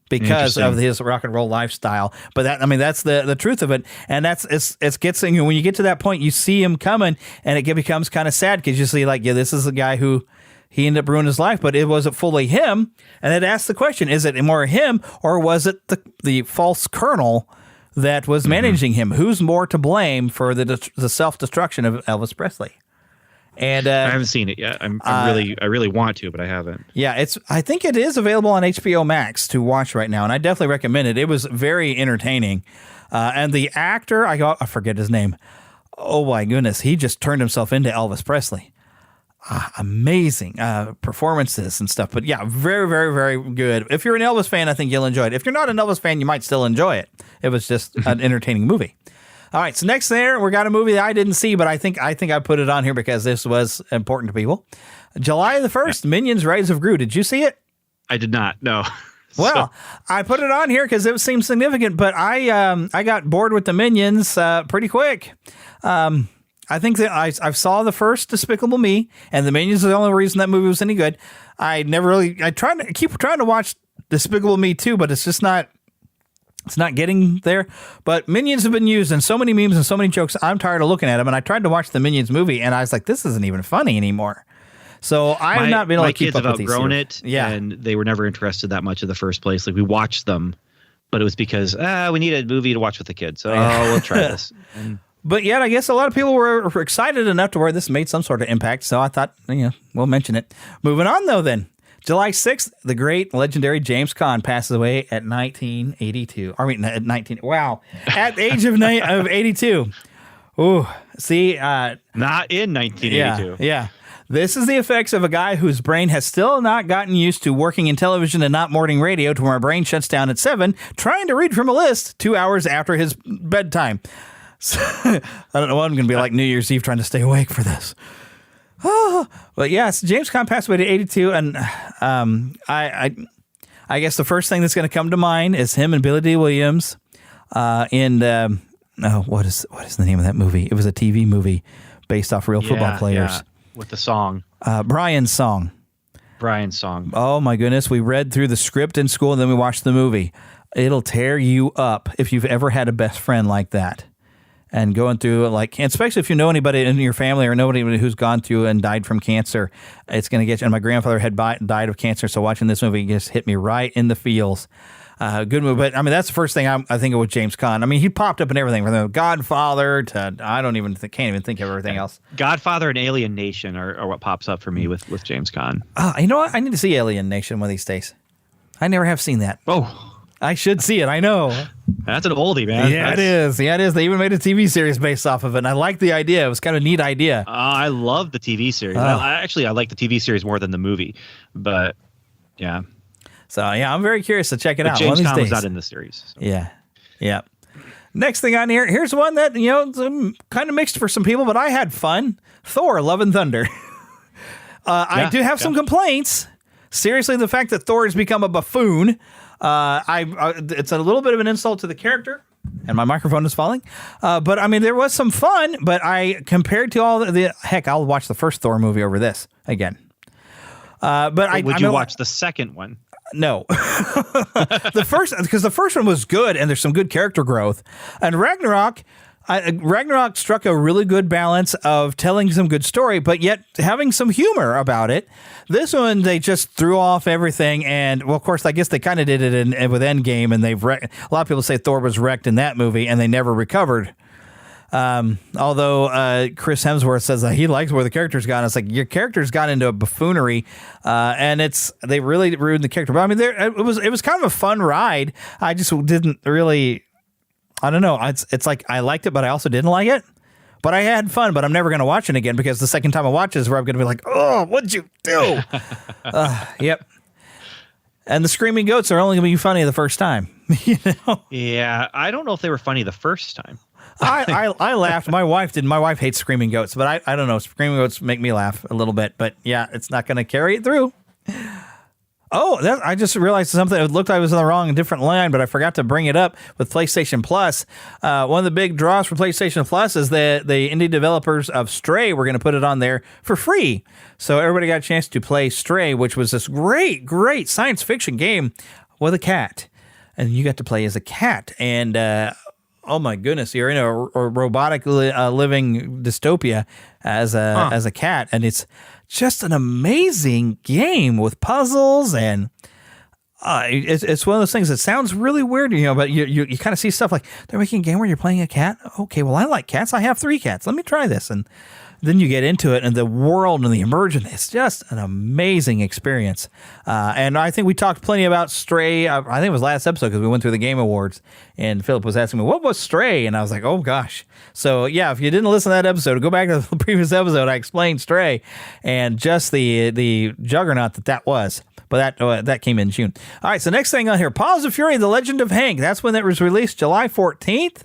[SPEAKER 5] because of his rock and roll lifestyle. But that's the truth of it. And it gets when you get to that point, you see him coming, and it becomes kind of sad because you see this is a guy who. He ended up ruining his life, but it wasn't fully him. And it asks the question, is it more him or was it the false colonel that was managing him? Who's more to blame for the self-destruction of Elvis Presley? And
[SPEAKER 7] I haven't seen it yet. I really want to, but I haven't.
[SPEAKER 5] Yeah, I think it is available on HBO Max to watch right now, and I definitely recommend it. It was very entertaining. And the actor, I forget his name. Oh my goodness, he just turned himself into Elvis Presley. Amazing performances and stuff. But yeah, very, very, very good. If you're an Elvis fan, I think you'll enjoy it. If you're not an Elvis fan, you might still enjoy it. It was just an entertaining movie. All right, so next there, we got a movie that I didn't see, but I think I put it on here because this was important to people. July the 1st, Minions Rise of Gru. Did you see it?
[SPEAKER 7] I did not, no.
[SPEAKER 5] Well, I put it on here because it seemed significant, but I got bored with the Minions pretty quick. I think that I saw the first Despicable Me, and the Minions are the only reason that movie was any good. I keep trying to watch Despicable Me 2, but it's just not. It's not getting there. But Minions have been used in so many memes and so many jokes. I'm tired of looking at them, and I tried to watch the Minions movie, and I was like, this isn't even funny anymore. So I have not been able to keep up with these. My kids have outgrown it,
[SPEAKER 7] and they were never interested that much in the first place. Like we watched them, but it was because we need a movie to watch with the kids. So we'll try this.
[SPEAKER 5] But yet, I guess a lot of people were excited enough to where this made some sort of impact. So I thought, we'll mention it. Moving on, though, then. July 6th, the great legendary James Caan passes away at 1982. I mean, at 19. Wow. At the age of 82. Ooh. See.
[SPEAKER 7] Not in 1982.
[SPEAKER 5] Yeah. This is the effects of a guy whose brain has still not gotten used to working in television and not morning radio to where our brain shuts down at 7, trying to read from a list 2 hours after his bedtime. So, I don't know what I'm going to be like New Year's Eve trying to stay awake for this. But yes, James Caan passed away at 82, and I guess the first thing that's going to come to mind is him and Billy D. Williams what is the name of that movie? It was a TV movie based off real football players.
[SPEAKER 7] Yeah. With the song.
[SPEAKER 5] Brian's Song.
[SPEAKER 7] Brian's Song.
[SPEAKER 5] Oh my goodness, we read through the script in school and then we watched the movie. It'll tear you up if you've ever had a best friend like that. And going through especially if you know anybody in your family or know anybody who's gone through and died from cancer, it's going to get you. And my grandfather had died of cancer, so watching this movie just hit me right in the feels. Good movie, but that's the first thing I think of with James Caan. He popped up in everything from the Godfather to can't even think of everything else.
[SPEAKER 7] Godfather and Alien Nation are what pops up for me with James Caan.
[SPEAKER 5] You know what? I need to see Alien Nation one of these days. I never have seen that.
[SPEAKER 7] Oh.
[SPEAKER 5] I should see it. I know.
[SPEAKER 7] That's an oldie, man.
[SPEAKER 5] Yeah, it is. Yeah, it is. They even made a TV series based off of it, and I like the idea. It was kind of a neat idea.
[SPEAKER 7] I love the TV series. I like the TV series more than the movie, but yeah.
[SPEAKER 5] So, yeah, I'm very curious to check it out.
[SPEAKER 7] James Caan was not in the series. So.
[SPEAKER 5] Yeah. Next thing on here, here's one that, kind of mixed for some people, but I had fun. Thor, Love and Thunder. I do have some complaints. Seriously, the fact that Thor has become a buffoon. It's a little bit of an insult to the character, and my microphone is falling. But there was some fun. But compared to all heck, I'll watch the first Thor movie over this again.
[SPEAKER 7] Would you watch the second one?
[SPEAKER 5] No, because the first one was good, and there's some good character growth. And Ragnarok, Ragnarok struck a really good balance of telling some good story, but yet having some humor about it. This one, they just threw off everything, and well, of course, I guess they kind of did it with Endgame, and a lot of people say Thor was wrecked in that movie, and they never recovered. Although Chris Hemsworth says that he likes where the character's gone. It's like your character's gone into a buffoonery, and they really ruined the character. But I mean, it was kind of a fun ride. I just didn't really. I don't know. It's like I liked it, but I also didn't like it. But I had fun, but I'm never going to watch it again because the second time I watch it is where I'm going to be like, oh, what'd you do? Yep. And the screaming goats are only going to be funny the first time. You know?
[SPEAKER 7] Yeah, I don't know if they were funny the first time.
[SPEAKER 5] I laughed. My wife didn't. My wife hates screaming goats, but I don't know. Screaming goats make me laugh a little bit. But yeah, it's not going to carry it through. Oh, I just realized something. It looked like I was on the wrong different line, but I forgot to bring it up with PlayStation Plus. One of the big draws for PlayStation Plus is that the indie developers of Stray were going to put it on there for free. So everybody got a chance to play Stray, which was this great, great science fiction game with a cat. And you got to play as a cat. And oh my goodness, you're in a robotic living dystopia as a cat. And it's just an amazing game with puzzles, and it's one of those things that sounds really weird, you know, but you kind of see stuff like they're making a game where you're playing a cat. Okay, well, I like cats. I have 3 cats. Let me try this. And then you get into it, and the world and the immersion, it's just an amazing experience. And I think we talked plenty about Stray. I think it was last episode because we went through the Game Awards, and Philip was asking me, what was Stray? And I was like, oh, gosh. So, yeah, if you didn't listen to that episode, go back to the previous episode. I explained Stray and just the juggernaut that was. But that came in June. All right, so next thing on here, Paws of Fury, The Legend of Hank. That's when it was released, July 14th.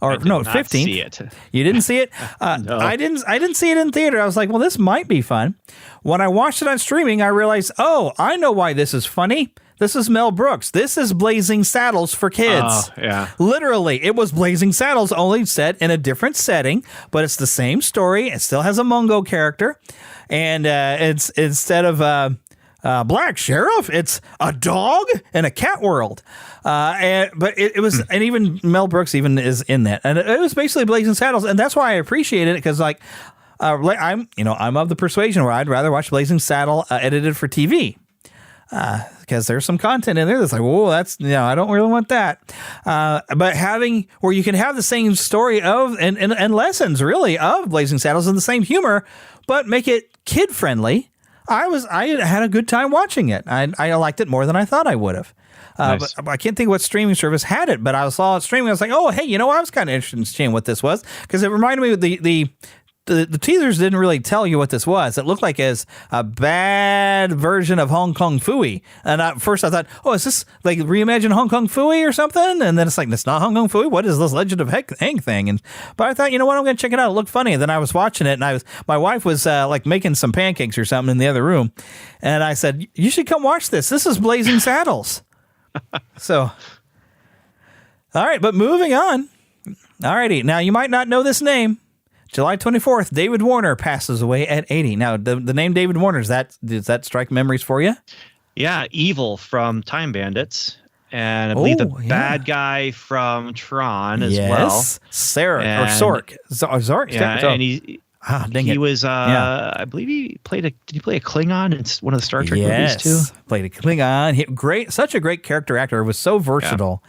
[SPEAKER 5] Or no, 15th. See it. You didn't see it?
[SPEAKER 7] No.
[SPEAKER 5] I didn't see it in theater. I was like, well, this might be fun. When I watched it on streaming, I realized, oh, I know why this is funny. This is Mel Brooks. This is Blazing Saddles for kids.
[SPEAKER 7] Oh, yeah.
[SPEAKER 5] Literally, it was Blazing Saddles, only set in a different setting, but it's the same story. It still has a Mungo character, and it's instead of Black Sheriff, it's a dog in a cat world. But it was, and even Mel Brooks even is in that, and it was basically Blazing Saddles, and that's why I appreciated it, because I'm of the persuasion where I'd rather watch Blazing Saddle edited for TV. Because there's some content in there that's like, whoa, I don't really want that. But having where you can have the same story of and lessons really of Blazing Saddles and the same humor, but make it kid friendly. I had a good time watching it. I liked it more than I thought I would have.
[SPEAKER 7] Nice.
[SPEAKER 5] But I can't think of what streaming service had it, but I saw it streaming. I was like, oh, hey, I was kind of interested in seeing what this was, because it reminded me of the teasers didn't really tell you what this was. It looked like as a bad version of Hong Kong Phooey. And at first I thought, oh, is this like reimagine Hong Kong Phooey or something? And then it's like, it's not Hong Kong Phooey. What is this Legend of Hank thing? But I thought, you know what, I'm going to check it out. It looked funny. And then I was watching it, and my wife was like making some pancakes or something in the other room. And I said, you should come watch this. This is Blazing Saddles. So, all right, but moving on. All righty. Now, you might not know this name. July 24th, David Warner passes away at 80. Now, the name David Warner, does that strike memories for you?
[SPEAKER 7] Yeah, Evil from Time Bandits. And I believe the bad guy from Tron as well.
[SPEAKER 5] Zork. Zork?
[SPEAKER 7] Yeah, and he was, I believe did he play a Klingon in one of the Star Trek movies too?
[SPEAKER 5] Played a Klingon. Such a great character actor. It was so versatile.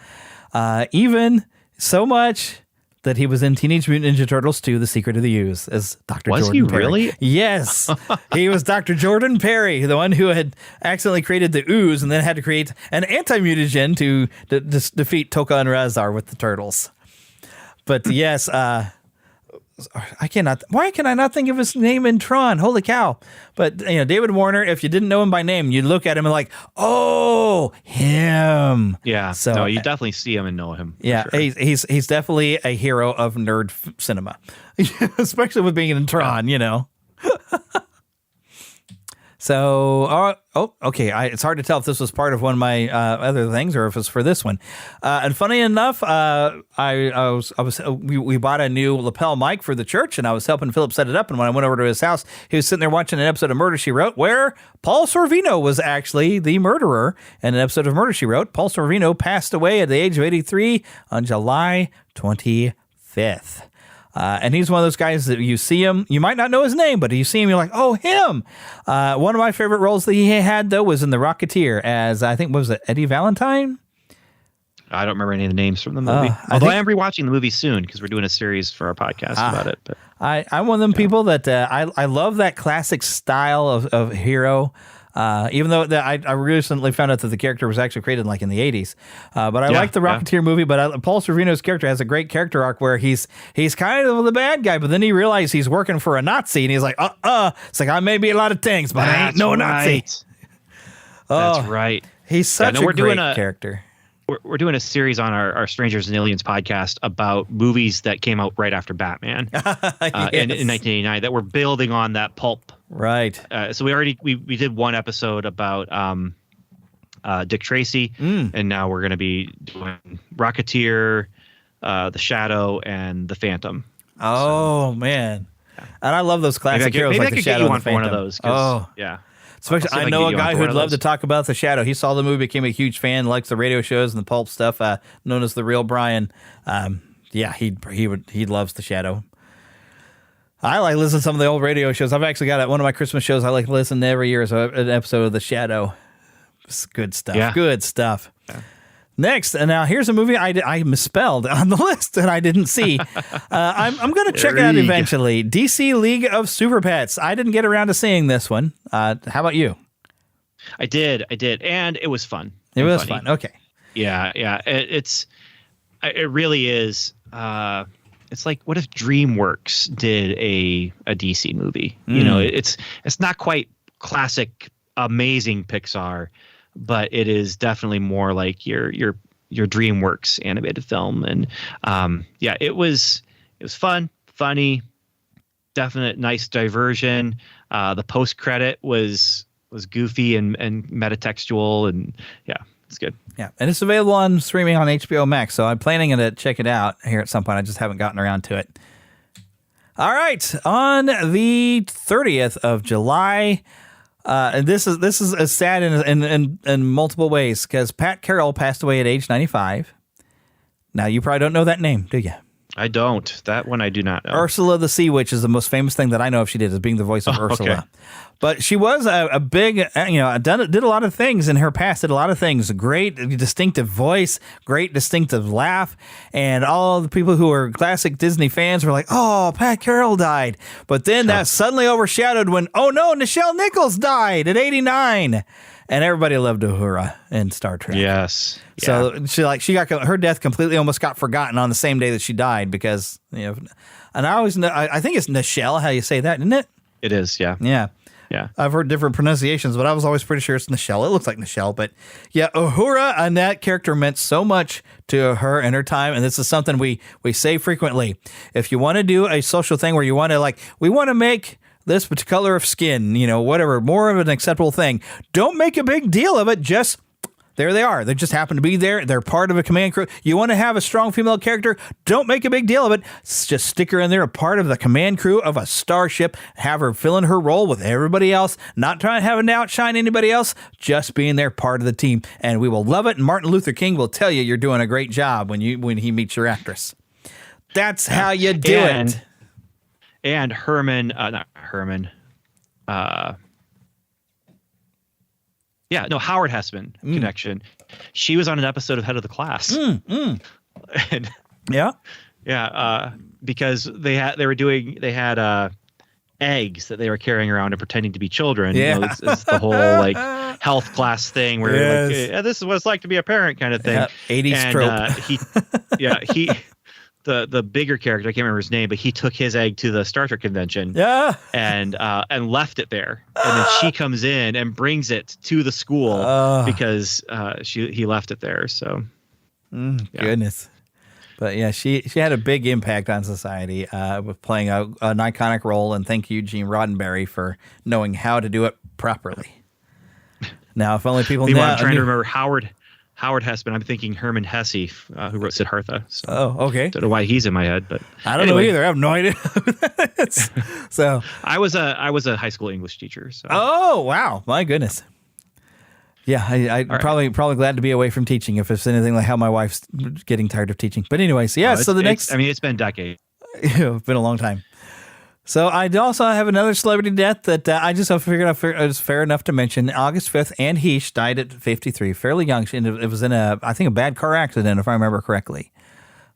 [SPEAKER 5] Yeah. Even so much that he was in Teenage Mutant Ninja Turtles 2, The Secret of the Ooze, as Dr. Jordan Perry. Was he
[SPEAKER 7] really?
[SPEAKER 5] Yes. He was Dr. Jordan Perry, the one who had accidentally created the ooze and then had to create an anti-mutagen to defeat Toka and Razar with the turtles. But yes, why can I not think of his name in Tron? Holy cow. But David Warner, if you didn't know him by name, you look at him and like, oh, him.
[SPEAKER 7] Yeah. So no, you definitely see him and know him.
[SPEAKER 5] Yeah. Sure. He's definitely a hero of nerd cinema, especially with being in Tron, So, okay. It's hard to tell if this was part of one of my other things or if it's for this one. And funny enough, we bought a new lapel mic for the church, and I was helping Philip set it up. And when I went over to his house, he was sitting there watching an episode of Murder, She Wrote, where Paul Sorvino was actually the murderer in an episode of Murder, She Wrote. Paul Sorvino passed away at the age of 83 on July 24th. 5th. And he's one of those guys that you see him, you might not know his name, but you see him, you're like, oh, him. One of my favorite roles that he had, though, was in The Rocketeer as, I think, what was it, Eddie Valentine?
[SPEAKER 7] I don't remember any of the names from the movie. Although I am rewatching the movie soon because we're doing a series for our podcast about it. But
[SPEAKER 5] I'm one of them people that I love that classic style of hero. Even though I recently found out that the character was actually created like in the 80s. But I like the Rocketeer movie, but Paul Sorvino's character has a great character arc where he's kind of the bad guy, but then he realizes he's working for a Nazi and he's like, it's like, I may be a lot of things, but I ain't no Nazi.
[SPEAKER 7] That's right.
[SPEAKER 5] He's such a great character.
[SPEAKER 7] We're doing a series on our Strangers and Aliens podcast about movies that came out right after Batman in 1989 that were building on that pulp.
[SPEAKER 5] Right.
[SPEAKER 7] So we did one episode about Dick Tracy, and now we're going to be doing Rocketeer, The Shadow, and The Phantom.
[SPEAKER 5] Oh, man. Yeah. And I love those classic heroes like The Shadow and The Phantom.
[SPEAKER 7] One of those. Yeah.
[SPEAKER 5] Especially, I know a guy who'd love to talk about The Shadow. He saw the movie, became a huge fan, likes the radio shows and the pulp stuff, known as The Real Brian. He loves The Shadow. I like listening to some of the old radio shows. I've actually got one of my Christmas shows I like to listen to every year is an episode of The Shadow. It's good stuff. Yeah. Good stuff. Yeah. Next, and now here's a movie I misspelled on the list that I didn't see. I'm going to check it out eventually. DC League of Super Pets. I didn't get around to seeing this one. How about you?
[SPEAKER 7] I did, and it was fun.
[SPEAKER 5] It was fun. Okay.
[SPEAKER 7] Yeah. It really is. It's like, what if DreamWorks did a DC movie? You know, it's not quite classic, amazing Pixar, but it is definitely more like your DreamWorks animated film. And it was fun, funny, definite nice diversion. The post credit was goofy and metatextual, and it's good. Yeah, and it's available on streaming on HBO Max, so I'm planning to check it out here at some point. I just haven't gotten around to it. All right, on the 30th of July. And this is sad in multiple ways because Pat Carroll passed away at age 95. Now you probably don't know that name, do you? I don't. That one I do not know. Ursula the Sea Witch is the most famous thing that I know of she did, is being the voice of Ursula. Okay. But she was a big, did a lot of things in her past, did a lot of things. Great, distinctive voice, great, distinctive laugh. And all the people who are classic Disney fans were like, oh, Pat Carroll died. But then that suddenly overshadowed when, oh no, Nichelle Nichols died at 89. And everybody loved Uhura in Star Trek. Yes. So she got her death completely almost got forgotten on the same day that she died because, and I always know, I think it's Nichelle, how you say that, isn't it? It is, yeah. Yeah. Yeah. I've heard different pronunciations, but I was always pretty sure it's Nichelle. It looks like Nichelle, but yeah, Uhura and that character meant so much to her and her time. And this is something we say frequently. If you want to do a social thing where you want to we want to make this color of skin, whatever, more of an acceptable thing. Don't make a big deal of it. Just there they are. They just happen to be there. They're part of a command crew. You want to have a strong female character? Don't make a big deal of it. Just stick her in there, a part of the command crew of a starship. Have her fill in her role with everybody else. Not trying to have to outshine anybody else. Just being there, part of the team. And we will love it. And Martin Luther King will tell you you're doing a great job when he meets your actress. That's how you do it. And Howard Hessman connection. She was on an episode of Head of the Class. And because they had eggs that they were carrying around and pretending to be children. Yeah. It's the whole health class thing where this is what it's like to be a parent kind of thing. Yeah, 80s trope. He the bigger character, I can't remember his name, but he took his egg to the Star Trek convention and left it there. And then she comes in and brings it to the school because he left it there. So goodness. But yeah, she had a big impact on society with playing an iconic role. And thank you, Gene Roddenberry, for knowing how to do it properly. Now, if only people know. I'm trying to remember Howard Hessman. I'm thinking Herman Hesse, who wrote Siddhartha. So okay. Don't know why he's in my head, but I don't know either. I have no idea. So I was a high school English teacher. So. Oh wow, my goodness.
[SPEAKER 5] Yeah, I probably glad to be away from teaching if it's anything like how my wife's getting tired of teaching. But anyways, yeah. So the next,
[SPEAKER 7] it's been decades.
[SPEAKER 5] It's been a long time. So I also have another celebrity death that I just figured out it was fair enough to mention. August 5th, Anne Heche died at 53, fairly young. It was in a bad car accident, if I remember correctly,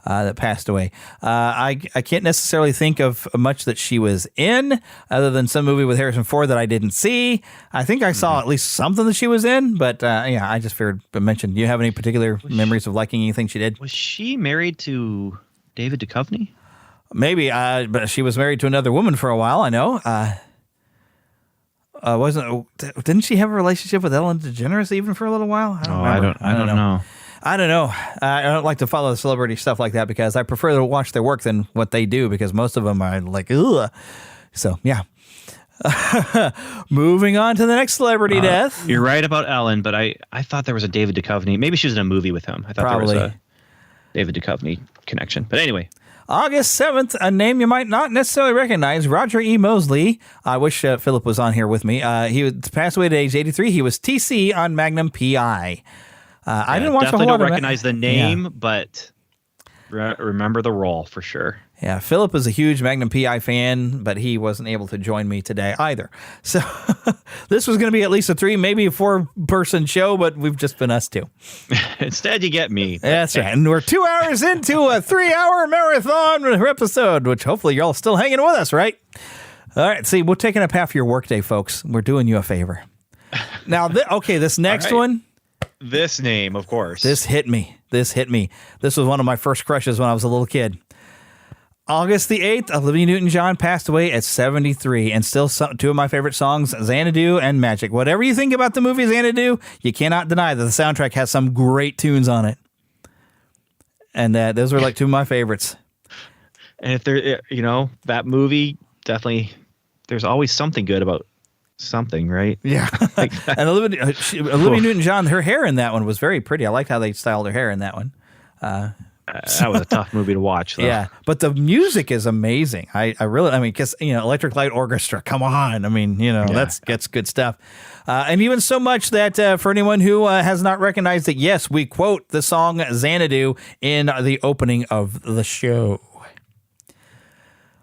[SPEAKER 5] that passed away. I can't necessarily think of much that she was in, other than some movie with Harrison Ford that I didn't see. I think I saw at least something that she was in, but yeah, I just figured to mention. Do you have any particular memories of liking anything she did?
[SPEAKER 7] Was she married to David Duchovny?
[SPEAKER 5] Maybe, but she was married to another woman for a while, I know. Didn't she have a relationship with Ellen DeGeneres even for a little while?
[SPEAKER 7] I don't know.
[SPEAKER 5] I don't know. I don't like to follow the celebrity stuff like that because I prefer to watch their work than what they do because most of them are like, ugh. So, yeah. Moving on to the next celebrity death.
[SPEAKER 7] You're right about Ellen, but I thought there was a David Duchovny. Maybe she was in a movie with him. I thought there was a David Duchovny connection. But anyway.
[SPEAKER 5] August 7th, a name you might not necessarily recognize, Roger E. Mosley. I wish Philip was on here with me. He passed away at age 83. He was TC on Magnum P.I. I didn't watch a whole lot of it.
[SPEAKER 7] Definitely don't recognize the name, but remember the role for sure.
[SPEAKER 5] Yeah, Philip is a huge Magnum P.I. fan, but he wasn't able to join me today either. So this was going to be at least a 3, maybe a 4-person show, but we've just been us two.
[SPEAKER 7] Instead, you get me.
[SPEAKER 5] That's right. And we're 2 hours into a 3-hour marathon episode, which hopefully you're all still hanging with us, right? All right. See, we're taking up half your workday, folks. We're doing you a favor. Now, this next one.
[SPEAKER 7] This name, of course.
[SPEAKER 5] This hit me. This was one of my first crushes when I was a little kid. August the 8th, Olivia Newton-John passed away at 73, and still two of my favorite songs, Xanadu and Magic. Whatever you think about the movie Xanadu, you cannot deny that the soundtrack has some great tunes on it. And those were like two of my favorites.
[SPEAKER 7] And if there, that movie, definitely, there's always something good about something, right?
[SPEAKER 5] Yeah. And Olivia Newton-John, her hair in that one was very pretty. I liked how they styled her hair in that one.
[SPEAKER 7] That was a tough movie to watch, though.
[SPEAKER 5] Yeah, but the music is amazing. Because Electric Light Orchestra, come on. That's good stuff. And even so much that for anyone who has not recognized it, yes, we quote the song Xanadu in the opening of the show.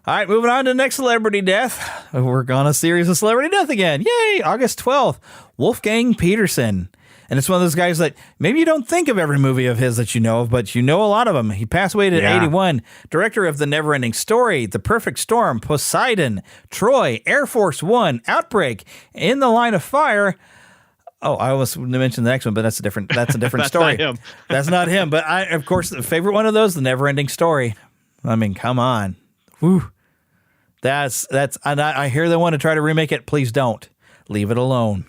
[SPEAKER 5] All right, moving on to the next celebrity death. We're on a series of celebrity death again. Yay! August 12th, Wolfgang Petersen. And it's one of those guys that maybe you don't think of every movie of his that you know of, but you know a lot of them. He passed away at 81. Director of The Neverending Story, The Perfect Storm, Poseidon, Troy, Air Force One, Outbreak, In the Line of Fire. Oh, I almost mentioned the next one, but that's a different
[SPEAKER 7] That's
[SPEAKER 5] story.
[SPEAKER 7] Not him.
[SPEAKER 5] That's not him. But of course, the favorite one of those, The Neverending Story. I mean, come on. Whew. That's and I hear they want to try to remake it. Please don't. Leave it alone.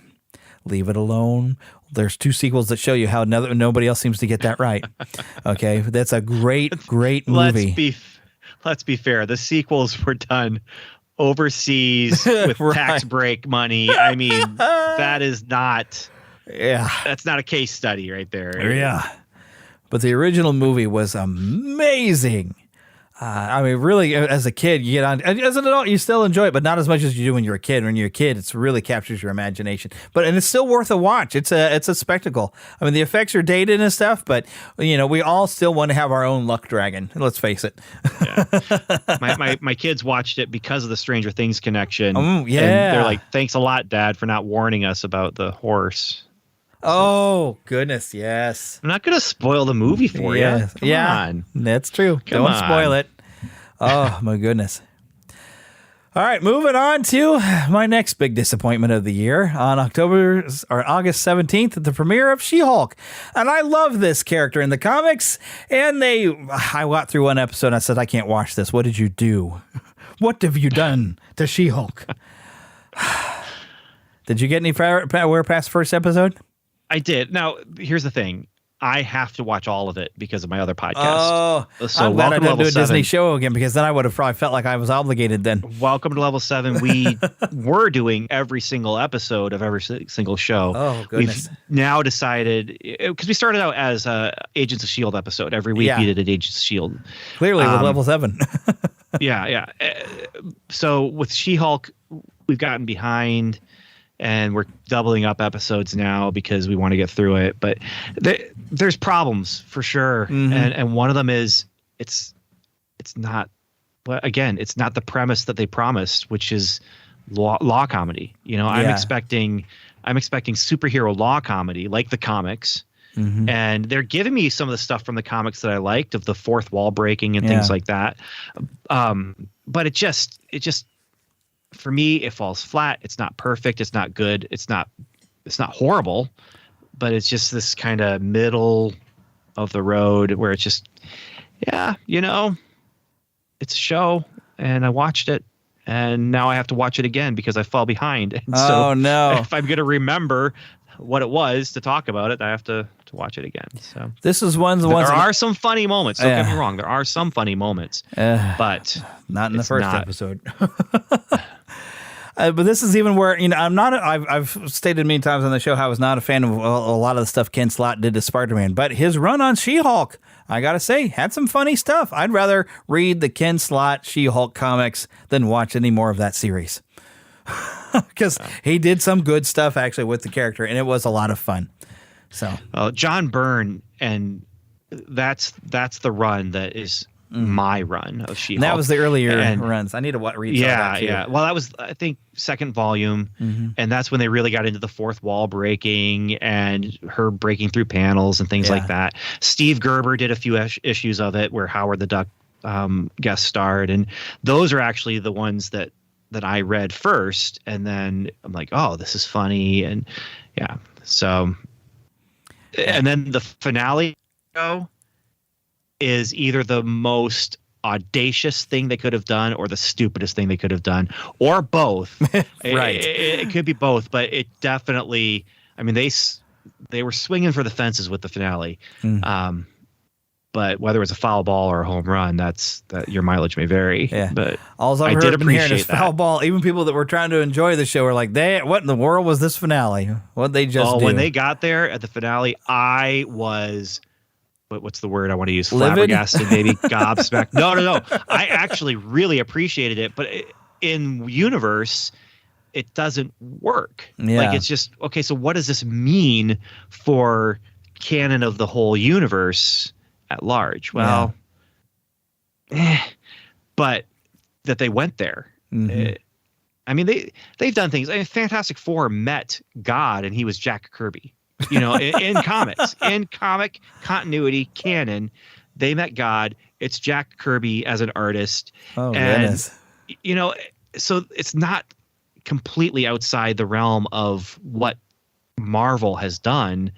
[SPEAKER 5] Leave it alone. There's 2 sequels that show you how nobody else seems to get that right. Okay, that's a great movie.
[SPEAKER 7] Let's be fair. The sequels were done overseas with tax break money. I mean, that is not.
[SPEAKER 5] Yeah,
[SPEAKER 7] that's not a case study right there.
[SPEAKER 5] Yeah, but the original movie was amazing. Really, as a kid, you get on. As an adult, you still enjoy it, but not as much as you do when you're a kid. When you're a kid, it really captures your imagination. And it's still worth a watch. It's a spectacle. I mean, the effects are dated and stuff, but we all still want to have our own luck dragon. Let's face it.
[SPEAKER 7] Yeah. My kids watched it because of the Stranger Things connection.
[SPEAKER 5] Yeah,
[SPEAKER 7] and they're like, "Thanks a lot, Dad, for not warning us about the horse."
[SPEAKER 5] Oh, goodness, yes.
[SPEAKER 7] I'm not going to spoil the movie for you. Come on.
[SPEAKER 5] That's true. Don't spoil it. Oh, my goodness. All right, moving on to my next big disappointment of the year. On August 17th, the premiere of She-Hulk. And I love this character in the comics. And I got through one episode and I said, I can't watch this. What did you do? What have you done to She-Hulk? Did you get anywhere past the first episode?
[SPEAKER 7] I did. Now, here's the thing. I have to watch all of it because of my other podcast.
[SPEAKER 5] Oh,
[SPEAKER 7] so
[SPEAKER 5] I'm glad I didn't do a
[SPEAKER 7] 7.
[SPEAKER 5] Disney show again, because then I would have probably felt like I was obligated then.
[SPEAKER 7] Welcome to Level 7. We were doing every single episode of every single show.
[SPEAKER 5] Oh, goodness.
[SPEAKER 7] We've now decided, because we started out as Agents of S.H.I.E.L.D. episode. Every week we did an Agents of S.H.I.E.L.D.
[SPEAKER 5] Clearly with Level 7.
[SPEAKER 7] Yeah. So with She-Hulk, we've gotten behind. and we're doubling up episodes now because we want to get through it. But there's problems for sure, and one of them is it's not. Well, again, it's not the premise that they promised, which is law comedy. You know, I'm expecting superhero law comedy like the comics. And they're giving me some of the stuff from the comics that I liked, of the fourth wall breaking and things like that. But it just for me, it falls flat. It's not perfect. It's not good. It's not horrible, but it's just this kind of middle of the road where it's just, you know, it's a show, and I watched it, and now I have to watch it again because I fall behind. And
[SPEAKER 5] no!
[SPEAKER 7] If I'm going to remember what it was to talk about it, I have to watch it again. So
[SPEAKER 5] this is one of the
[SPEAKER 7] ones.
[SPEAKER 5] There
[SPEAKER 7] are some funny moments. Don't get me wrong. There are some funny moments, but
[SPEAKER 5] not in the first episode. But this is even where, you know, I've stated many times on the show how I was not a fan of a lot of the stuff Ken Slott did to Spider-Man, but his run on She-Hulk, I gotta say, had some funny stuff. I'd rather read the Ken Slott She-Hulk comics than watch any more of that series. Because he did some good stuff actually with the character, and it was a lot of fun. So
[SPEAKER 7] John Byrne, and that's the run that is my run of She-Hulk.
[SPEAKER 5] And that was the earlier runs. I need to read some of that too.
[SPEAKER 7] Well, that was, I think, second volume, and that's when they really got into the fourth wall breaking and her breaking through panels and things like that. Steve Gerber did a few issues of it where Howard the Duck guest starred, and those are actually the ones that I read first, and then I'm like, oh, this is funny, and so, and then the finale show is either the most audacious thing they could have done or the stupidest thing they could have done, or both.
[SPEAKER 5] Right.
[SPEAKER 7] It could be both, but it definitely, I mean, they were swinging for the fences with the finale. But whether it's a foul ball or a home run, that your mileage may vary. Yeah. But
[SPEAKER 5] all I did appreciate is foul ball. Even people that were trying to enjoy the show were like, what in the world was this finale? What they just do?
[SPEAKER 7] When they got there at the finale, I was, what's the word I want to use?
[SPEAKER 5] Livid?
[SPEAKER 7] Flabbergasted, maybe gobsmacked. No. I actually really appreciated it, but in universe, it doesn't work.
[SPEAKER 5] Yeah.
[SPEAKER 7] Like, it's just, okay, so what does this mean for canon of the whole universe at large? Well, but that they went there. I mean, they've done things. I mean, Fantastic Four met God, and he was Jack Kirby. You know, in comics, in comic continuity canon, they met God. It's Jack Kirby as an artist.
[SPEAKER 5] Oh, goodness.
[SPEAKER 7] You know, so it's not completely outside the realm of what Marvel has done,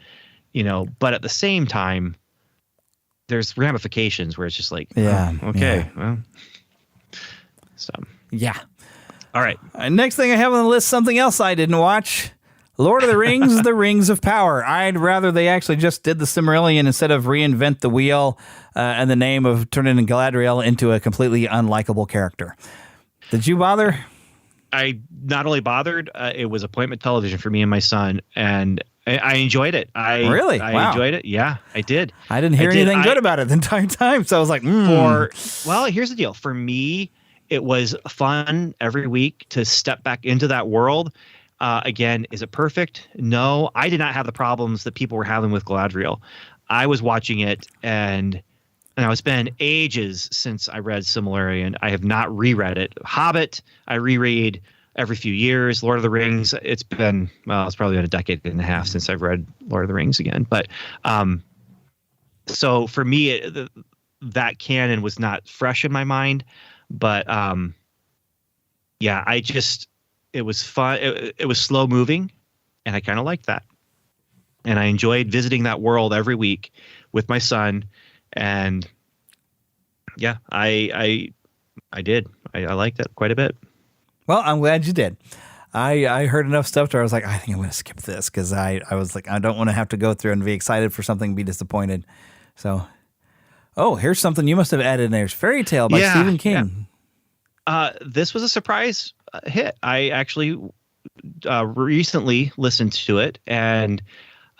[SPEAKER 7] you know, but at the same time, there's ramifications where it's just like, well, so.
[SPEAKER 5] Yeah.
[SPEAKER 7] All right.
[SPEAKER 5] Next thing I have on the list, something else I didn't watch. Lord of the Rings, The Rings of Power. I'd rather they actually just did the Silmarillion instead of reinvent the wheel and the name of turning Galadriel into a completely unlikable character. Did you bother?
[SPEAKER 7] I not only bothered, it was appointment television for me and my son, and I enjoyed it.
[SPEAKER 5] Really?
[SPEAKER 7] I enjoyed it. Yeah, I did.
[SPEAKER 5] I didn't hear anything good about it the entire time, so I was like,
[SPEAKER 7] well, here's the deal. For me, it was fun every week to step back into that world. Again, is it perfect? No, I did not have the problems that people were having with Galadriel. I was watching it, and it's been ages since I read Silmarillion. I have not reread it. Hobbit, I reread every few years. Lord of the Rings, it's probably been a decade and a half since I've read Lord of the Rings again. But so for me, that canon was not fresh in my mind. But it was fun. It was slow moving, and I kind of liked that. And I enjoyed visiting that world every week with my son. And yeah, I did. I liked it quite a bit.
[SPEAKER 5] Well, I'm glad you did. I heard enough stuff to where I was like, I think I'm going to skip this because I was like, I don't want to have to go through and be excited for something and be disappointed. So, here's something you must have added in there. It's Fairy Tale by Stephen King.
[SPEAKER 7] Yeah. This was a surprise hit. I actually recently listened to it, and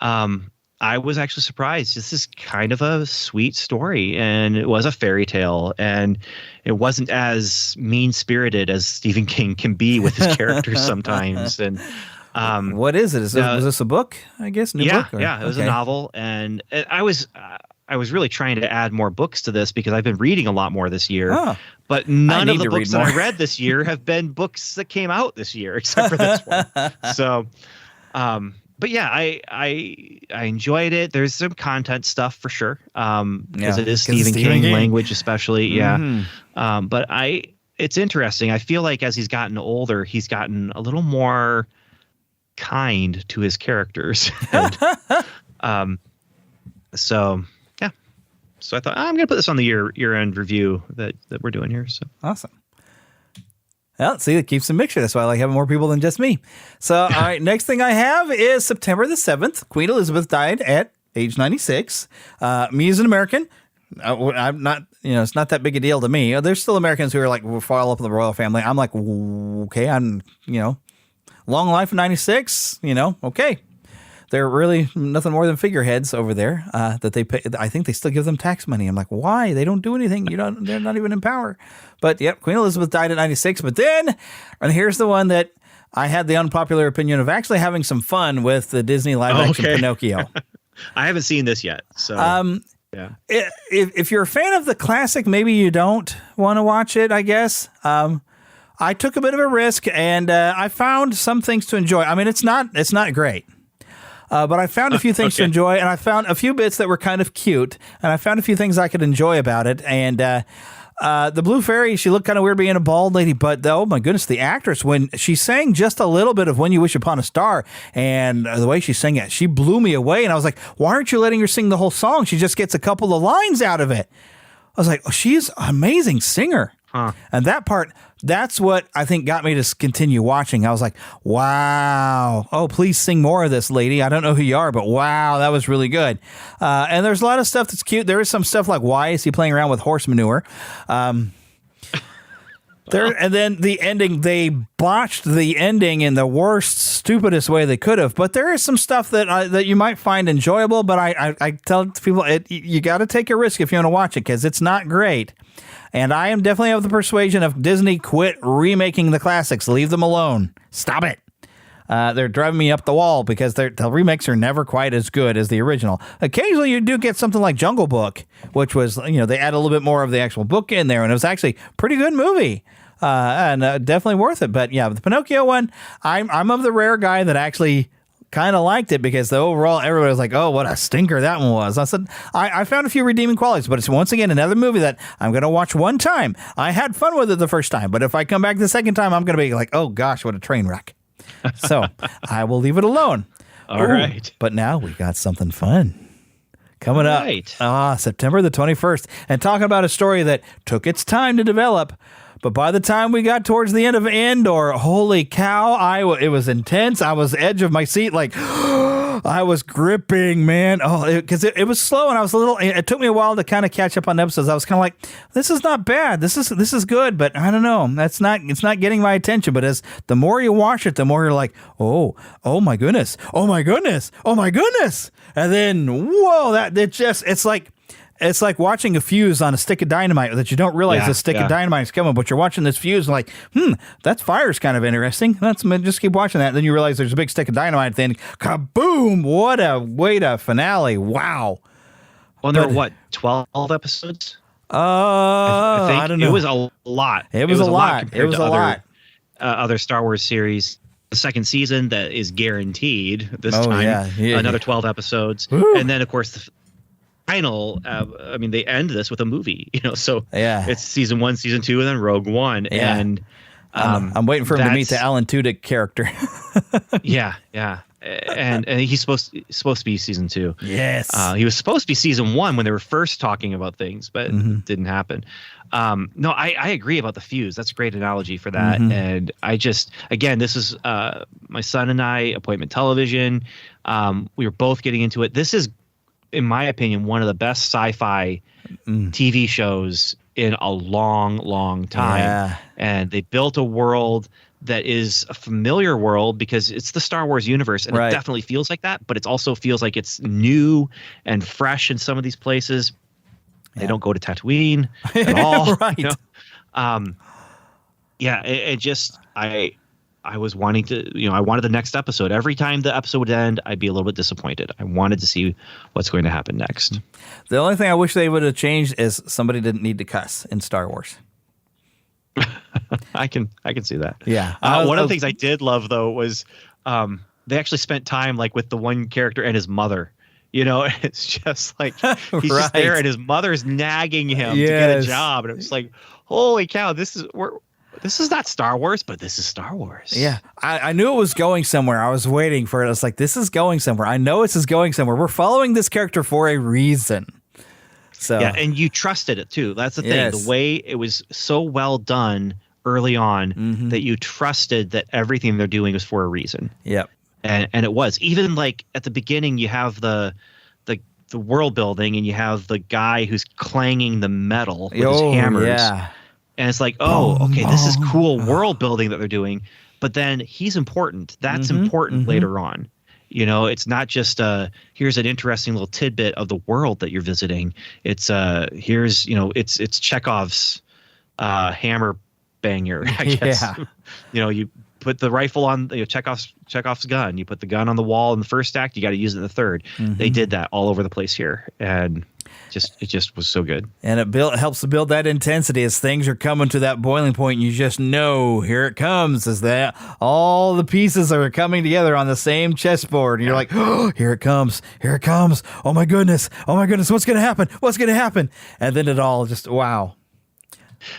[SPEAKER 7] I was actually surprised. This is kind of a sweet story, and it was a fairy tale, and it wasn't as mean-spirited as Stephen King can be with his characters sometimes. And
[SPEAKER 5] What is it? Was this a book? I guess new book.
[SPEAKER 7] Yeah, it was a novel, and I was really trying to add more books to this because I've been reading a lot more this year. Oh, but none of the books that I read this year have been books that came out this year, except for this one. So, but yeah, I enjoyed it. There's some content stuff for sure, because it is Stephen King language, especially. Mm-hmm. But it's interesting. I feel like as he's gotten older, he's gotten a little more kind to his characters. And, so yeah. So I thought I'm going to put this on the year-end review that we're doing here. So
[SPEAKER 5] awesome. Well, see, it keeps a mixture. That's why I like having more people than just me. So, all right, next thing I have is September the 7th. Queen Elizabeth died at age 96. Me as an American, I'm not, it's not that big a deal to me. There's still Americans who are like, will follow up with the royal family. I'm like, okay, long life of 96, okay. They're really nothing more than figureheads over there that they pay. I think they still give them tax money. I'm like, why? They don't do anything. They're not even in power. But yep, Queen Elizabeth died at 96. But then, and here's the one that I had the unpopular opinion of actually having some fun with the Disney live action Pinocchio.
[SPEAKER 7] I haven't seen this yet. So yeah.
[SPEAKER 5] If you're a fan of the classic, maybe you don't want to watch it, I guess. I took a bit of a risk and I found some things to enjoy. I mean, it's not great. But I found a few things to enjoy, and I found a few bits that were kind of cute, and I found a few things I could enjoy about it. And the Blue Fairy, she looked kind of weird being a bald lady, but oh my goodness, the actress, when she sang just a little bit of When You Wish Upon a Star, and the way she sang it, she blew me away. And I was like, why aren't you letting her sing the whole song? She just gets a couple of lines out of it. I was like, oh, she's an amazing singer. Huh. And that part, that's what I think got me to continue watching. I was like, wow. Oh, please sing more of this, lady. I don't know who you are, but wow, that was really good. And there's a lot of stuff that's cute. There is some stuff like, why is he playing around with horse manure? And then the ending, they botched the ending in the worst, stupidest way they could have. But there is some stuff that you might find enjoyable. But I tell people, you got to take a risk if you want to watch it because it's not great. And I am definitely of the persuasion of Disney quit remaking the classics. Leave them alone. Stop it. They're driving me up the wall because the remakes are never quite as good as the original. Occasionally you do get something like Jungle Book, which was, they add a little bit more of the actual book in there, and it was actually a pretty good movie. And definitely worth it. But yeah, the Pinocchio one, I'm of the rare guy that actually kind of liked it because the overall everybody was like, oh, what a stinker that one was. I said, I found a few redeeming qualities, but it's once again another movie that I'm going to watch one time. I had fun with it the first time, but if I come back the second time, I'm going to be like, oh gosh, what a train wreck. So I will leave it alone.
[SPEAKER 7] All right.
[SPEAKER 5] But now we got something fun coming up. September the 21st. And talking about a story that took its time to develop. But by the time we got towards the end of Andor, holy cow, it was intense. I was edge of my seat, like I was gripping, man. Oh, because it was slow, and I was it took me a while to kind of catch up on episodes. I was kind of like, this is not bad. This is good, but I don't know. It's not getting my attention. But as the more you watch it, the more you're like, oh my goodness, oh my goodness, oh my goodness, and then whoa, it's like watching a fuse on a stick of dynamite that you don't realize the stick of dynamite is coming, but you're watching this fuse and like, that fire's kind of interesting. Let's just keep watching that. Then you realize there's a big stick of dynamite. Then kaboom! What a way to finale! Wow.
[SPEAKER 7] Well, there were 12 episodes?
[SPEAKER 5] I think I don't know.
[SPEAKER 7] It was a lot.
[SPEAKER 5] It was a lot. Compared to
[SPEAKER 7] other Star Wars series. The second season that is guaranteed this time. Another 12 episodes, and then of course the final, they end this with a movie, so it's season 1, season 2, and then Rogue One. Yeah. And
[SPEAKER 5] I'm waiting for him to meet the Alan Tudyk character.
[SPEAKER 7] yeah. And he's supposed to be season 2.
[SPEAKER 5] Yes.
[SPEAKER 7] He was supposed to be season 1 when they were first talking about things, but it didn't happen. No, I agree about the fuse. That's a great analogy for that. And I just, again, this is my son and I, appointment television. We were both getting into it. This is, in my opinion, one of the best sci-fi TV shows in a long, long time. Yeah. And they built a world that is a familiar world because it's the Star Wars universe, and it definitely feels like that, but it also feels like it's new and fresh in some of these places. They don't go to Tatooine at all.
[SPEAKER 5] Right.
[SPEAKER 7] It just, I I was wanting to, I wanted the next episode. Every time the episode would end, I'd be a little bit disappointed. I wanted to see what's going to happen next.
[SPEAKER 5] The only thing I wish they would have changed is somebody didn't need to cuss in Star Wars.
[SPEAKER 7] I can see that.
[SPEAKER 5] Yeah.
[SPEAKER 7] One of the things I did love though was they actually spent time like with the one character and his mother. It's just like he's just there and his mother's nagging him to get a job, and it's like, holy cow, this is not Star Wars, but this is Star Wars.
[SPEAKER 5] Yeah, I knew it was going somewhere. I was waiting for it. I was like, this is going somewhere. I know this is going somewhere. We're following this character for a reason. So
[SPEAKER 7] yeah, and you trusted it too. That's the thing.
[SPEAKER 5] Yes.
[SPEAKER 7] The way it was so well done early on that you trusted that everything they're doing was for a reason.
[SPEAKER 5] Yep.
[SPEAKER 7] And it was. Even like at the beginning, you have the world building, and you have the guy who's clanging the metal with his hammers.
[SPEAKER 5] Yeah.
[SPEAKER 7] And it's like, okay, this is cool world building that they're doing. But then he's important. That's important later on. It's not just here's an interesting little tidbit of the world that you're visiting. It's here's it's Chekhov's hammer banger, I guess.
[SPEAKER 5] Yeah.
[SPEAKER 7] You put the rifle on Chekhov's gun. You put the gun on the wall in the first act. You got to use it in the third. They did that all over the place here, and it just was so good. And
[SPEAKER 5] it helps to build that intensity as things are coming to that boiling point. And you just know here it comes, as that all the pieces are coming together on the same chessboard. And you're like, oh, here it comes, here it comes. Oh my goodness, what's gonna happen? What's gonna happen? And then it all just wow.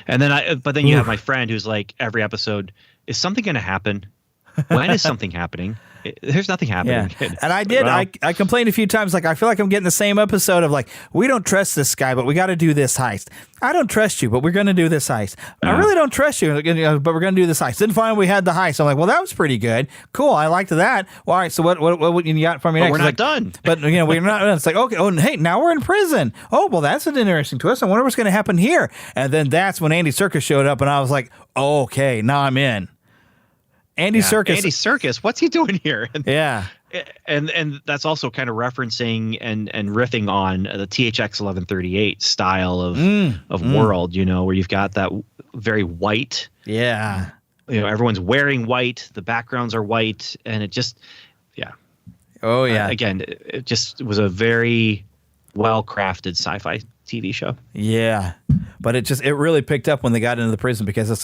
[SPEAKER 7] And then but then you have my friend who's like, every episode, is something going to happen? When is something happening? There's nothing happening.
[SPEAKER 5] Yeah. And I did. Well, I complained a few times. Like, I feel like I'm getting the same episode of like, we don't trust this guy, but we got to do this heist. I don't trust you, but we're going to do this heist. I really don't trust you, but we're going to do this heist. Then finally we had the heist. I'm like, well, that was pretty good. Cool. I liked that. Well, all right. So what you got for me next?
[SPEAKER 7] We're not done.
[SPEAKER 5] But we're not done. It's like, okay. Oh, hey, now we're in prison. Oh, well, that's an interesting twist. I wonder what's going to happen here. And then that's when Andy Serkis showed up, and I was like, oh, okay, now I'm in. Andy Serkis, what's he doing here? And
[SPEAKER 7] that's also kind of referencing and riffing on the THX 1138 style of world, where you've got that very white.
[SPEAKER 5] Yeah.
[SPEAKER 7] Everyone's wearing white. The backgrounds are white, and it just, yeah.
[SPEAKER 5] Oh yeah.
[SPEAKER 7] Again, it just was a very well-crafted sci-fi TV show.
[SPEAKER 5] Yeah. But it really picked up when they got into the prison, because it's,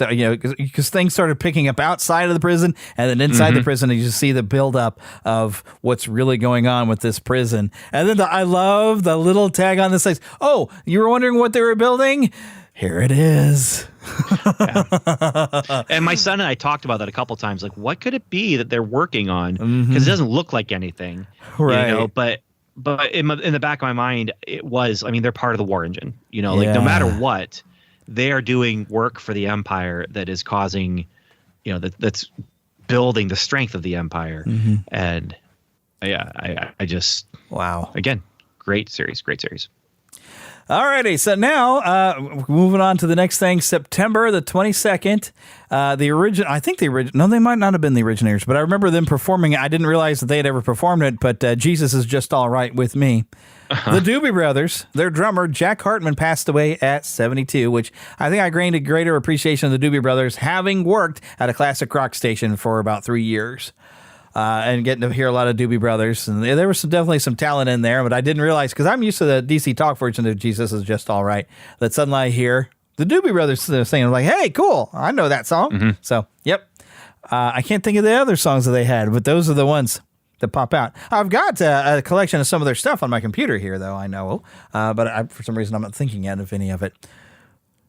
[SPEAKER 5] because things started picking up outside of the prison, and then inside the prison, and you just see the buildup of what's really going on with this prison. And then I love the little tag on this place. Oh, you were wondering what they were building? Here it is.
[SPEAKER 7] And my son and I talked about that a couple times. Like, what could it be that they're working on? Because it doesn't look like anything,
[SPEAKER 5] right?
[SPEAKER 7] But in the back of my mind, it was, they're part of the war engine, like no matter what, they are doing work for the Empire that is causing, that's building the strength of the Empire. And I just,
[SPEAKER 5] wow.
[SPEAKER 7] Again, great series.
[SPEAKER 5] Alrighty, so now moving on to the next thing, September the 22nd. No, they might not have been the originators, but I remember them performing it. I didn't realize that they had ever performed it, but Jesus Is Just All Right with Me. The Doobie Brothers, their drummer, Jack Hartman, passed away at 72, which I think I gained a greater appreciation of the Doobie Brothers, having worked at a classic rock station for about 3 years. And getting to hear a lot of Doobie Brothers. And there was definitely some talent in there, but I didn't realize, because I'm used to the DC Talk version of Jesus Is Just All Right, that suddenly I hear the Doobie Brothers singing, like, hey, cool, I know that song. So, yep. I can't think of the other songs that they had, but those are the ones that pop out. I've got a collection of some of their stuff on my computer here, though, I know. But for some reason, I'm not thinking yet of any of it.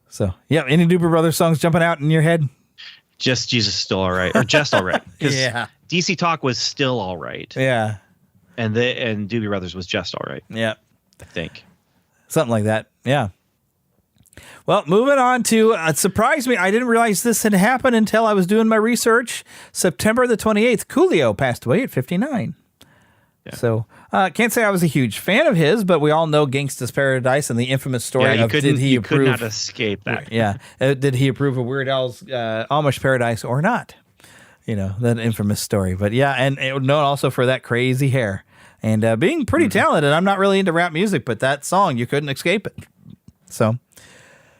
[SPEAKER 5] So, yeah, any Doobie Brothers songs jumping out in your head?
[SPEAKER 7] Just Jesus Is Still All Right, or Just All Right.
[SPEAKER 5] Yeah.
[SPEAKER 7] DC Talk was Still All Right.
[SPEAKER 5] Yeah.
[SPEAKER 7] And Doobie Brothers was Just All Right.
[SPEAKER 5] Yeah.
[SPEAKER 7] I think.
[SPEAKER 5] Something like that. Yeah. Well, moving on to, it surprised me. I didn't realize this had happened until I was doing my research. September the 28th, Coolio passed away at 59. Yeah. So, can't say I was a huge fan of his, but we all know Gangsta's Paradise and the infamous story of did he approve.
[SPEAKER 7] You could not escape that.
[SPEAKER 5] Yeah. Did he approve of Weird Al's Amish Paradise or not? That infamous story. But yeah, and known also for that crazy hair and being pretty talented. I'm not really into rap music, but that song, you couldn't escape it. So,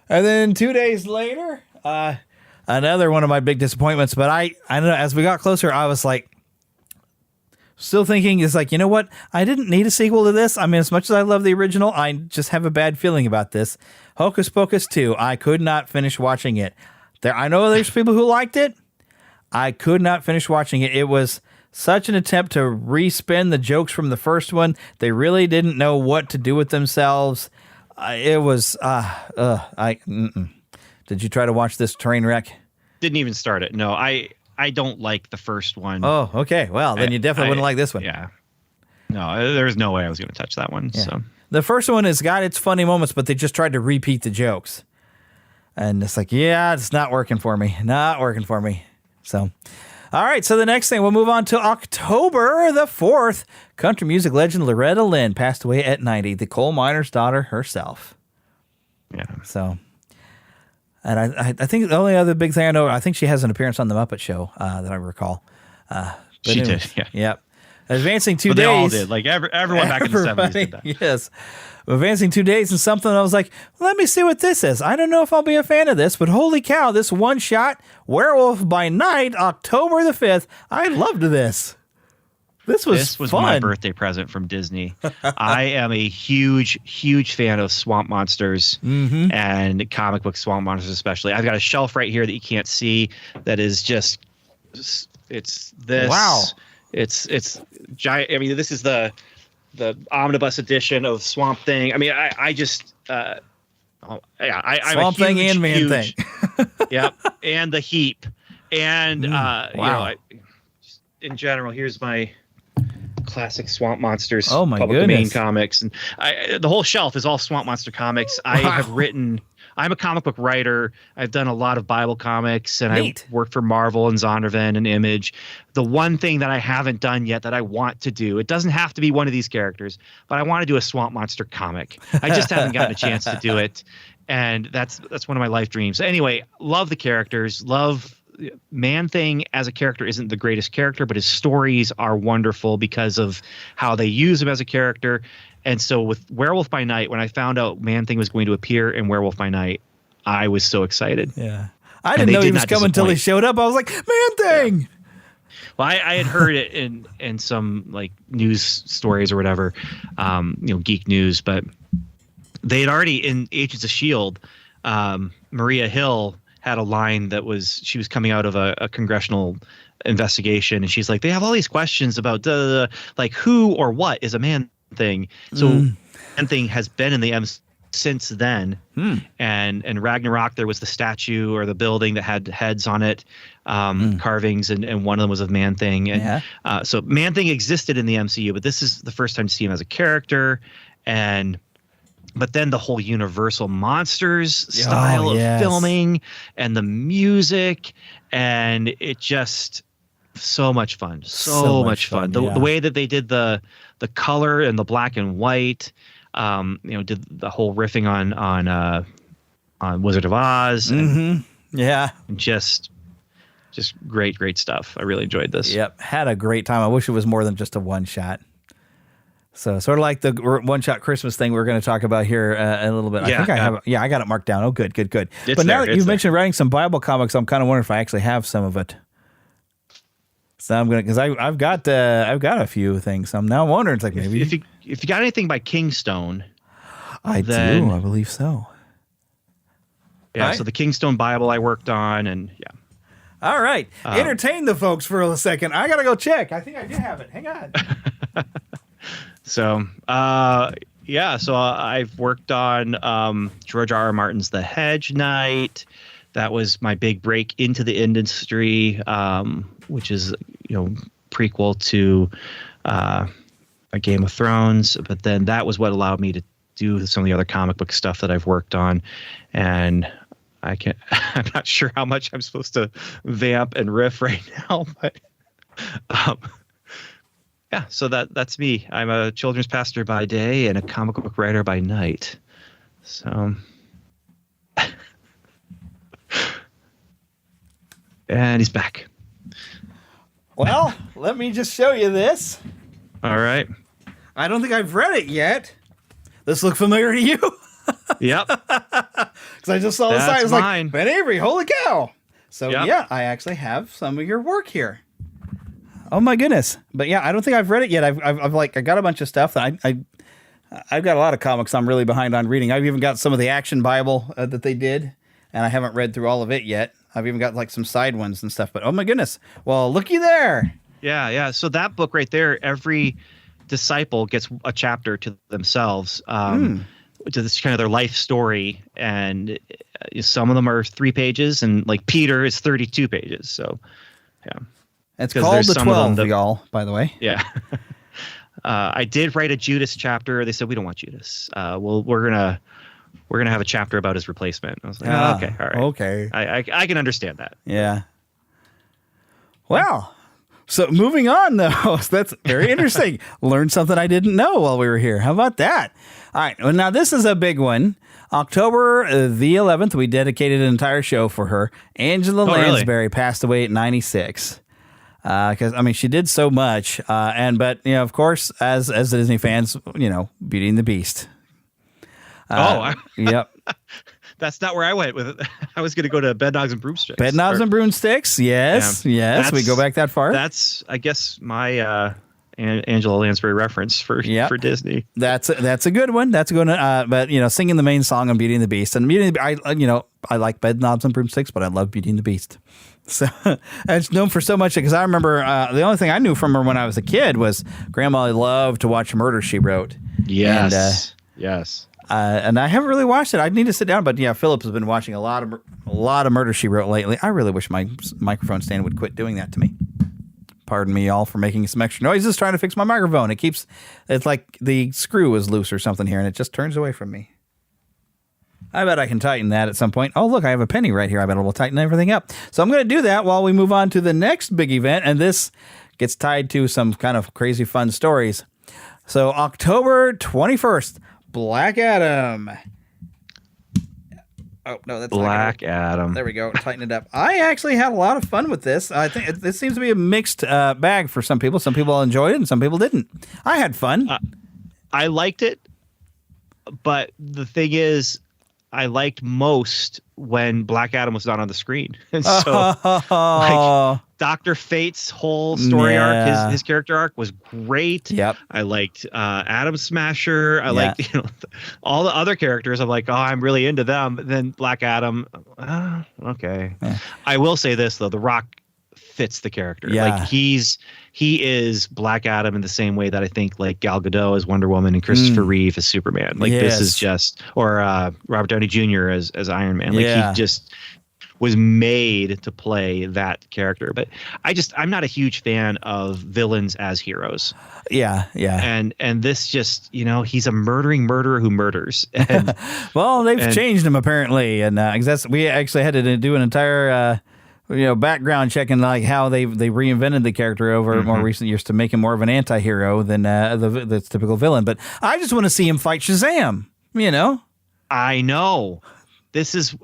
[SPEAKER 5] and then 2 days later, another one of my big disappointments. But I don't know. As we got closer, I was like, still thinking, it's like, you know what? I didn't need a sequel to this. I mean, as much as I love the original, I just have a bad feeling about this. Hocus Pocus 2. I could not finish watching it. I know there's people who liked it. I could not finish watching it. It was such an attempt to respin the jokes from the first one. They really didn't know what to do with themselves. It was. Did you try to watch this train wreck?
[SPEAKER 7] Didn't even start it. No, I don't like the first one.
[SPEAKER 5] Oh, okay. Well, then you definitely wouldn't like this one.
[SPEAKER 7] Yeah. No, there's no way I was going to touch that one. Yeah. So
[SPEAKER 5] the first one has got its funny moments, but they just tried to repeat the jokes. And it's like, yeah, it's not working for me. Not working for me. So, all right. So the next thing, we'll move on to October the 4th. Country music legend Loretta Lynn passed away at 90, the coal miner's daughter herself.
[SPEAKER 7] Yeah.
[SPEAKER 5] So, and I think the only other big thing I know, I think she has an appearance on the Muppet Show that I recall.
[SPEAKER 7] She did, yeah.
[SPEAKER 5] Yep. Advancing 2 days.
[SPEAKER 7] They all did. Like everyone back in the 70s did that.
[SPEAKER 5] Yes. Advancing 2 days and something, I was like, let me see what this is. I don't know if I'll be a fan of this, but holy cow, this one-shot Werewolf by Night, October the 5th. I loved this. This was fun.
[SPEAKER 7] My birthday present from Disney. I am a huge, huge fan of swamp monsters and comic book swamp monsters especially. I've got a shelf right here that you can't see that is just, it's this.
[SPEAKER 5] Wow.
[SPEAKER 7] It's giant. I mean, this is the omnibus edition of Swamp Thing. I mean, I just I'm
[SPEAKER 5] Swamp Thing and Man Thing.
[SPEAKER 7] Yep, and the Heap, and wow. In general, here's my classic Swamp Monsters public domain comics, and the whole shelf is all Swamp Monster comics. I have written. I'm a comic book writer. I've done a lot of Bible comics, and I worked for Marvel and Zondervan and Image. The one thing that I haven't done yet that I want to do, it doesn't have to be one of these characters, but I want to do a Swamp Monster comic. I just haven't gotten a chance to do it, and that's one of my life dreams. Anyway, love the characters. Love Man Thing as a character isn't the greatest character, but his stories are wonderful because of how they use him as a character. And so with Werewolf by Night, when I found out Man Thing was going to appear in Werewolf by Night, I was so excited.
[SPEAKER 5] Yeah. I didn't know he was coming until he showed up. I was like, Man Thing! Yeah.
[SPEAKER 7] Well, I had heard it in some like news stories or whatever, geek news, but they had already in Agents of S.H.I.E.L.D., Maria Hill had a line that she was coming out of a congressional investigation, and she's like, they have all these questions about like who or what is a Man Thing. So Man Thing has been in the MCU since then, and Ragnarok, there was the statue or the building that had heads on it, carvings, and one of them was of Man Thing, and so Man Thing existed in the MCU, but this is the first time to see him as a character. But then the whole Universal Monsters style of filming and the music, and it just so much fun, so much fun. The way that they did the color and the black and white, did the whole riffing on Wizard of Oz. And just great stuff. I really enjoyed this.
[SPEAKER 5] Yep, had a great time. I wish it was more than just a one shot. So sort of like the one-shot Christmas thing we're going to talk about here a little bit. I think I have. Yeah, I got it marked down. Oh, good. But now that you've mentioned writing some Bible comics, I'm kind of wondering if I actually have some of it. So I'm gonna, because I've got a few things. I'm now wondering. It's like maybe
[SPEAKER 7] if you got anything by Kingstone,
[SPEAKER 5] I do. I believe so.
[SPEAKER 7] Yeah. So the Kingstone Bible I worked on, and
[SPEAKER 5] All right, entertain the folks for a second. I gotta go check. I think I do have it. Hang on.
[SPEAKER 7] So, so I've worked on George R.R. Martin's The Hedge Knight. That was my big break into the industry, which is, prequel to A Game of Thrones. But then that was what allowed me to do some of the other comic book stuff that I've worked on. And I'm not sure how much I'm supposed to vamp and riff right now, but so that's me. I'm a children's pastor by day and a comic book writer by night. So, and he's back.
[SPEAKER 5] Well, let me just show you this.
[SPEAKER 7] All right.
[SPEAKER 5] I don't think I've read it yet. This look familiar to you?
[SPEAKER 7] Yep.
[SPEAKER 5] Because I just saw the sign. It's like, Ben Avery, holy cow. So
[SPEAKER 7] Yep.
[SPEAKER 5] yeah, I actually have some of your work here. Oh my goodness! But yeah, I don't think I've read it yet. I got a bunch of stuff that I've got a lot of comics I'm really behind on reading. I've even got some of the Action Bible that they did, and I haven't read through all of it yet. I've even got like some side ones and stuff. But oh my goodness! Well, looky there.
[SPEAKER 7] Yeah. So that book right there, every disciple gets a chapter to themselves, to this kind of their life story, and some of them are 3 pages, and like Peter is 32 pages. So, yeah,
[SPEAKER 5] It's
[SPEAKER 7] 'Cause
[SPEAKER 5] called
[SPEAKER 7] there's
[SPEAKER 5] the
[SPEAKER 7] some of them
[SPEAKER 5] 12,
[SPEAKER 7] that-
[SPEAKER 5] y'all. By the way.
[SPEAKER 7] yeah. I did write a Judas chapter. They said we don't want Judas. We're gonna have a chapter about his replacement. I was like, oh, okay, all right,
[SPEAKER 5] Okay.
[SPEAKER 7] I can understand that.
[SPEAKER 5] Yeah. Well, so moving on, though, that's very interesting. Learned something I didn't know while we were here. How about that? All right. Well, now this is a big one. October the 11th, we dedicated an entire show for her. Angela Lansbury passed away at 96. Because I mean, she did so much, but you know, of course, as Disney fans, you know, Beauty and the Beast. Yep.
[SPEAKER 7] That's not where I went with it. I was going to go to Bed Knobs and Broomsticks.
[SPEAKER 5] Bed Knobs and Broomsticks. Yes, yes. We go back that far.
[SPEAKER 7] That's, I guess, my Angela Lansbury reference for Disney.
[SPEAKER 5] That's a good one. That's a good one. But you know, singing the main song on Beauty and the Beast, and I like Bed Knobs and Broomsticks, but I love Beauty and the Beast. So it's known for so much because I remember the only thing I knew from her when I was a kid was Grandma loved to watch Murder, She Wrote.
[SPEAKER 7] Yes. Yes.
[SPEAKER 5] And I haven't really watched it. I need to sit down, but yeah, Phillips has been watching a lot of Murder, She Wrote lately. I really wish my microphone stand would quit doing that to me. Pardon me all for making some extra noises trying to fix my microphone. It's like the screw is loose or something here, and it just turns away from me. I bet I can tighten that at some point. Oh, look, I have a penny right here. I bet it will tighten everything up. So I'm going to do that while we move on to the next big event, and this gets tied to some kind of crazy fun stories. So October 21st, Black Adam. Oh, no, that's
[SPEAKER 7] Black Adam.
[SPEAKER 5] There we go. Tighten it up. I actually had a lot of fun with this. I think this seems to be a mixed bag for some people. Some people enjoyed it and some people didn't. I had fun.
[SPEAKER 7] I liked it, but the thing is, I liked most when Black Adam was not on the screen. And so like Dr. Fate's whole story arc, his character arc was great.
[SPEAKER 5] Yep.
[SPEAKER 7] I liked Atom Smasher. I liked all the other characters. I'm like, oh, I'm really into them. But then Black Adam, okay. Yeah. I will say this though, The Rock fits the character.
[SPEAKER 5] Yeah.
[SPEAKER 7] Like he is Black Adam in the same way that I think like Gal Gadot as Wonder Woman and Christopher Reeve as Superman. Like this is just, or Robert Downey Jr. as Iron Man. Like he just was made to play that character. But I'm not a huge fan of villains as heroes. Yeah. And this just, you know, he's a murderer who murders. And,
[SPEAKER 5] well, they've changed him apparently, and we actually had to do an entire background checking like how they reinvented the character over more recent years to make him more of an anti-hero than the typical villain. But I just want to see him fight Shazam, you know?
[SPEAKER 7] I know. This is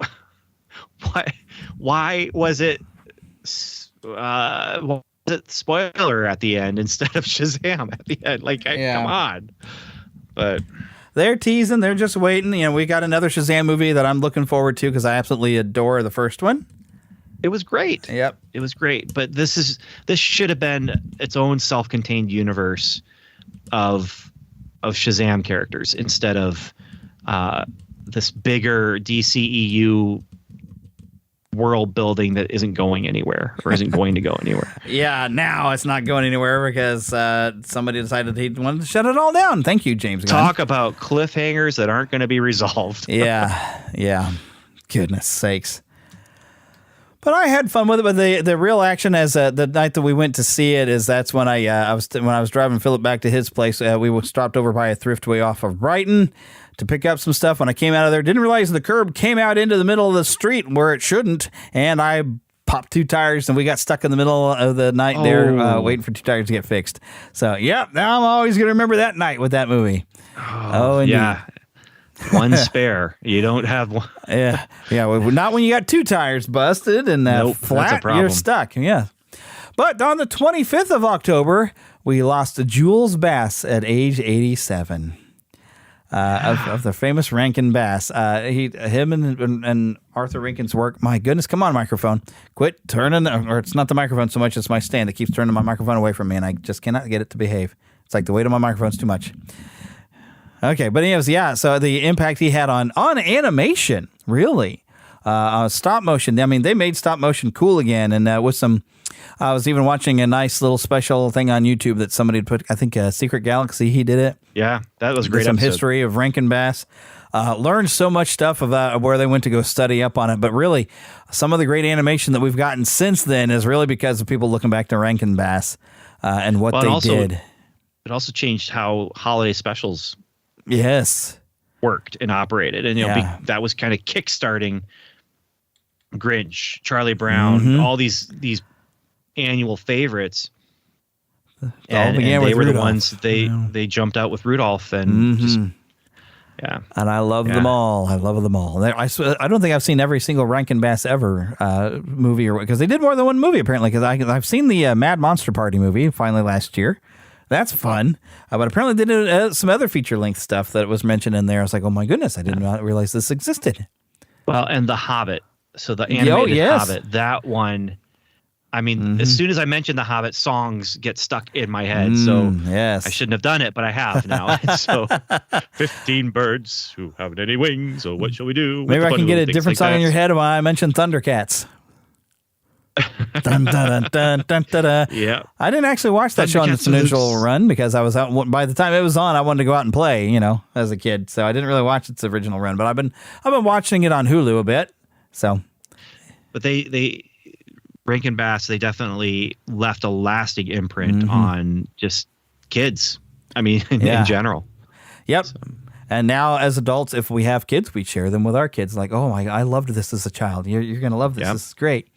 [SPEAKER 7] why was it spoiler at the end instead of Shazam at the end? Like, come on. But
[SPEAKER 5] they're teasing. They're just waiting. You know, we got another Shazam movie that I'm looking forward to because I absolutely adore the first one.
[SPEAKER 7] It was great.
[SPEAKER 5] Yep.
[SPEAKER 7] It was great. But this should have been its own self-contained universe of Shazam characters instead of this bigger DCEU world building that isn't going anywhere or isn't going to go anywhere.
[SPEAKER 5] Yeah, now it's not going anywhere because somebody decided he wanted to shut it all down. Thank you, James Gunn.
[SPEAKER 7] Talk about cliffhangers that aren't going to be resolved.
[SPEAKER 5] Yeah. Goodness sakes. But I had fun with it. But the real action as the night that we went to see it is that's when when I was driving Philip back to his place. We stopped over by a thriftway off of Brighton to pick up some stuff. When I came out of there, didn't realize the curb came out into the middle of the street where it shouldn't, and I popped 2 tires, and we got stuck in the middle of the night there waiting for 2 tires to get fixed. So now I'm always going to remember that night with that movie. Oh indeed.
[SPEAKER 7] Yeah. One spare. You don't have one.
[SPEAKER 5] Yeah. Well, not when you got 2 tires busted and flat. You're stuck. Yeah. But on the 25th of October, we lost Jules Bass at age 87. of the famous Rankin Bass. Him and Arthur Rankin's work. My goodness, come on, microphone. Quit turning, or it's not the microphone so much, it's my stand that keeps turning my microphone away from me, and I just cannot get it to behave. It's like the weight of my microphone's too much. Okay, but anyways, yeah, so the impact he had on animation, really. Stop motion. I mean, they made stop motion cool again, and with some... I was even watching a nice little special thing on YouTube that somebody had put, I think Secret Galaxy, he did it.
[SPEAKER 7] Yeah, that was a great
[SPEAKER 5] Some
[SPEAKER 7] episode.
[SPEAKER 5] history of Rankin Bass. Learned so much stuff about where they went to go study up on it. But really, some of the great animation that we've gotten since then is really because of people looking back to Rankin Bass and what they did.
[SPEAKER 7] It also changed how holiday specials
[SPEAKER 5] worked
[SPEAKER 7] and operated. And, that was kind of kickstarting Grinch, Charlie Brown, all these annual favorites. And they were the ones that they jumped out with Rudolph and
[SPEAKER 5] and I love them all. I love them all. I don't think I've seen every single Rankin Bass ever movie, or because they did more than one movie apparently. Because I've seen the Mad Monster Party movie finally last year. That's fun. But apparently they did some other feature length stuff that was mentioned in there. I was like, oh my goodness, I did not realize this existed.
[SPEAKER 7] Well, and The Hobbit. So the animated Hobbit, that one. I mean, as soon as I mention The Hobbit, songs get stuck in my head. So I shouldn't have done it, but I have now. So 15 birds who haven't any wings. So what shall we do?
[SPEAKER 5] Maybe I can get a different song in your head when I mention Thundercats. Dun, dun, dun, dun, dun, dun, dun.
[SPEAKER 7] Yeah.
[SPEAKER 5] I didn't actually watch that show on its initial run because I was out. By the time it was on, I wanted to go out and play, as a kid. So I didn't really watch its original run. But I've been watching it on Hulu a bit. So,
[SPEAKER 7] but Rankin Bass, they definitely left a lasting imprint on just kids. I mean, in general.
[SPEAKER 5] Yep. So. And now as adults, if we have kids, we share them with our kids. Like, oh my, I loved this as a child. You're going to love this. Yep. This is great.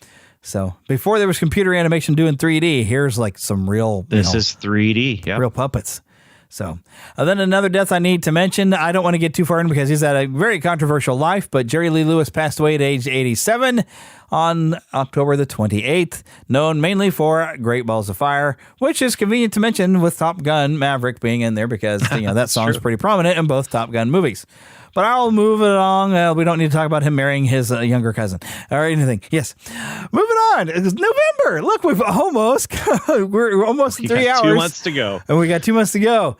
[SPEAKER 5] So before there was computer animation doing 3D, here's like some real...
[SPEAKER 7] This is 3D. Yep.
[SPEAKER 5] Real puppets. So then another death I need to mention. I don't want to get too far in because he's had a very controversial life, but Jerry Lee Lewis passed away at age 87 on October the 28th, known mainly for Great Balls of Fire, which is convenient to mention with Top Gun Maverick being in there because that song's pretty prominent in both Top Gun movies. But I'll move it along. We don't need to talk about him marrying his younger cousin or anything. Yes. Moving on. It's November. Look, we're almost 3 hours.
[SPEAKER 7] 2 months to go.
[SPEAKER 5] And we got 2 months to go.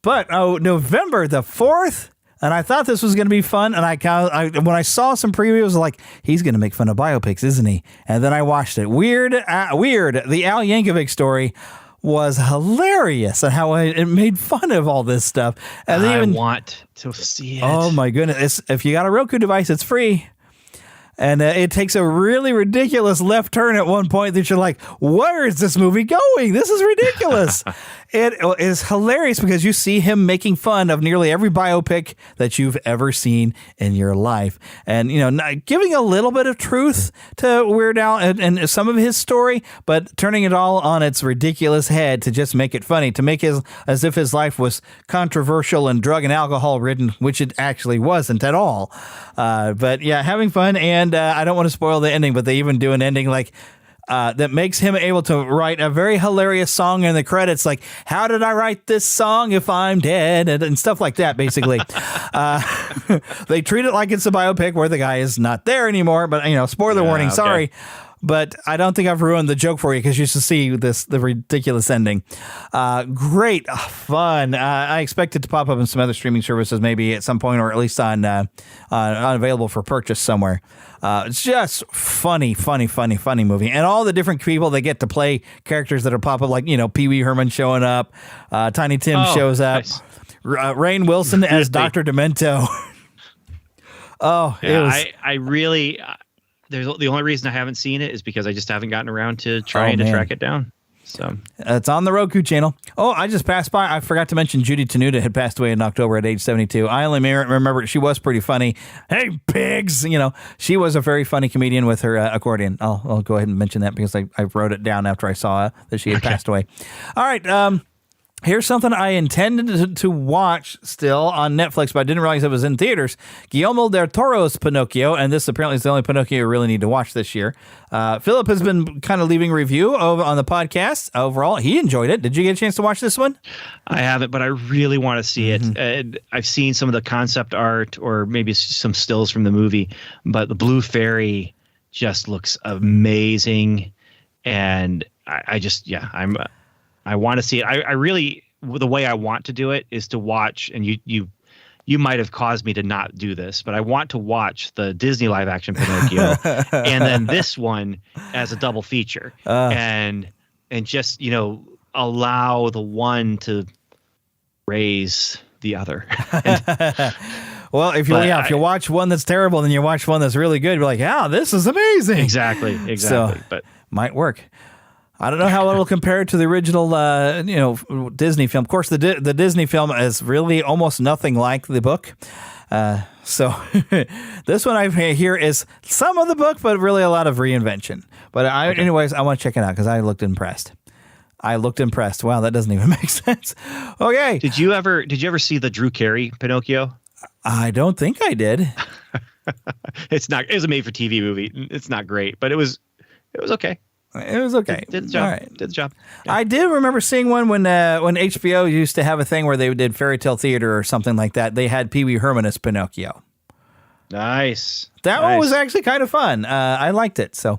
[SPEAKER 5] But November the 4th, and I thought this was going to be fun. And when I saw some previews, I was like, he's going to make fun of biopics, isn't he? And then I watched it. Weird. The Al Yankovic story was hilarious and how it made fun of all this stuff. And
[SPEAKER 7] I want to see it.
[SPEAKER 5] Oh my goodness. If you got a Roku device, it's free. And it takes a really ridiculous left turn at one point that you're like, where is this movie going? This is ridiculous. It is hilarious because you see him making fun of nearly every biopic that you've ever seen in your life. And, giving a little bit of truth to Weird Al and some of his story, but turning it all on its ridiculous head to just make it funny, to make as if his life was controversial and drug and alcohol ridden, which it actually wasn't at all. But yeah, having fun. And I don't want to spoil the ending, but they even do an ending like that makes him able to write a very hilarious song in the credits. Like, how did I write this song if I'm dead? And stuff like that, basically. They treat it like it's a biopic where the guy is not there anymore. But, spoiler warning,
[SPEAKER 7] okay.
[SPEAKER 5] Sorry. But I don't think I've ruined the joke for you because you should see the ridiculous ending. Great fun. I expect it to pop up in some other streaming services maybe at some point, or at least on unavailable for purchase somewhere. It's just funny movie. And all the different people that get to play characters that'll pop up, like, Pee Wee Herman showing up, Tiny Tim shows up, nice. Rainn Wilson as Dr. Demento.
[SPEAKER 7] I really... the only reason I haven't seen it is because I just haven't gotten around to trying to track it down. So
[SPEAKER 5] it's on the Roku channel. Oh, I just passed by. I forgot to mention Judy Tenuta had passed away in October at age 72. I only remember she was pretty funny. Hey, pigs! She was a very funny comedian with her accordion. I'll go ahead and mention that because I wrote it down after I saw that she had passed away. All right. Here's something I intended to watch still on Netflix, but I didn't realize it was in theaters. Guillermo del Toro's Pinocchio, and this apparently is the only Pinocchio you really need to watch this year. Philip has been kind of leaving review on the podcast. Overall, he enjoyed it. Did you get a chance to watch this one?
[SPEAKER 7] I haven't, but I really want to see it. I've seen some of the concept art or maybe some stills from the movie, but the Blue Fairy just looks amazing. And I want to see it. I really, the way I want to do it is to watch, and you might have caused me to not do this, but I want to watch the Disney live action Pinocchio and then this one as a double feature, and just, allow the one to raise the other.
[SPEAKER 5] Well, if you watch one that's terrible, then you watch one that's really good, you're like, yeah, this is amazing.
[SPEAKER 7] Exactly. So,
[SPEAKER 5] but might work. I don't know how it'll compare to the original, Disney film. Of course, the Disney film is really almost nothing like the book. So this one I hear is some of the book, but really a lot of reinvention. But anyways, I want to check it out because I looked impressed. Wow, that doesn't even make sense. Okay.
[SPEAKER 7] Did you ever see the Drew Carey Pinocchio?
[SPEAKER 5] I don't think I did.
[SPEAKER 7] It was a made-for-TV movie. It's not great, but it was okay.
[SPEAKER 5] It was okay.
[SPEAKER 7] Did the job.
[SPEAKER 5] All right.
[SPEAKER 7] Did the job. Yeah.
[SPEAKER 5] I did remember seeing one when HBO used to have a thing where they did fairy tale theater or something like that. They had Pee Wee Herman's Pinocchio.
[SPEAKER 7] Nice.
[SPEAKER 5] That one was actually kind of fun. I liked it. So,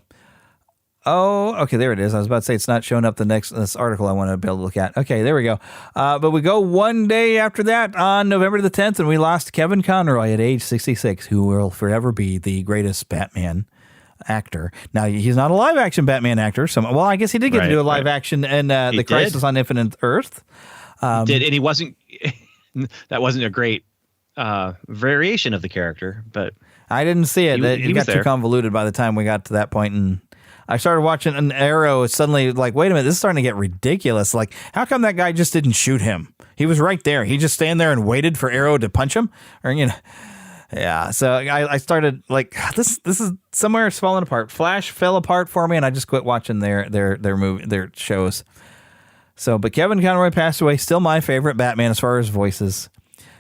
[SPEAKER 5] okay, there it is. I was about to say it's not showing up this article I want to be able to look at. Okay, there we go. But we go one day after that on November the 10th, and we lost Kevin Conroy at age 66, who will forever be the greatest Batman actor. Now, he's not a live action Batman actor. I guess he did get to do a live action in The Crisis on Infinite Earth.
[SPEAKER 7] He did, and he wasn't. That wasn't a great variation of the character, but
[SPEAKER 5] I didn't see it. It got
[SPEAKER 7] there.
[SPEAKER 5] too convoluted by the time we got to that point, and I started watching an Arrow. It's suddenly like, wait a minute, this is starting to get ridiculous. Like, how come that guy just didn't shoot him? He was right there. He just stand there and waited for Arrow to punch him, or Yeah, so I started like this is somewhere it's falling apart. Flash fell apart for me, and I just quit watching their shows. So, but Kevin Conroy passed away. Still my favorite Batman as far as voices.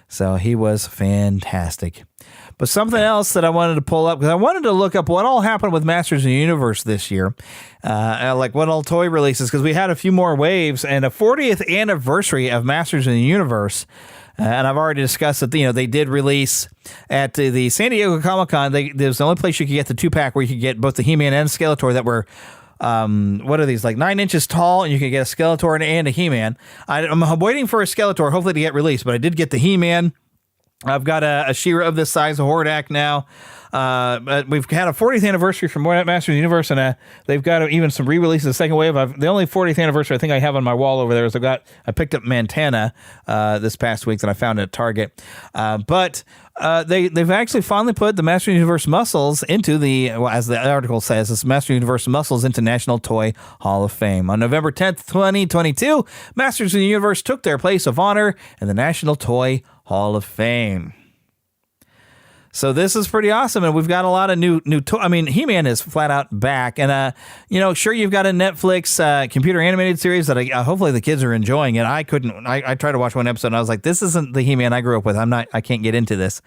[SPEAKER 5] So he was fantastic. But something else that I wanted to pull up, because I wanted to look up what all happened with Masters of the Universe this year, like what all toy releases, because we had a few more waves and a 40th anniversary of Masters of the Universe. And I've already discussed that, they did release at the San Diego Comic-Con. There's the only place you could get the 2-pack where you could get both the He-Man and Skeletor that were, what are these, like 9 inches tall, and you could get a Skeletor and a He-Man. I'm waiting for a Skeletor, hopefully to get released, but I did get the He-Man. I've got a She-Ra of this size, a Hordak now. But we've had a 40th anniversary from Masters of the Universe, and they've got even some re-releases of the second wave. The only 40th anniversary I think I have on my wall over there is I picked up Montana this past week that I found at Target. But they've actually finally put the Masters of the Universe muscles into as the article says, this Masters of the Universe muscles into National Toy Hall of Fame. On November 10th, 2022, Masters of the Universe took their place of honor in the National Toy Hall of Fame. So this is pretty awesome, and we've got a lot of new. He-Man is flat out back, and sure, you've got a Netflix computer animated series that hopefully the kids are enjoying it. I tried to watch one episode, and I was like, this isn't the He-Man I grew up with. I can't get into this.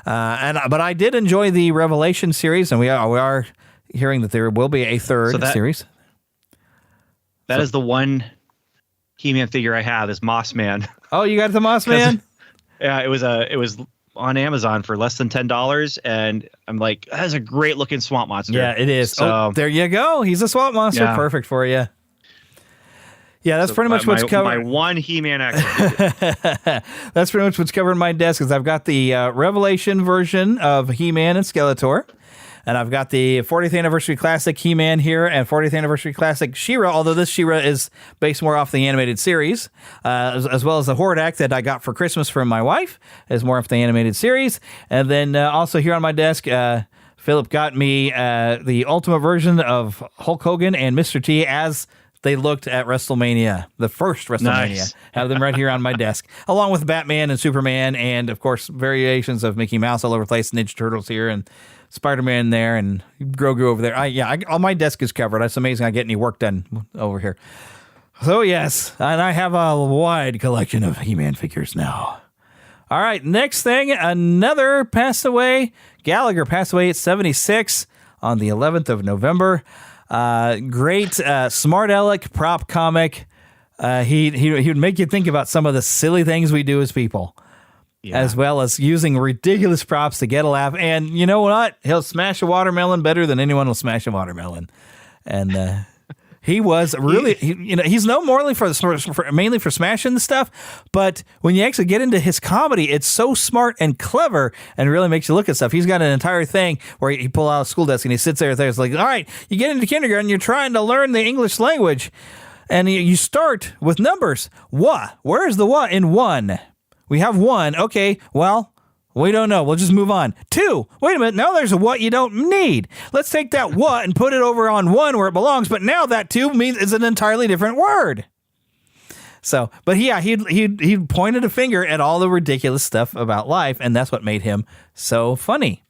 [SPEAKER 5] But I did enjoy the Revelation series, and we are hearing that there will be a third series.
[SPEAKER 7] That is the one He-Man figure I have is Moss Man.
[SPEAKER 5] Oh, you got the Moss Man?
[SPEAKER 7] Yeah, it was on Amazon for less than $10, and I'm like, that's a great looking swamp monster.
[SPEAKER 5] Yeah, it is.
[SPEAKER 7] So,
[SPEAKER 5] there you go. He's a swamp monster. Yeah. Perfect for you. Yeah, that's pretty much what's covered.
[SPEAKER 7] My one He-Man action.
[SPEAKER 5] That's pretty much what's covered in my desk. Is I've got the Revelation version of He-Man and Skeletor. And I've got the 40th Anniversary Classic He-Man here and 40th Anniversary Classic She-Ra, although this She-Ra is based more off the animated series, as well as the Hordak that I got for Christmas from my wife is more off the animated series. And then also here on my desk, Philip got me the Ultimate version of Hulk Hogan and Mr. T as they looked at WrestleMania, the first WrestleMania. Nice. Have them right here on my desk, along with Batman and Superman and, of course, variations of Mickey Mouse all over the place, Ninja Turtles here, and Spider-Man there, and Grogu over there. All my desk is covered. It's amazing I get any work done over here. So, yes, and I have a wide collection of He-Man figures now. All right, next thing, another passed away. Gallagher passed away at 76 on the 11th of November. Great, smart aleck prop comic. He would make you think about some of the silly things we do as people, as well as using ridiculous props to get a laugh. And you know what? He'll smash a watermelon better than anyone will smash a watermelon. And he was really, he's known mainly for smashing the stuff. But when you actually get into his comedy, it's so smart and clever and really makes you look at stuff. He's got an entire thing where he pull out a school desk and he sits there. It's like, all right, you get into kindergarten, you're trying to learn the English language. And you start with numbers. What? Where is the what in one? We have one. Okay, well, we don't know. We'll just move on. Two. Wait a minute. Now there's a what you don't need. Let's take that what and put it over on one where it belongs. But now that two means it's an entirely different word. So, but yeah, he pointed a finger at all the ridiculous stuff about life, and that's what made him so funny.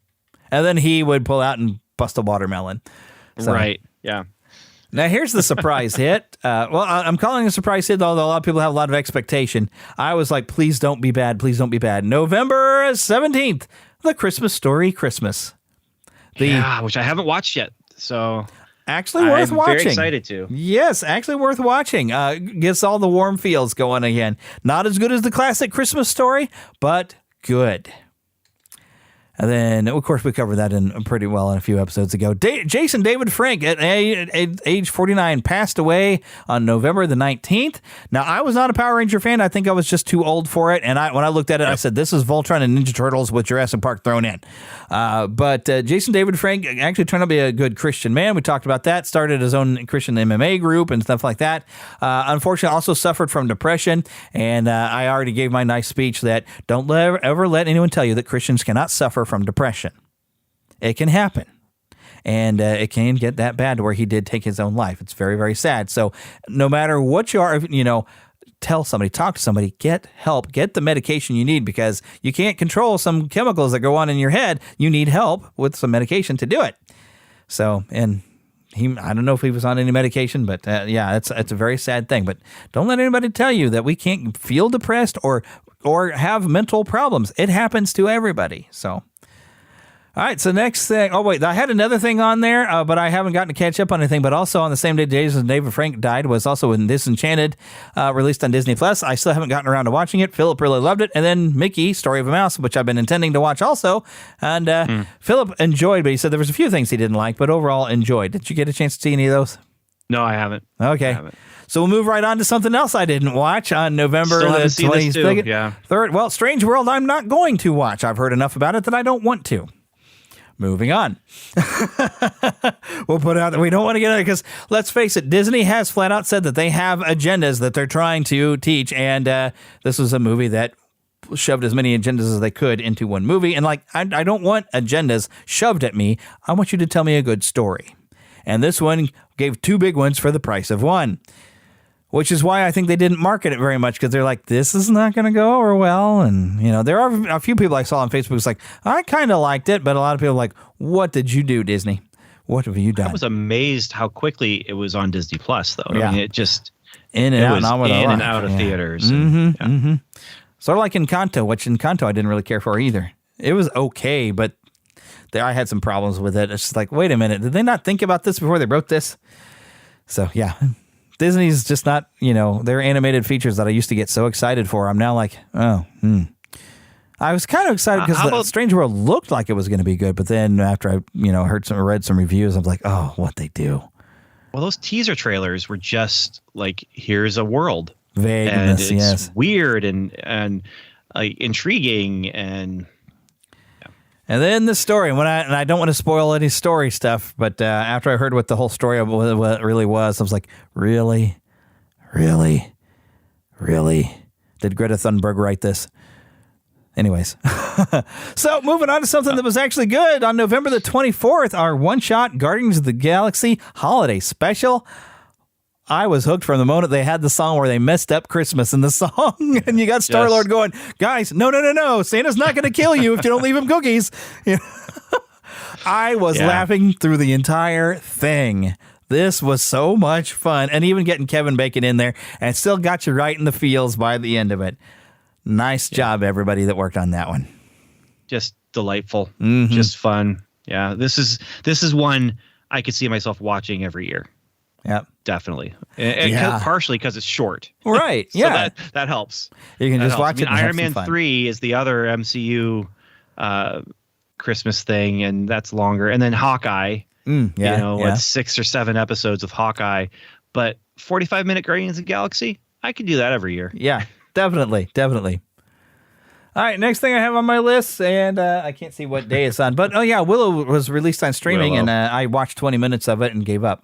[SPEAKER 5] And then he would pull out and bust a watermelon. So,
[SPEAKER 7] right. Yeah.
[SPEAKER 5] Now, here's the surprise hit. Well, I'm calling it a surprise hit, although a lot of people have a lot of expectation. I was like, please don't be bad. Please don't be bad. November 17th, The Christmas Story Christmas.
[SPEAKER 7] Which I haven't watched yet. So
[SPEAKER 5] actually worth watching. I'm
[SPEAKER 7] very excited to.
[SPEAKER 5] Yes, actually worth watching. Gets all the warm feels going again. Not as good as the classic Christmas Story, but good. And then, of course, we covered that in pretty well in a few episodes ago. Jason David Frank, at age 49, passed away on November the 19th. Now, I was not a Power Ranger fan. I think I was just too old for it. And when I looked at it, I said, this is Voltron and Ninja Turtles with Jurassic Park thrown in. But Jason David Frank actually turned out to be a good Christian man. We talked about that. Started his own Christian MMA group and stuff like that. Unfortunately, also suffered from depression. And I already gave my nice speech that don't ever let anyone tell you that Christians cannot suffer from depression. It can happen. And it can get that bad to where he did take his own life. It's very, very sad. So no matter what you are, tell somebody, talk to somebody, get help, get the medication you need, because you can't control some chemicals that go on in your head. You need help with some medication to do it. So, and I don't know if he was on any medication, but it's a very sad thing. But don't let anybody tell you that we can't feel depressed or have mental problems. It happens to everybody. So. All right, so next thing. Oh, wait, I had another thing on there, but I haven't gotten to catch up on anything. But also on the same day Jason David Frank died was also in Disenchanted, released on Disney+. I still haven't gotten around to watching it. Philip really loved it. And then Mickey, Story of a Mouse, which I've been intending to watch also. And Philip enjoyed, but he said there was a few things he didn't like, but overall enjoyed. Did you get a chance to see any of those?
[SPEAKER 7] No, I haven't.
[SPEAKER 5] Okay. So we'll move right on to something else I didn't watch on November the 23rd.
[SPEAKER 7] Yeah.
[SPEAKER 5] Well, Strange World I'm not going to watch. I've heard enough about it that I don't want to. Moving on. We'll put it out that we don't want to get into it because, let's face it, Disney has flat out said that they have agendas that they're trying to teach, and this was a movie that shoved as many agendas as they could into one movie. And I don't want agendas shoved at me. I want you to tell me a good story. And this one gave two big ones for the price of one. Which is why I think they didn't market it very much, because they're like, this is not going to go over well. And, there are a few people I saw on Facebook who's like, I kind of liked it. But a lot of people are like, what did you do, Disney? What have you done?
[SPEAKER 7] I was amazed how quickly it was on Disney Plus, though.
[SPEAKER 5] Yeah.
[SPEAKER 7] I mean, it just
[SPEAKER 5] in and
[SPEAKER 7] out of theaters. And,
[SPEAKER 5] Sort of like Encanto, which Encanto I didn't really care for either. It was okay, but I had some problems with it. It's just like, wait a minute, did they not think about this before they wrote this? So, yeah. Disney's just not, their animated features that I used to get so excited for. I'm now like, I was kind of excited because the Strange World looked like it was going to be good. But then after I, read some reviews, I'm like, oh, what they do.
[SPEAKER 7] Well, those teaser trailers were just like, here's a world.
[SPEAKER 5] Vagueness,
[SPEAKER 7] and it's
[SPEAKER 5] yes.
[SPEAKER 7] Weird and intriguing and...
[SPEAKER 5] And then the story, and I don't want to spoil any story stuff, but after I heard what the whole story of what it really was, I was like, really? Really? Really? Did Greta Thunberg write this? Anyways. So moving on to something that was actually good. On November the 24th, our one-shot Guardians of the Galaxy holiday special. I was hooked from the moment they had the song where they messed up Christmas in the song. And you got Star-Lord going, guys, no. Santa's not going to kill you if you don't leave him cookies. I was laughing through the entire thing. This was so much fun. And even getting Kevin Bacon in there and still got you right in the feels by the end of it. Nice job, everybody that worked on that one.
[SPEAKER 7] Just delightful. Just fun. Yeah, this is one I could see myself watching every year.
[SPEAKER 5] Yep.
[SPEAKER 7] Definitely. And partially because it's short.
[SPEAKER 5] Right.
[SPEAKER 7] So
[SPEAKER 5] yeah.
[SPEAKER 7] that helps.
[SPEAKER 5] You can
[SPEAKER 7] that
[SPEAKER 5] just
[SPEAKER 7] helps.
[SPEAKER 5] watch it and
[SPEAKER 7] Iron
[SPEAKER 5] have some
[SPEAKER 7] Man
[SPEAKER 5] fun.
[SPEAKER 7] 3 is the other MCU Christmas thing, and that's longer. And then Hawkeye, it's 6 or 7 episodes of Hawkeye. But 45-minute Guardians of the Galaxy, I could do that every year.
[SPEAKER 5] Yeah, definitely. All right, next thing I have on my list, and I can't see what day it's on, but Willow was released on streaming, and I watched 20 minutes of it and gave up.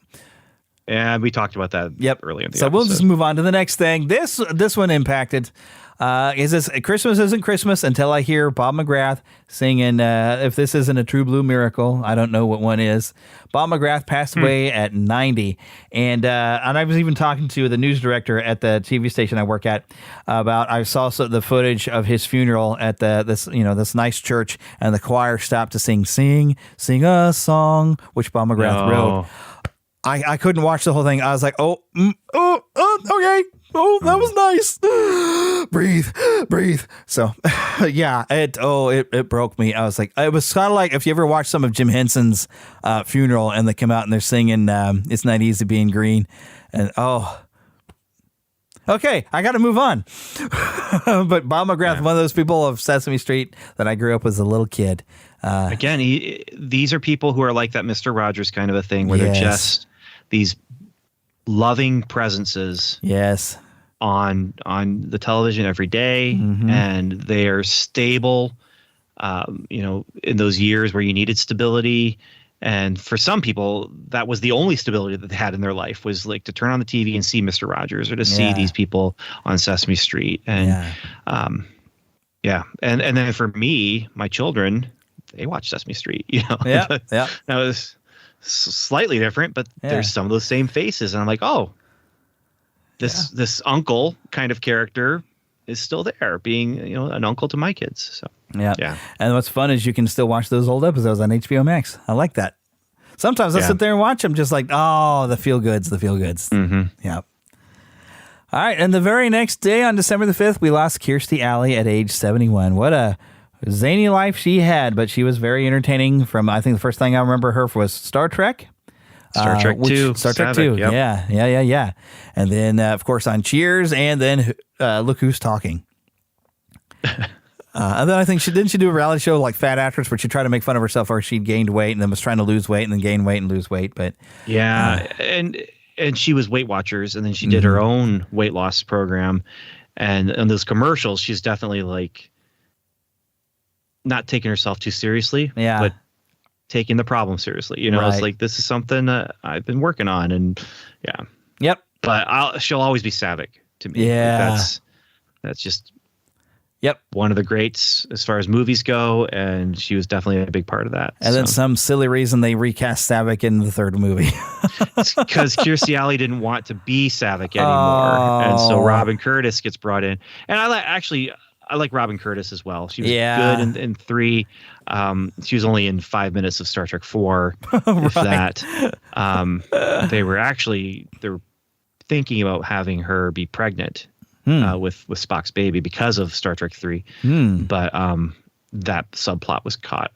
[SPEAKER 7] And we talked about that earlier in the episode.
[SPEAKER 5] We'll just move on to the next thing. This one impacted. Is this Christmas isn't Christmas until I hear Bob McGrath singing If This Isn't a True Blue Miracle. I don't know what one is. Bob McGrath passed away at 90. And I was even talking to the news director at the TV station I work at about I saw the footage of his funeral at this nice church, and the choir stopped to sing a song, which Bob McGrath wrote. I couldn't watch the whole thing. I was like, okay. Oh, that was nice. Breathe. So, it broke me. I was like, it was kind of like if you ever watch some of Jim Henson's funeral and they come out and they're singing It's Not Easy Being Green. And, okay, I got to move on. But Bob McGrath, one of those people of Sesame Street that I grew up as a little kid.
[SPEAKER 7] Again, these are people who are like that Mr. Rogers kind of a thing where they're just these loving presences.
[SPEAKER 5] Yes.
[SPEAKER 7] On the television every day, and they are stable, in those years where you needed stability. And for some people, that was the only stability that they had in their life, was like to turn on the TV and see Mr. Rogers or to see these people on Sesame Street. And and then for me, my children, they watch Sesame Street, That was slightly different, but there's some of those same faces. And I'm like, this uncle kind of character is still there, being an uncle to my kids. So yeah.
[SPEAKER 5] And what's fun is you can still watch those old episodes on HBO Max. I like that. Sometimes I sit there and watch them, just like, the feel goods. Yeah. All right, and the very next day, on December the 5th, we lost Kirstie Alley at age 71. What a zany life she had, but she was very entertaining. From, I think the first thing I remember her for was Star Trek.
[SPEAKER 7] Star Trek 2.
[SPEAKER 5] Star Trek 2. Yep. Yeah. And then, of course, on Cheers, and then Look Who's Talking. And then I think she do a reality show like Fat Actress, where she tried to make fun of herself, or she'd gained weight and then was trying to lose weight and then gain weight and lose weight. But
[SPEAKER 7] and she was Weight Watchers, and then she did her own weight loss program. And in those commercials, she's definitely like not taking herself too seriously, but taking the problem seriously. It's like, this is something I've been working on, and
[SPEAKER 5] Yep.
[SPEAKER 7] But she'll always be Saavik to me.
[SPEAKER 5] Yeah.
[SPEAKER 7] That's just one of the greats as far as movies go, and she was definitely a big part of that.
[SPEAKER 5] And then some silly reason they recast Saavik in the third movie.
[SPEAKER 7] It's because Kirstie Alley didn't want to be Saavik anymore, and so Robin Curtis gets brought in. And I like Robin Curtis as well. She was good in 3. She was only in 5 minutes of Star Trek 4, if that. They were thinking about having her be pregnant with Spock's baby because of Star Trek 3. But that subplot was cut.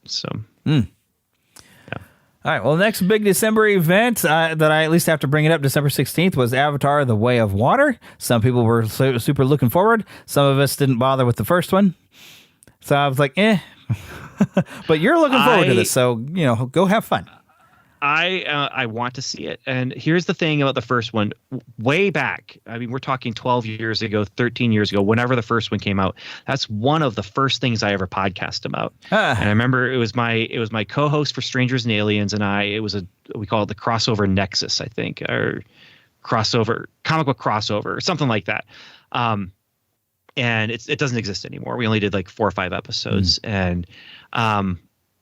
[SPEAKER 7] So.
[SPEAKER 5] All right. Well, the next big December event that I at least have to bring it up, December 16th, was Avatar: The Way of Water. Some people were super looking forward. Some of us didn't bother with the first one. So I was like, But you're looking forward to this, so, go have fun.
[SPEAKER 7] I want to see it. And here's the thing about the first one. Way back, I mean, we're talking 12 years ago, 13 years ago, whenever the first one came out. That's one of the first things I ever podcast about. And I remember it was my co-host for Strangers and Aliens and we call it the Crossover Nexus, I think, or crossover, comic book crossover, or something like that. And it doesn't exist anymore. We only did like 4 or 5 episodes, and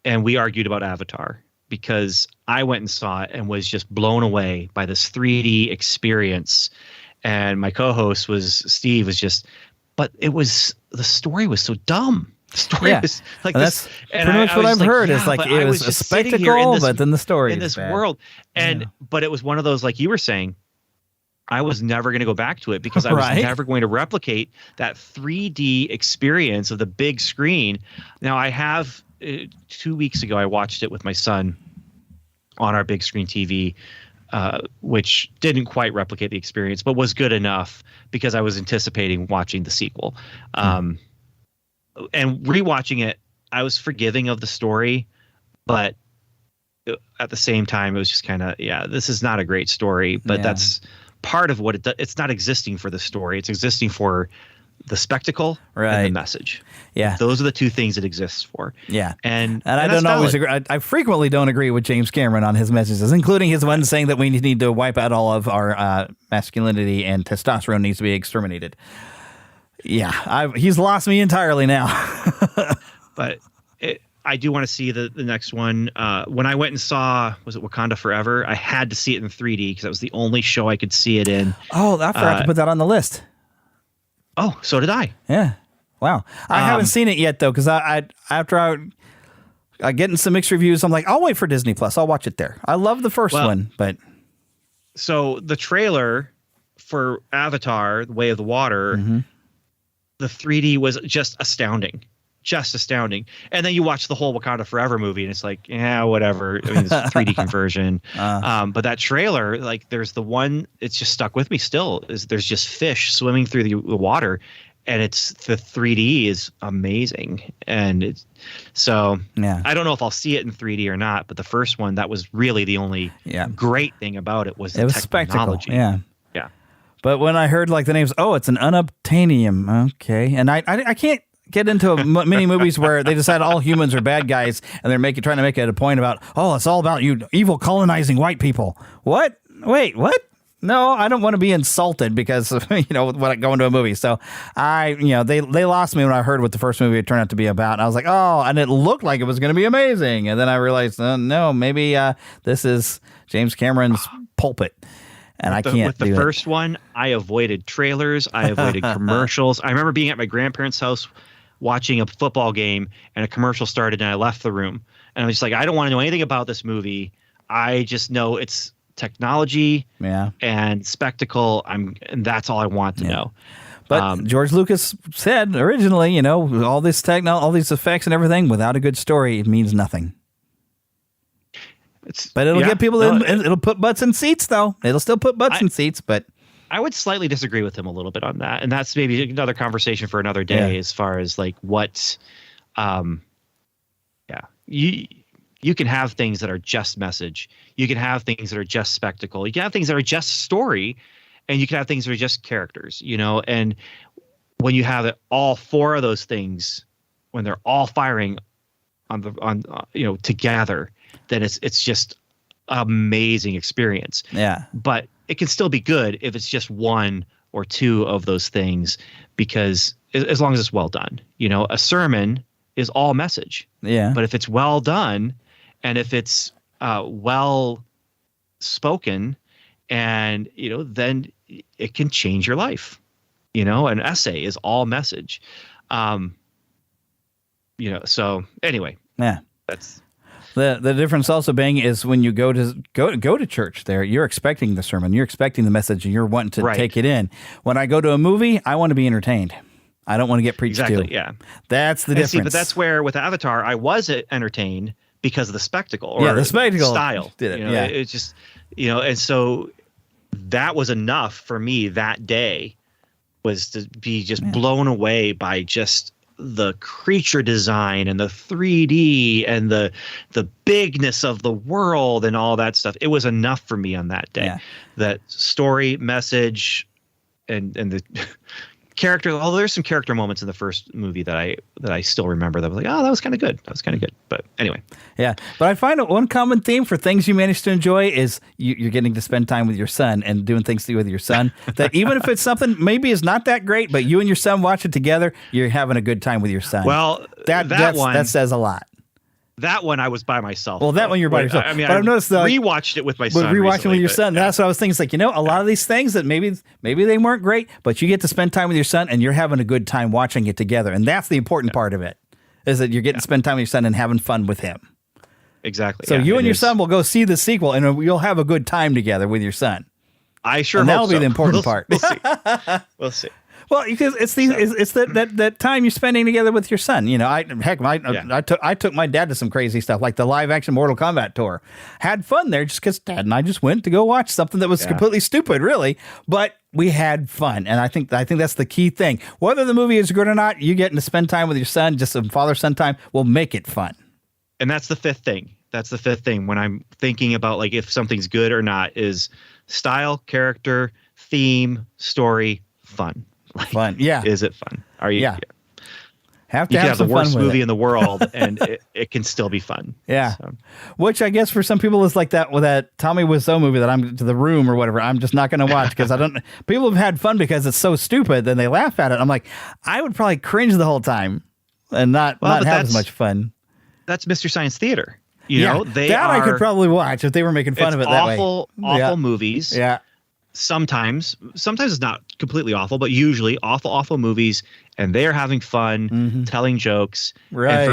[SPEAKER 7] we argued about Avatar, because I went and saw it and was just blown away by this 3D experience. And my co-host Steve was just, but the story was so dumb. The story was like
[SPEAKER 5] and
[SPEAKER 7] this.
[SPEAKER 5] that's
[SPEAKER 7] And
[SPEAKER 5] pretty much what I've heard is like it was a
[SPEAKER 7] just sitting here
[SPEAKER 5] spectacle, but then the story
[SPEAKER 7] in
[SPEAKER 5] is
[SPEAKER 7] this
[SPEAKER 5] bad.
[SPEAKER 7] world. And but it was one of those, like you were saying, I was never going to go back to it because I was
[SPEAKER 5] Right.
[SPEAKER 7] never going to replicate that 3D experience of the big screen. Now I have 2 weeks ago I watched it with my son on our big screen TV, which didn't quite replicate the experience, but was good enough because I was anticipating watching the sequel. And rewatching it, I was forgiving of the story, but at the same time, it was just kind of, this is not a great story, but that's part of what it does. It's not existing for the story. It's existing for the spectacle and the message.
[SPEAKER 5] Yeah.
[SPEAKER 7] Those are the two things it exists for.
[SPEAKER 5] Yeah.
[SPEAKER 7] And
[SPEAKER 5] I don't always agree. I frequently don't agree with James Cameron on his messages, including his one saying that we need to wipe out all of our masculinity and testosterone needs to be exterminated. Yeah. He's lost me entirely now.
[SPEAKER 7] But I do want to see the next one. When I went and saw, was it Wakanda Forever? I had to see it in 3D because that was the only show I could see it in.
[SPEAKER 5] Oh, I forgot to put that on the list.
[SPEAKER 7] Oh, so did I.
[SPEAKER 5] Yeah. Wow. I haven't seen it yet, though, because after I get in some mixed reviews, I'm like, I'll wait for Disney Plus. I'll watch it there. I love the first one, but.
[SPEAKER 7] So the trailer for Avatar, The Way of the Water, the 3D was just astounding. Just astounding. And then you watch the whole Wakanda Forever movie and it's like, whatever. I mean, it's a 3D conversion. But that trailer, like there's the one, it's just stuck with me still, is there's just fish swimming through the water and it's the 3D is amazing. And it's so I don't know if I'll see it in 3D or not, but the first one, that was really the only great thing about it was the technology.
[SPEAKER 5] Spectacle. Yeah. But when I heard like the names, it's an unobtainium. Okay. And I can't get into many movies where they decide all humans are bad guys and they're trying to make it a point about, it's all about you evil colonizing white people. What? Wait, what? No, I don't want to be insulted because of, when I go into a movie. So they lost me when I heard what the first movie turned out to be about. I was like, and it looked like it was going to be amazing. And then I realized, no, maybe this is James Cameron's pulpit. And I can't
[SPEAKER 7] with the first one, I avoided trailers. I avoided commercials. I remember being at my grandparents' house watching a football game and a commercial started and I left the room. And I was just like, I don't want to know anything about this movie. I just know it's technology and spectacle. And that's all I want to know.
[SPEAKER 5] But George Lucas said originally, all this all these effects and everything, without a good story, it means nothing. But it'll get people. It'll put butts in seats, though. It'll still put butts in seats, but
[SPEAKER 7] I would slightly disagree with him a little bit on that, and that's maybe another conversation for another day. As far as like what, you can have things that are just message. You can have things that are just spectacle. You can have things that are just story, and you can have things that are just characters. And when you have all four of those things, when they're all firing together, then it's just amazing experience. Yeah. But it can still be good if it's just one or two of those things, because as long as it's well done. A sermon is all message. Yeah. But if it's well done and if it's well spoken, and then it can change your life. An essay is all message. So anyway. Yeah. That's
[SPEAKER 5] The difference also being is when you go to church there, you're expecting the sermon, you're expecting the message, and you're wanting to take it in. When I go to a movie, I want to be entertained. I don't want to get preached to.
[SPEAKER 7] Yeah.
[SPEAKER 5] That's the difference.
[SPEAKER 7] See, but that's where with Avatar, I was entertained because of the spectacle or
[SPEAKER 5] the spectacle
[SPEAKER 7] style.
[SPEAKER 5] Did it.
[SPEAKER 7] It's just, and so that was enough for me that day, was to be just blown away by just the creature design and the 3D and the bigness of the world and all that stuff. It was enough for me on that day. That story, message, and the character. Although there's some character moments in the first movie that I still remember that I was like, that was kind of good. That was kind of good. But anyway. Yeah.
[SPEAKER 5] But I find one common theme for things you manage to enjoy is you're getting to spend time with your son and doing things with your son. That even if it's something maybe is not that great, but you and your son watch it together, you're having a good time with your son.
[SPEAKER 7] Well,
[SPEAKER 5] that says a lot.
[SPEAKER 7] That one I was by myself.
[SPEAKER 5] Well, that one you're by yourself.
[SPEAKER 7] I mean,
[SPEAKER 5] but I've noticed that
[SPEAKER 7] rewatched it with my son.
[SPEAKER 5] Rewatching with your son. That's what I was thinking. It's like, a lot of these things that maybe they weren't great, but you get to spend time with your son and you're having a good time watching it together. And that's the important part of it. is that you're getting to spend time with your son and having fun with him.
[SPEAKER 7] Exactly.
[SPEAKER 5] So you and your son will go see the sequel, and you'll have a good time together with your son.
[SPEAKER 7] I sure
[SPEAKER 5] and
[SPEAKER 7] hope
[SPEAKER 5] that'll be the important part.
[SPEAKER 7] We'll see. We'll see.
[SPEAKER 5] Well, because it's that time you're spending together with your son. You know, I took my dad to some crazy stuff, like the live action Mortal Kombat tour. Had fun there just because Dad and I just went to go watch something that was completely stupid, really, but we had fun, and I think that's the key thing. Whether the movie is good or not, you getting to spend time with your son, just some father-son time, will make it fun.
[SPEAKER 7] And that's the fifth thing. That's the fifth thing when I'm thinking about like if something's good or not is style, character, theme, story, fun. Like,
[SPEAKER 5] fun, yeah.
[SPEAKER 7] Is it fun? Are you?
[SPEAKER 5] Yeah.
[SPEAKER 7] You can have the worst movie in the world, and it can still be fun.
[SPEAKER 5] Yeah.
[SPEAKER 7] So.
[SPEAKER 5] Which I guess for some people is like that with that Tommy Wiseau movie that I'm to The Room or whatever. I'm just not going to watch because I don't. People have had fun because it's so stupid. Then they laugh at it. I'm like, I would probably cringe the whole time and not have as much fun.
[SPEAKER 7] That's Mystery Science Theater. You know,
[SPEAKER 5] I could probably watch if they were making fun of it that way.
[SPEAKER 7] Awful movies.
[SPEAKER 5] Yeah.
[SPEAKER 7] Sometimes it's not completely awful, but usually awful movies, and they're having fun, telling jokes.
[SPEAKER 5] Right.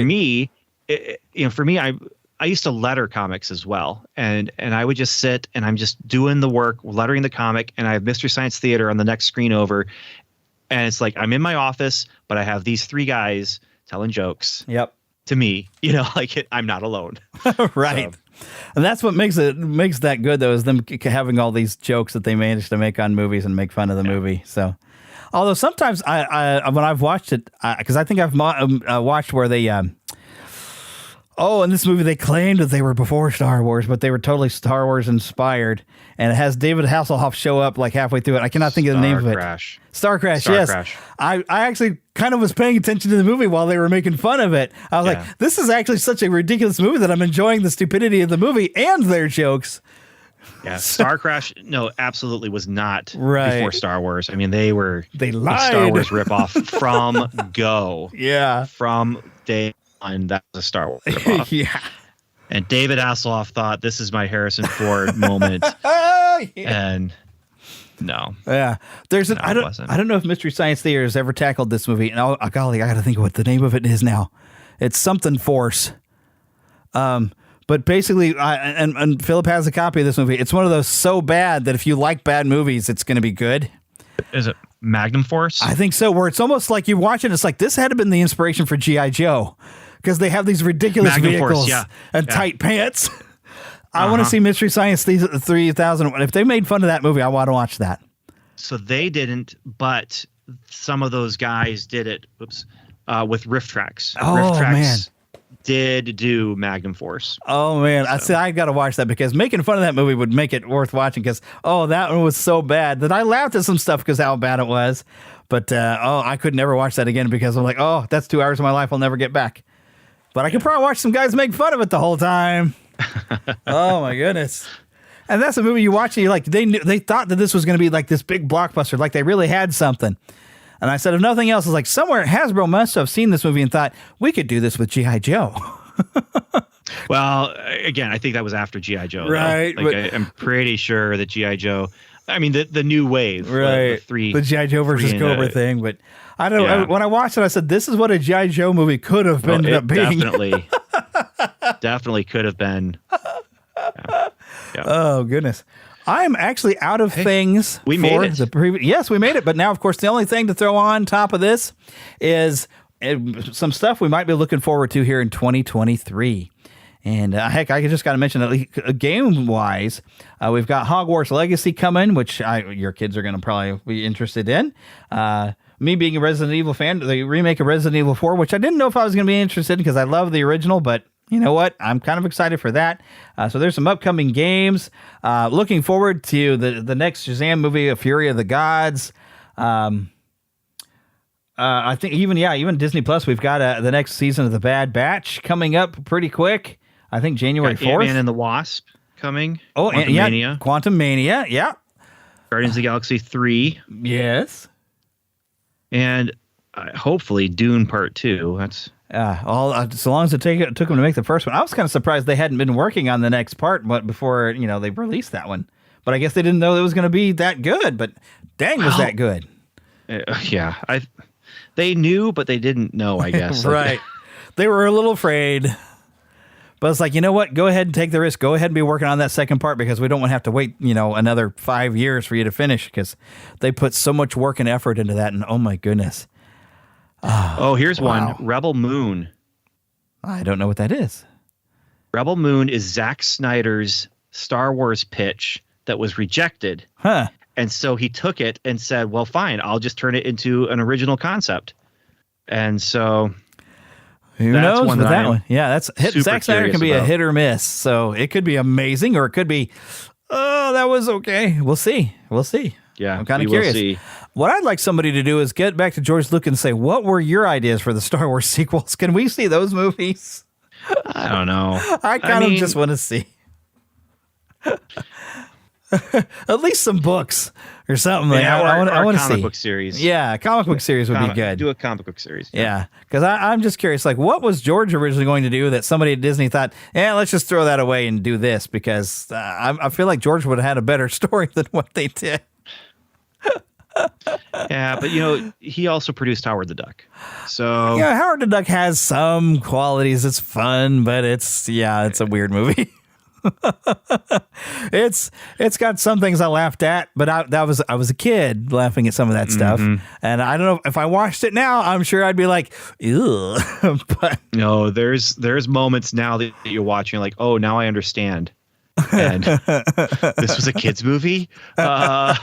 [SPEAKER 7] And for me, I used to letter comics as well, and I would just sit and I'm just doing the work, lettering the comic, and I have Mystery Science Theater on the next screen over, and it's like I'm in my office, but I have these three guys telling jokes.
[SPEAKER 5] Yep.
[SPEAKER 7] To me, I'm not alone.
[SPEAKER 5] Right. So. And that's what makes that good, though, is them having all these jokes that they manage to make on movies and make fun of the movie. So, although sometimes I when I've watched it, because I think I've watched where they, in this movie they claimed that they were before Star Wars, but they were totally Star Wars inspired. And it has David Hasselhoff show up like halfway through it. I cannot think of the name of it. Star Crash, yes. I actually kind of was paying attention to the movie while they were making fun of it. I was like, this is actually such a ridiculous movie that I'm enjoying the stupidity of the movie and their jokes.
[SPEAKER 7] Yeah, Star Crash, no, absolutely was not
[SPEAKER 5] right.
[SPEAKER 7] before Star Wars. I mean, they lied. Star Wars ripoff from go.
[SPEAKER 5] Yeah.
[SPEAKER 7] From day one, that was a Star Wars ripoff.
[SPEAKER 5] Yeah.
[SPEAKER 7] And David Hasselhoff thought, this is my Harrison Ford moment. And no.
[SPEAKER 5] Yeah. I don't know if Mystery Science Theater has ever tackled this movie. And golly, I got to think of what the name of it is now. It's something Force. But basically, and Philip has a copy of this movie. It's one of those so bad that if you like bad movies, it's going to be good.
[SPEAKER 7] Is it Magnum Force?
[SPEAKER 5] I think so, where it's almost like you watch it, it's like this had to have been the inspiration for G.I. Joe. Because they have these ridiculous
[SPEAKER 7] Magnum
[SPEAKER 5] vehicles
[SPEAKER 7] Force,
[SPEAKER 5] and tight pants. I want to see Mystery Science 3000. If they made fun of that movie, I want to watch that.
[SPEAKER 7] So they didn't, but some of those guys did it with Riff Tracks. Riff Tracks did do Magnum Force.
[SPEAKER 5] Oh, man. I got to watch that because making fun of that movie would make it worth watching because, that one was so bad that I laughed at some stuff because how bad it was. But, I could never watch that again because I'm like, that's 2 hours of my life I'll never get back. But I could probably watch some guys make fun of it the whole time. Oh my goodness. And that's a movie you watch and you're like, they thought that this was going to be like this big blockbuster, like they really had something. And I said, if nothing else, is like somewhere Hasbro must have seen this movie and thought, we could do this with G.I. Joe.
[SPEAKER 7] Well, again, I think that was after G.I. Joe.
[SPEAKER 5] Right.
[SPEAKER 7] Like, I'm pretty sure that G.I. Joe, I mean, the new wave.
[SPEAKER 5] Right. The G.I. Joe versus Cobra thing. But I don't know. When I watched it, I said, this is what a G.I. Joe movie could have ended up being.
[SPEAKER 7] Definitely could have been. Yeah.
[SPEAKER 5] Oh, goodness. I am actually out of things.
[SPEAKER 7] We made it.
[SPEAKER 5] Yes, we made it. But now, of course, the only thing to throw on top of this is some stuff we might be looking forward to here in 2023. And heck, I just got to mention that game-wise, we've got Hogwarts Legacy coming, which your kids are going to probably be interested in. Me being a Resident Evil fan, the remake of Resident Evil 4, which I didn't know if I was going to be interested in because I love the original, but you know what? I'm kind of excited for that. So there's some upcoming games. Looking forward to the next Shazam movie, A Fury of the Gods. I think even Disney Plus, we've got the next season of The Bad Batch coming up pretty quick. I think January 4th.
[SPEAKER 7] Ant-Man and the Wasp coming.
[SPEAKER 5] Oh, Quantum Mania. Yeah.
[SPEAKER 7] Guardians of the Galaxy 3.
[SPEAKER 5] Yes.
[SPEAKER 7] And hopefully Dune Part 2. That's
[SPEAKER 5] so long as it took them to make the first one. I was kind of surprised they hadn't been working on the next part before they released that one. But I guess they didn't know it was going to be that good. But dang, was that good?
[SPEAKER 7] Yeah. They knew, but they didn't know, I guess.
[SPEAKER 5] Right. They were a little afraid. But it's like, you know what? Go ahead and take the risk. Go ahead and be working on that second part because we don't want to have to wait, another 5 years for you to finish because they put so much work and effort into that. And oh my goodness.
[SPEAKER 7] Here's
[SPEAKER 5] wow.
[SPEAKER 7] one. Rebel Moon.
[SPEAKER 5] I don't know what that is.
[SPEAKER 7] Rebel Moon is Zack Snyder's Star Wars pitch that was rejected.
[SPEAKER 5] Huh.
[SPEAKER 7] And so he took it and said, well, fine, I'll just turn it into an original concept. And so...
[SPEAKER 5] Who knows with that one? Yeah, Zack Snyder can be a hit or miss. So it could be amazing or it could be, oh, that was okay. We'll see.
[SPEAKER 7] Yeah,
[SPEAKER 5] I'm kind of curious.
[SPEAKER 7] See.
[SPEAKER 5] What I'd like somebody to do is get back to George Lucas and say, what were your ideas for the Star Wars sequels? Can we see those movies?
[SPEAKER 7] I don't know.
[SPEAKER 5] I kind of just want to see. At least some books or something.
[SPEAKER 7] Yeah,
[SPEAKER 5] I want to see.
[SPEAKER 7] Comic book series.
[SPEAKER 5] Yeah, comic book series would be good.
[SPEAKER 7] Do a comic book series.
[SPEAKER 5] Yeah, because I'm just curious, like, what was George originally going to do that somebody at Disney thought, let's just throw that away and do this? Because I feel like George would have had a better story than what they did.
[SPEAKER 7] Yeah, but he also produced Howard the Duck. So
[SPEAKER 5] yeah, Howard the Duck has some qualities. It's fun, but it's a weird movie. It's got some things I laughed at, but I was a kid laughing at some of that stuff, and I don't know if I watched it now, I'm sure I'd be like, ew. But
[SPEAKER 7] no, there's moments now that you're watching, like, oh, now I understand. And this was a kids movie.
[SPEAKER 5] Yeah,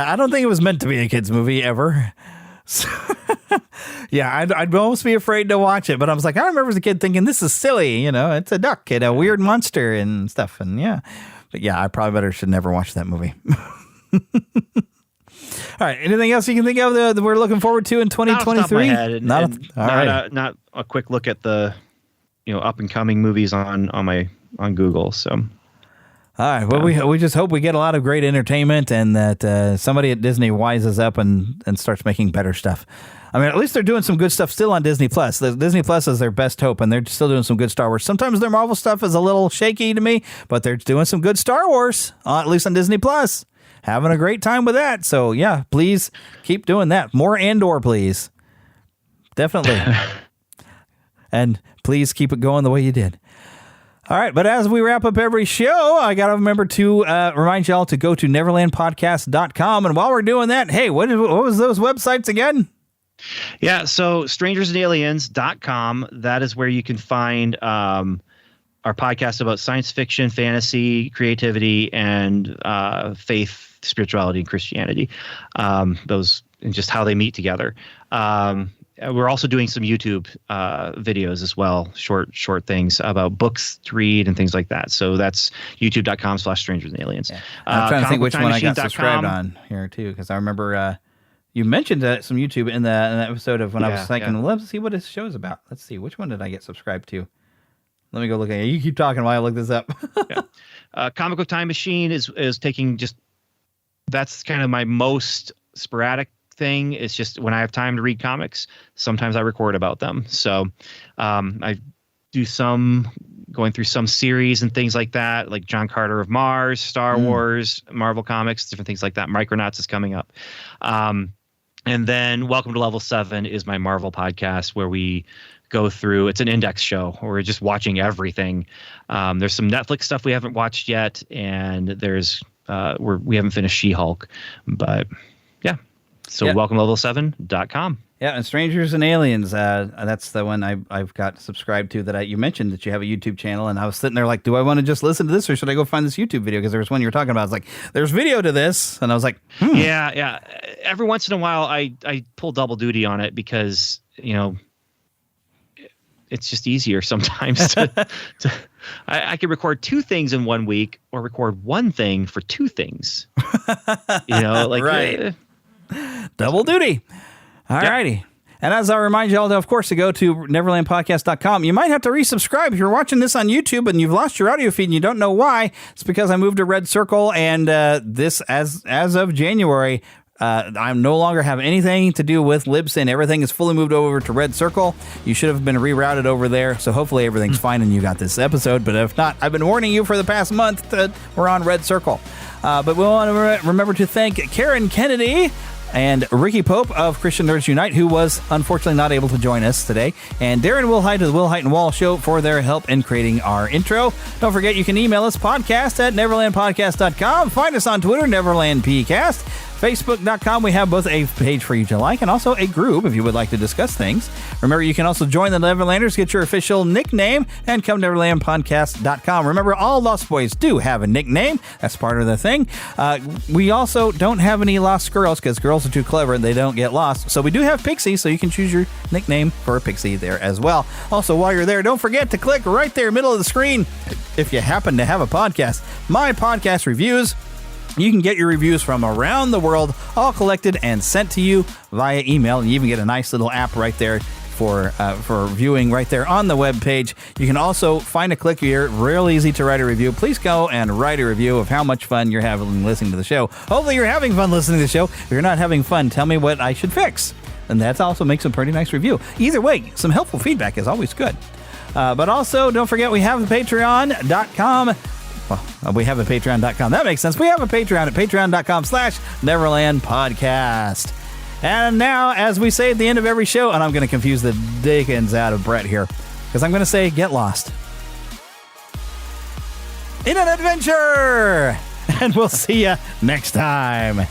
[SPEAKER 5] I don't think it was meant to be a kids movie ever. So, yeah, I'd almost be afraid to watch it, but I was like, I remember as a kid thinking this is silly, it's a duck and a weird monster and stuff, and but I probably should never watch that movie. All right, anything else you can think of that we're looking forward to in 2023?
[SPEAKER 7] Not a quick look at the up and coming movies on Google. So.
[SPEAKER 5] All right. Well, we just hope we get a lot of great entertainment and that somebody at Disney wises up and starts making better stuff. I mean, at least they're doing some good stuff still on Disney Plus. Disney Plus is their best hope, and they're still doing some good Star Wars. Sometimes their Marvel stuff is a little shaky to me, but they're doing some good Star Wars, at least on Disney Plus. Having a great time with that. So, yeah, please keep doing that. More Andor, please. Definitely. And please keep it going the way you did. All right, but as we wrap up every show, I got to remember to remind y'all to go to neverlandpodcast.com. And while we're doing that, hey, what was those websites again?
[SPEAKER 7] Yeah, so strangersandaliens.com. That is where you can find our podcast about science fiction, fantasy, creativity, and faith, spirituality, and Christianity. Those and just how they meet together. We're also doing some YouTube videos as well, short things about books to read and things like that. So that's youtube.com/strangersandaliens.
[SPEAKER 5] Yeah. I'm trying to think which one I got subscribed on here too, because I remember you mentioned some YouTube in the episode of when I was thinking, well, let's see what this show's about. Let's see, which one did I get subscribed to? Let me go look at it. You keep talking while I look this up.
[SPEAKER 7] Comic Book Time Machine is taking that's kind of my most sporadic thing. It's just when I have time to read comics, sometimes I record about them. So I do going through some series and things like that, like John Carter of Mars, Star Wars, Marvel Comics, different things like that. Micronauts is coming up. And then Welcome to Level 7 is my Marvel podcast where we go through, it's an index show where we're just watching everything. There's some Netflix stuff we haven't watched yet, and there's we haven't finished She-Hulk, but yeah. So welcome to level7.com.
[SPEAKER 5] Yeah, and Strangers and Aliens, that's the one I've got subscribed to that you mentioned that you have a YouTube channel, and I was sitting there like, do I want to just listen to this or should I go find this YouTube video? Because there was one you were talking about. I was like, there's video to this, and I was like,
[SPEAKER 7] Yeah. Every once in a while, I pull double duty on it because, it's just easier sometimes I could record two things in 1 week or record one thing for two things.
[SPEAKER 5] Right. Double duty. All righty. And as I remind you all, of course, to go to neverlandpodcast.com. You might have to resubscribe if you're watching this on YouTube and you've lost your audio feed and you don't know why. It's because I moved to Red Circle, and this, as of January, I no longer have anything to do with Libsyn. Everything is fully moved over to Red Circle. You should have been rerouted over there, so hopefully everything's fine and you got this episode. But if not, I've been warning you for the past month that we're on Red Circle. But we want to remember to thank Karen Kennedy and Ricky Pope of Christian Nerds Unite, who was unfortunately not able to join us today, and Darren Wilhite of the Wilhite and Wall Show for their help in creating our intro. Don't forget, you can email us, podcast at neverlandpodcast.com. Find us on Twitter, NeverlandPcast. Facebook.com, we have both a page for you to like and also a group if you would like to discuss things. Remember, you can also join the Neverlanders, get your official nickname, and come to NeverlandPodcast.com. Remember, all Lost Boys do have a nickname. That's part of the thing. We also don't have any Lost Girls because girls are too clever and they don't get lost. So we do have Pixie, so you can choose your nickname for a Pixie there as well. Also, while you're there, don't forget to click right there, middle of the screen, if you happen to have a podcast. My podcast reviews. You can get your reviews from around the world, all collected and sent to you via email. And you even get a nice little app right there for viewing right there on the web page. You can also find a click here. Real easy to write a review. Please go and write a review of how much fun you're having listening to the show. Hopefully you're having fun listening to the show. If you're not having fun, tell me what I should fix. And that also makes a pretty nice review. Either way, some helpful feedback is always good. But also, don't forget, we have the patreon.com. Well, we have a patreon.com. That makes sense. We have a Patreon at patreon.com/Neverland Podcast. And now, as we say at the end of every show, and I'm going to confuse the dickens out of Brett here, because I'm going to say, get lost in an adventure. And we'll see you next time.